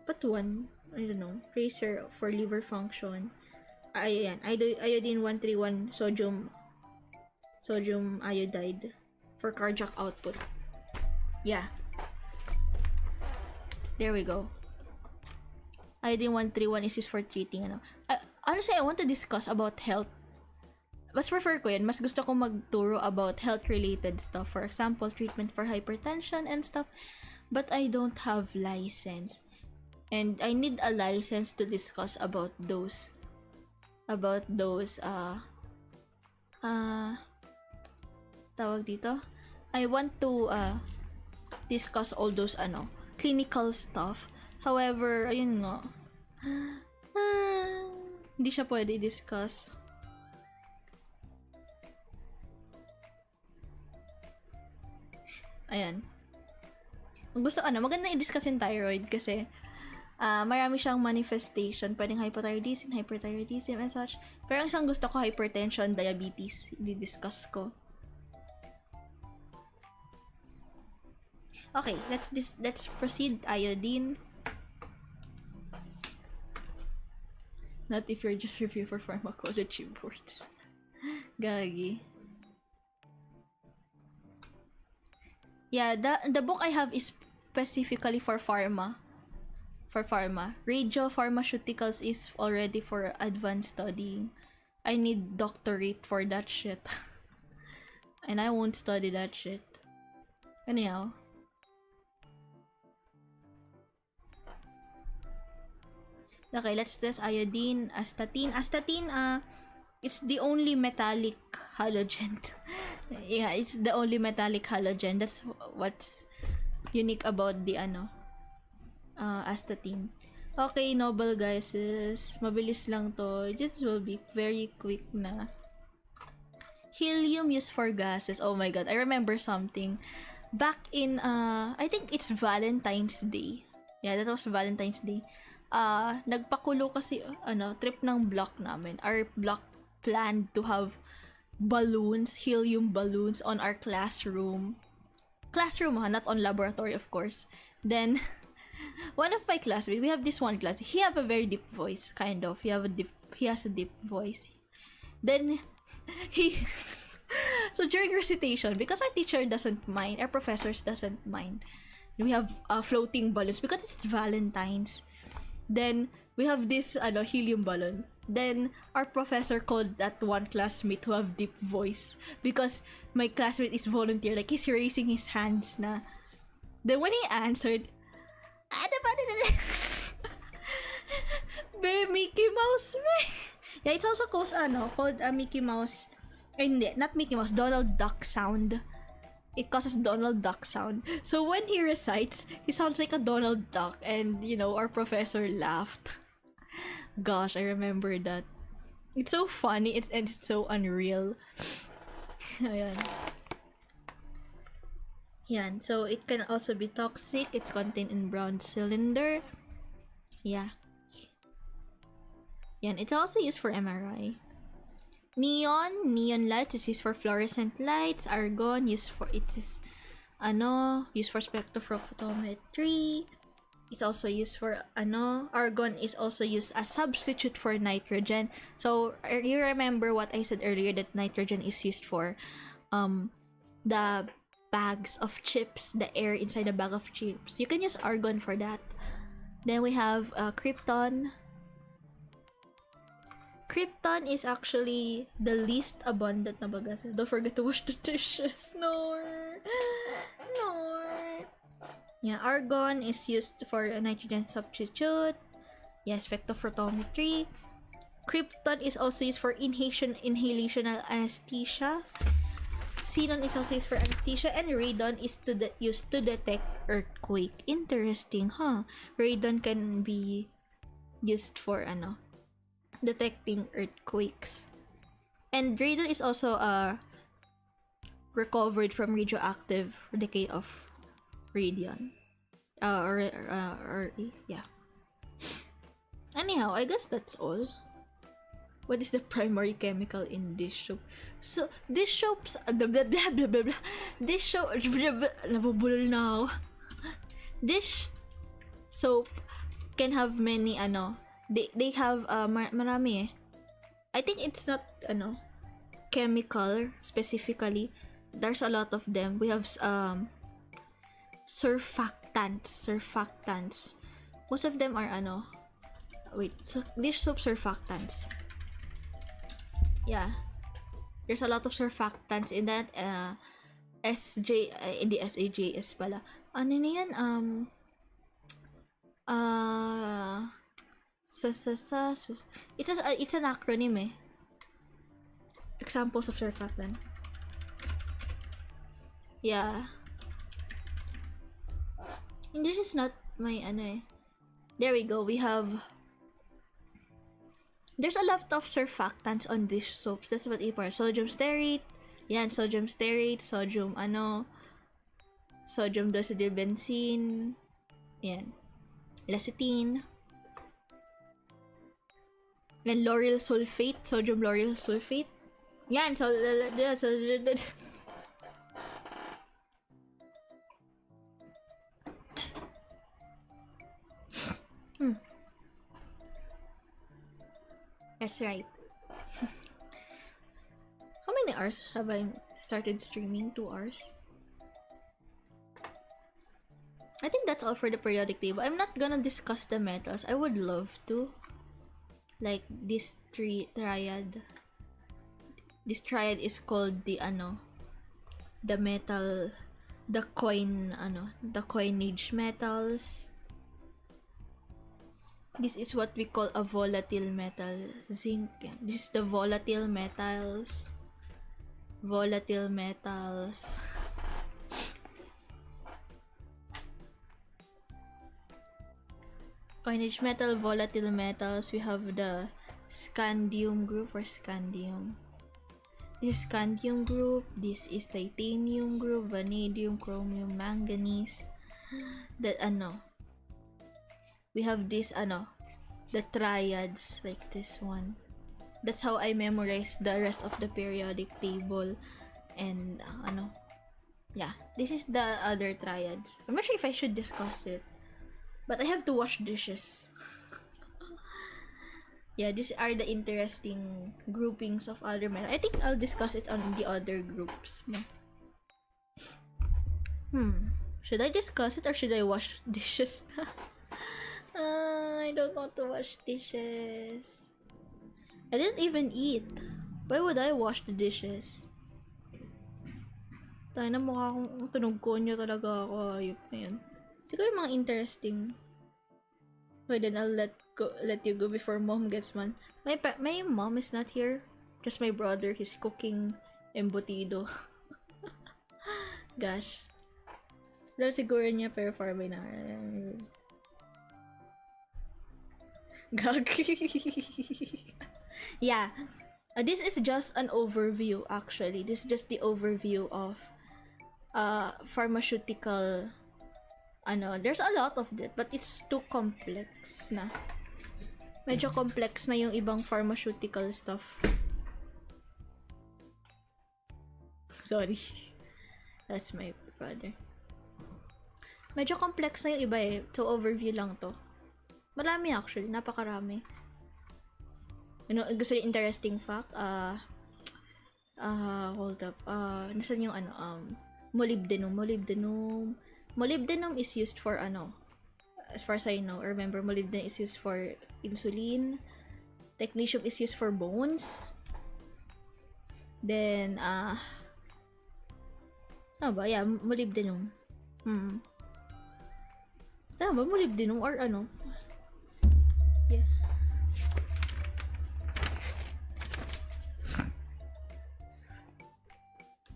But one, I don't know. Tracer for liver function. Ayan, iodine 131 sodium iodide for cardiac output. Yeah. There we go. Iodine 131 is used for treating honestly, I want to discuss about health. Mas prefer ko yun. Mas gusto ko magturo about health-related stuff. For example, treatment for hypertension and stuff. But I don't have license. And I need a license to discuss about those. Tawag dito? I want to discuss all those clinical stuff. However, ayun nga. Hindi siya pwede discuss. Ayan. Gusto maganda i-discuss yung thyroid kasi marami siyang manifestation. Pwedeng hypothyroidism, and such. Pero ang isang gusto ko, hypertension, diabetes. I-discuss ko. Okay, let's proceed. Iodine. Not if you're just review for pharmacology boards. Gagi. Yeah, the book I have is specifically for pharma. Radiopharmaceuticals is already for advanced studying. I need doctorate for that shit. And I won't study that shit. Anyhow. Okay, let's test iodine, astatine. Astatine, it's the only metallic halogen. Yeah, it's the only metallic halogen. That's what's unique about the astatine. Okay, noble gases. Mabilis lang to. This will be very quick na. Helium used for gases. Oh my god, I remember something. Back in, I think it's Valentine's Day. Yeah, that was Valentine's Day. Nagpakulo kasi trip ng block namin. Our block planned to have balloons, helium balloons on our classroom. Not on laboratory, of course. Then one of my classmates, we have this one class. He have a very deep voice, kind of. He has a deep voice. Then so during recitation, because our teacher doesn't mind, our professors doesn't mind, we have floating balloons because it's Valentine's. Then we have this helium balloon. Then our professor called that one classmate who have deep voice because my classmate is volunteer, like he's raising his hands na. Then when he answered, be Mickey Mouse me. Yeah, it's also called a Mickey Mouse. Hindi, not Mickey Mouse, Donald Duck sound. It causes Donald Duck sound. So when he recites, he sounds like a Donald Duck, and our professor laughed. Gosh, I remember that. It's so funny, and it's so unreal. Ayan. Yan. So it can also be toxic. It's contained in brown cylinder. Yeah. Yan. It's also used for MRI. Neon lights is used for fluorescent lights. Argon used for spectrophotometry. It's also used for argon is also used as substitute for nitrogen. So you remember what I said earlier, that nitrogen is used for the bags of chips, the air inside the bag of chips. You can use argon for that. Then we have krypton. Krypton is actually the least abundant na bagas. Don't forget to wash the dishes. No. Yeah, argon is used for a nitrogen substitute. Yes, spectrophotometry. Krypton is also used for inhalational anesthesia. Xenon is also used for anesthesia, and radon is used to detect earthquake. Interesting, huh? Radon can be used for detecting earthquakes. And radon is also recovered from radioactive decay of radion. Yeah. Anyhow, I guess that's all. What is the primary chemical in dish soap? So, dish soaps, blah blah blah blah blah blah. Dish soap, nabubulol na ako. Dish soap can have many, they have, marami eh. I think it's not, chemical, specifically. There's a lot of them. We have, surfactants. Most of them are, dish soap surfactants. Yeah, there's a lot of surfactants in that in the SAJS pala. Ano na yan? It's an acronym eh. Examples of surfactant. Yeah. English is not my There we go. We have. There's a lot of surfactants on dish soaps. That's what it is. Sodium stearate. Yan, sodium stearate. Sodium docetylbenzene. Yan. Lecithin. And lauryl sulfate. Sodium lauryl sulfate. Yan. That's right. How many hours have I started streaming? 2 hours? I think that's all for the periodic table. I'm not gonna discuss the metals. I would love to. Like this triad. This triad is called the metal, the coinage metals. This is what we call a volatile metal. Zinc. This is the volatile metals. Volatile metals. Coinage metal, volatile metals. We have the scandium group or scandium. This scandium group. This is titanium group, vanadium, chromium, manganese. We have this the triads like this one. That's how I memorized the rest of the periodic table. And yeah, this is the other triads. I'm not sure if I should discuss it, but I have to wash dishes. Yeah, these are the interesting groupings of other metals. I think I'll discuss it on the other groups. No? Should I discuss it or should I wash dishes? I don't want to wash dishes. I didn't even eat. Why would I wash the dishes? Tayo na mukha akong tunog konyo talaga ako. Ayop na yan. Siguro yung mga interesting. Okay, then I'll let you go before mom gets man. My mom is not here. Just my brother. He's cooking embutido. Gosh. Alam siguro niya pero far away na. Gag. Yeah. This is just an overview actually. This is just the overview of pharmaceutical there's a lot of it but it's too complex na. Medyo complex na yung ibang pharmaceutical stuff. Sorry. That's my brother. Medyo complex na yung iba eh. So overview lang to. Marami actually, napakarami. Gusto yung interesting fact? Hold up. Nasaan yung molybdenum. Molybdenum is used for as far as I know, or remember, molybdenum is used for insulin. Technetium is used for bones. Then, molybdenum. Tama, molybdenum or ano? Yeah.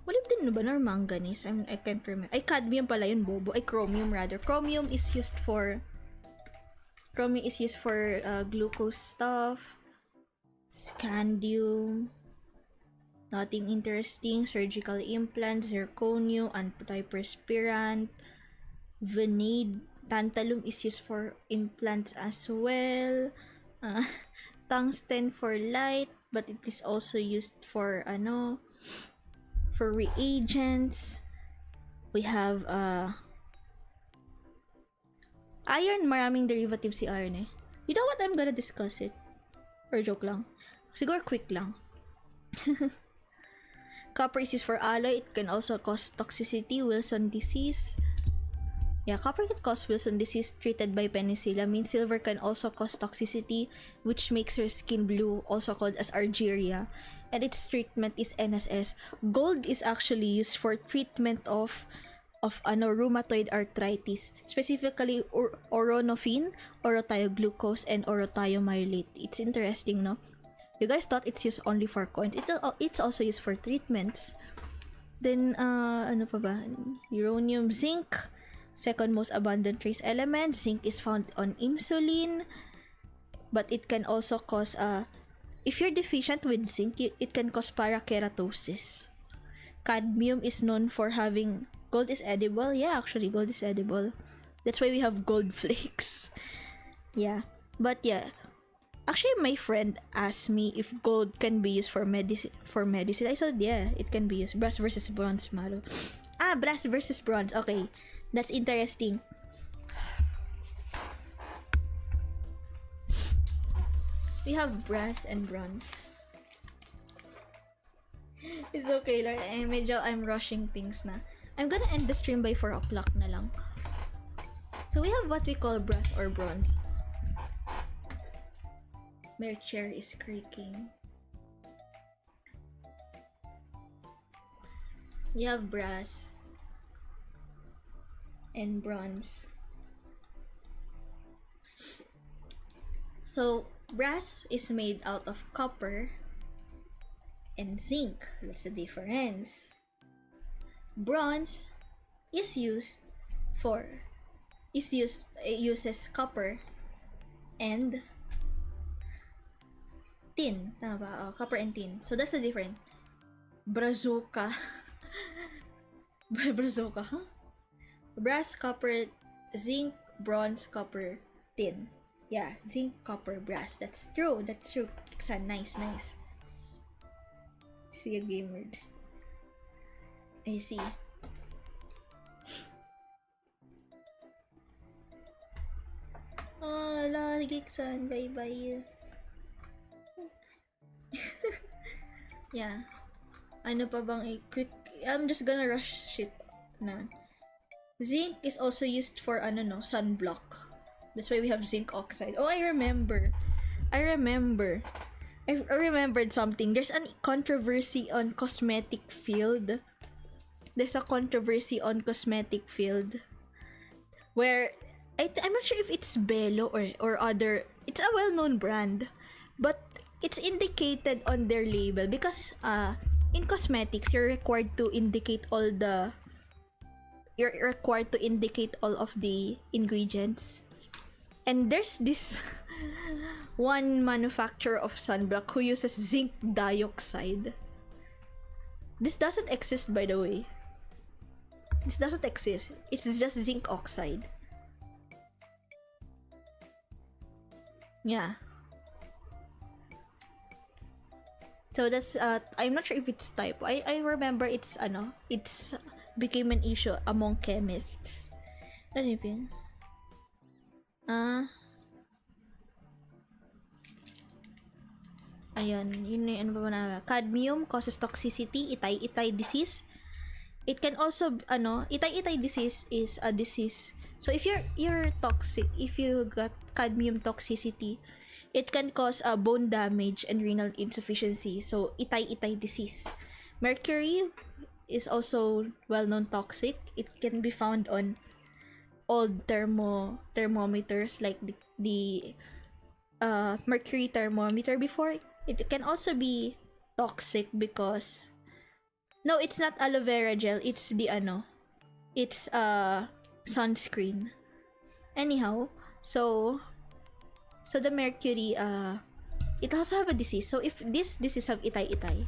Molybdenum ba or manganese? I can't remember. Ay, cadmium pala yun, bobo. Ay, chromium rather. Chromium is used for glucose stuff. Scandium. Nothing interesting. Surgical implant. Zirconium. Antiperspirant. Vanade. Tantalum is used for implants as well. Tungsten for light. But it is also used for for reagents. We have iron, maraming derivatives si iron eh. You know what? I'm gonna discuss it. Or joke lang. Siguro quick lang. Copper is used for alloy. It can also cause toxicity, Wilson disease. Yeah, copper can cause Wilson disease treated by penicillamine. Silver can also cause toxicity, which makes your skin blue, also called as argyria. And its treatment is NSS. Gold is actually used for treatment of rheumatoid arthritis, specifically oronophine, orotioglucose, and orotiomyolate. It's interesting, no? You guys thought it's used only for coins. It's also used for treatments. Then, ano pa ba? Uranium, zinc, second most abundant trace element. Zinc is found on insulin, but it can also cause if you're deficient with zinc, it can cause parakeratosis. Cadmium is known for having... Gold is edible? Yeah, actually, gold is edible. That's why we have gold flakes. Yeah. But yeah. Actually, my friend asked me if gold can be used for medicine. I said, yeah, it can be used. Brass versus bronze, Maru. Brass versus bronze. Okay. That's interesting. We have brass and bronze. It's okay, Lord. I'm rushing things na. I'm gonna end the stream by 4 o'clock na lang. So we have what we call brass or bronze. My chair is creaking. We have brass and bronze. So brass is made out of copper and zinc. That's the difference. Bronze uses copper and tin. Tama ba? Copper and tin. So that's the difference. Brazuca. Brazuca, huh? Brass, copper, zinc, bronze, copper, tin. Yeah, zinc, copper, brass. That's true. That's true. Kiksan. Nice. See a gamer. I see. La, Kiksan. Bye. Yeah. Ano pa bang quick? I'm just gonna rush shit na. Zinc is also used for sunblock. That's why we have zinc oxide. Oh, I remembered something. There's a controversy on cosmetic field. Where I'm not sure if it's Bello or other. It's a well-known brand, but it's indicated on their label because in cosmetics you're required to indicate all of the ingredients. And there's this one manufacturer of sunblock who uses zinc dioxide. This doesn't exist, by the way. This doesn't exist. It's just zinc oxide. Yeah. So that's I'm not sure if it's typo. I remember it's became an issue among chemists. Ano yun? Ayun, yun ano ba na? Cadmium causes toxicity, itay-itay disease. It can also itay-itay disease is a disease. So if you're toxic, if you got cadmium toxicity, it can cause bone damage and renal insufficiency. So itay-itay disease. Mercury is also well-known toxic. It can be found on old thermometers like the mercury thermometer before. It can also be toxic because no, it's not aloe vera gel, it's the it's sunscreen. Anyhow, so the mercury it also have a disease. So if this disease have itay-itay,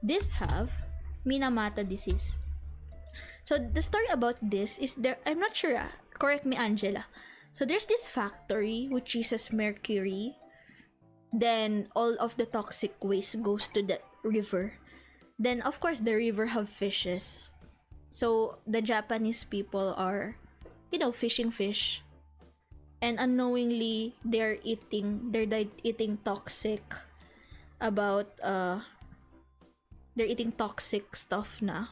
this have Minamata disease. So the story about this is there, I'm not sure, correct me Angela. So there's this factory which uses mercury, then all of the toxic waste goes to the river. Then of course the river have fishes. So the Japanese people are, fishing fish. And unknowingly they're eating toxic they're eating toxic stuff na.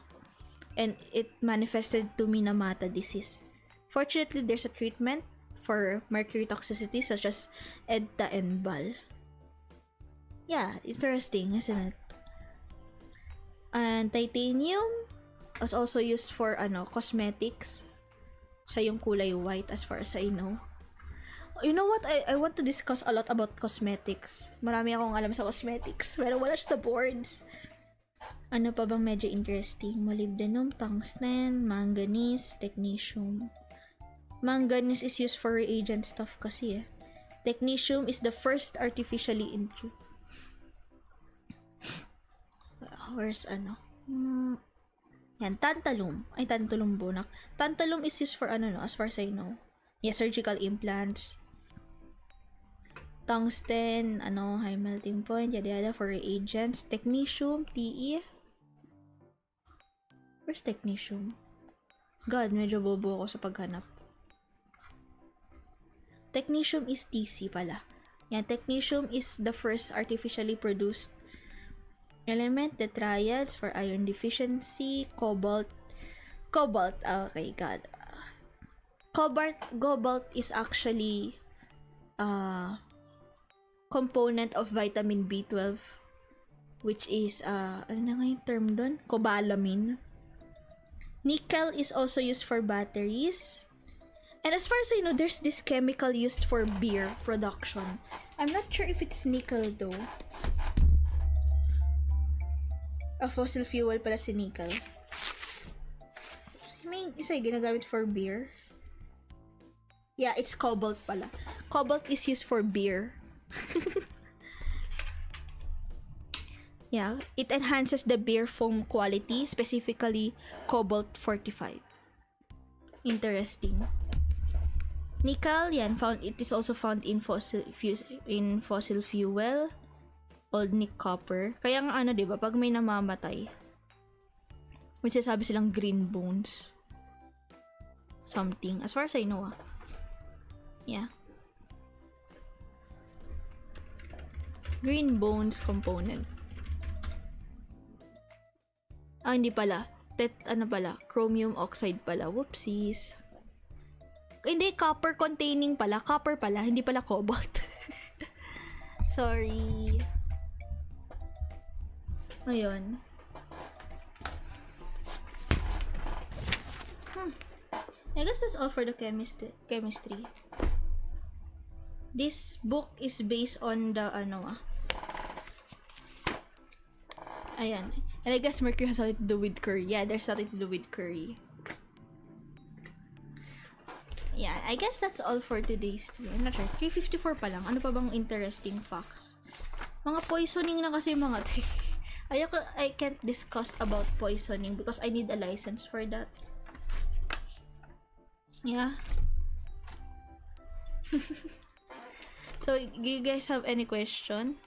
And it manifested to Minamata disease. Fortunately, there's a treatment for mercury toxicity such as EDTA and BAL. Yeah, interesting, isn't it? And titanium was also used for cosmetics. Siya yung kulay white as far as I know. You know what? I want to discuss a lot about cosmetics. Marami akong alam sa cosmetics. Pero wala siya sa boards. Ano pa bang medyo interesting? Molybdenum, tungsten, manganese, technetium. Manganese is used for reagent stuff kasi Technetium is the first artificially introduced. Where's yan, tantalum. Ay, tantalum bunak. Tantalum is used for as far as I know. Yeah, surgical implants. Tungsten, high melting point, yada for reagents. Technetium, TE. Where's technetium? God, medyo bobo ako sa paghanap. Technetium is TC pala. Yan, technetium is the first artificially produced element. The triads for iron deficiency. Cobalt, okay, God. Cobalt is actually component of vitamin B12, which is ano na nga yung term doon? Cobalamin. Nickel is also used for batteries. And as far as I know, there's this chemical used for beer production. I'm not sure if it's nickel though. A fossil fuel pala si nickel. May isa yung ginagamit for beer. Yeah, it's cobalt pala. Cobalt is used for beer. Yeah, it enhances the beer foam quality, specifically cobalt 45. Interesting. Nickel, yan, it is also found in fossil fuel, old Nick copper. Kaya nga 'di ba, pag may namamatay, may sinasabi silang green bones. Something, as far as I know. Yeah. Green bones component. Hindi pala. Chromium oxide pala. Whoopsies. Hindi, copper containing pala. Copper pala, hindi pala cobalt. Sorry. Ayun. I guess that's all for the chemistry. This book is based on the ayan. And I guess mercury has something to do with curry. Yeah, there's something to do with curry. Yeah, I guess that's all for today's stream. I'm not sure. 354 pa lang. Ano pa bang interesting facts? Mga poisoning na kasi mga I can't discuss about poisoning because I need a license for that. Yeah. So, do you guys have any question?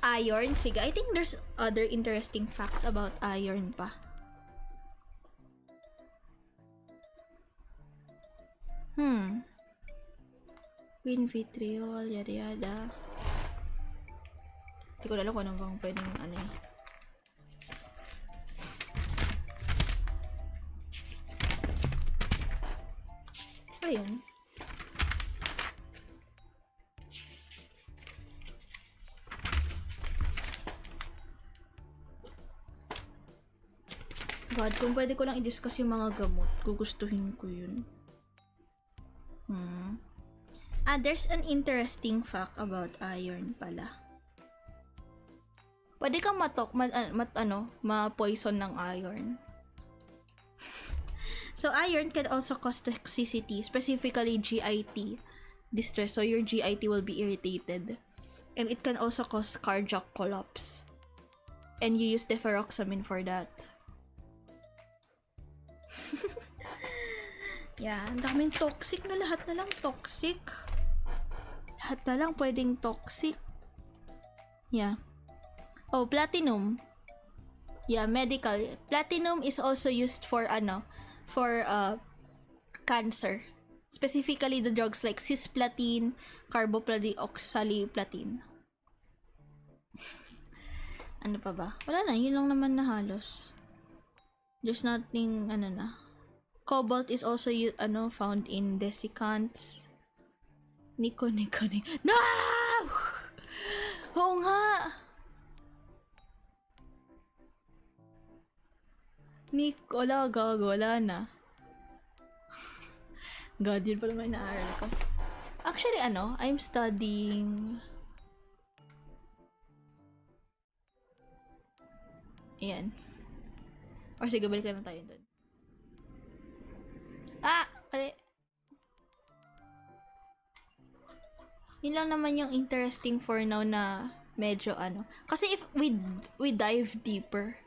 Iron, sige. I think there's other interesting facts about iron pa. Queen vitriol, yada. Hindi ko alam kung ano bang pwedeng Ayun. God, kung pwede ko lang i-discuss yung mga gamot, gugustuhin ko yun. There's an interesting fact about iron pala. Pwede kang ma-poison ng iron. So, iron can also cause toxicity, specifically GIT distress. So, your GIT will be irritated. And it can also cause cardiac collapse. And you use deferoxamine for that. Yeah, ang daming toxic na, lahat na lang toxic. Lahat na lang pwedeng toxic. Yeah. Oh, platinum. Yeah, medical. Platinum is also used for cancer. Specifically the drugs like cisplatin, carboplatin, oxaliplatin. Ano pa ba? Wala na, yun lang naman na halos. There's nothing, na. Cobalt is also found in desiccants. Nico. No! Oo nga! Wala na. God, yun pala may naaral ko. Actually, I'm studying... Ayan. Or sige, balik lang tayo doon. Mali. Yun lang naman yung interesting for now na medyo Kasi if we dive deeper,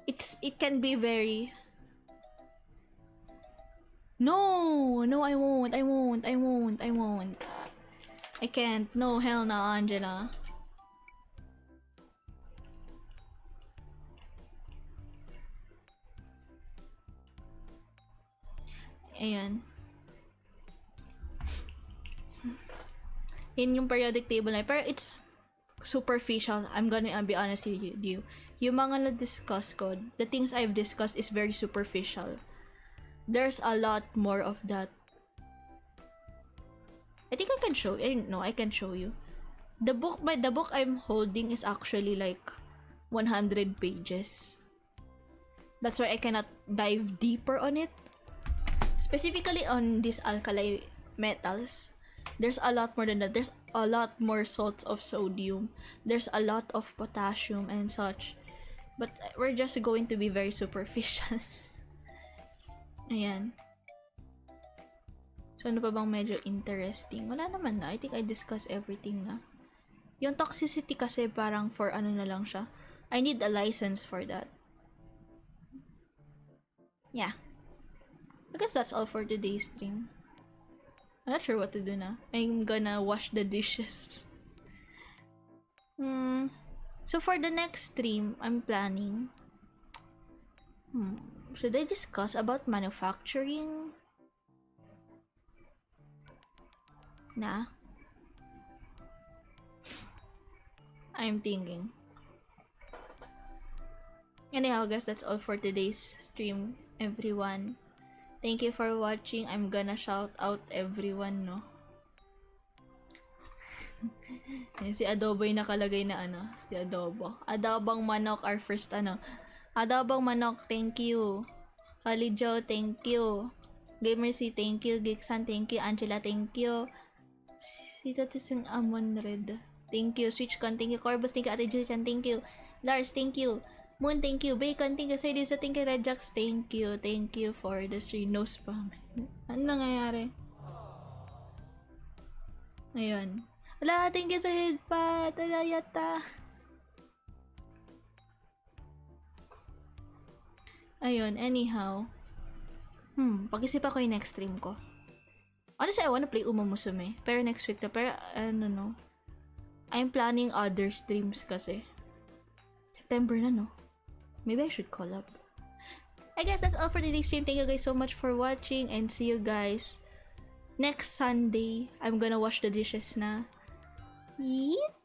it can be very... No, I won't. I can't. No, hell no, Angela. Ayan. Yun yung periodic table na. Pero it's superficial. I'm gonna be honest with you. Yung mga na-discuss ko, the things I've discussed is very superficial. There's a lot more of that. I think I can show you. No, I can show you. The book I'm holding is actually like 100 pages. That's why I cannot dive deeper on it. Specifically on these alkali metals, there's a lot more than that. There's a lot more salts of sodium. There's a lot of potassium and such. But we're just going to be very superficial. Ayan. So, ano pa bang medyo interesting? Wala naman na. I think I discussed everything na. Yung toxicity kasi parang for na lang siya. I need a license for that. Yeah. I guess that's all for today's stream. I'm not sure what to do now. I'm gonna wash the dishes. So for the next stream, I'm planning. Should I discuss about manufacturing? Nah. I'm thinking. Anyhow, guys, that's all for today's stream, everyone. Thank you for watching. I'm gonna shout out everyone, no? Si Adobo yung nakalagay na si Adobo. Adobong Manok, our first Adobong Manok, thank you. Holly Joe, thank you. Gamercy, thank you. Geeksan, thank you. Angela, thank you. Sito Tising Amon Red, thank you. Switchcon, thank you. Corbus, thank you. Ate Julichan, thank you. Lars, thank you. Moon, thank you. Bacon, thank you. Sir Lisa, thank you. Redjax, thank you. Thank you for the stream. No spam. Ano nangyayari? Ayun. Wala, thank you sa headpad. Wala yata. Ayun, anyhow. Pag-isip ako yung next stream ko. Honestly, I wanna play Uma Musume. Pero next week na. Pero, no. I'm planning other streams kasi. September na, no? Maybe I should collab. I guess that's all for today's stream. Thank you guys so much for watching and see you guys next Sunday. I'm gonna wash the dishes na. Yeet!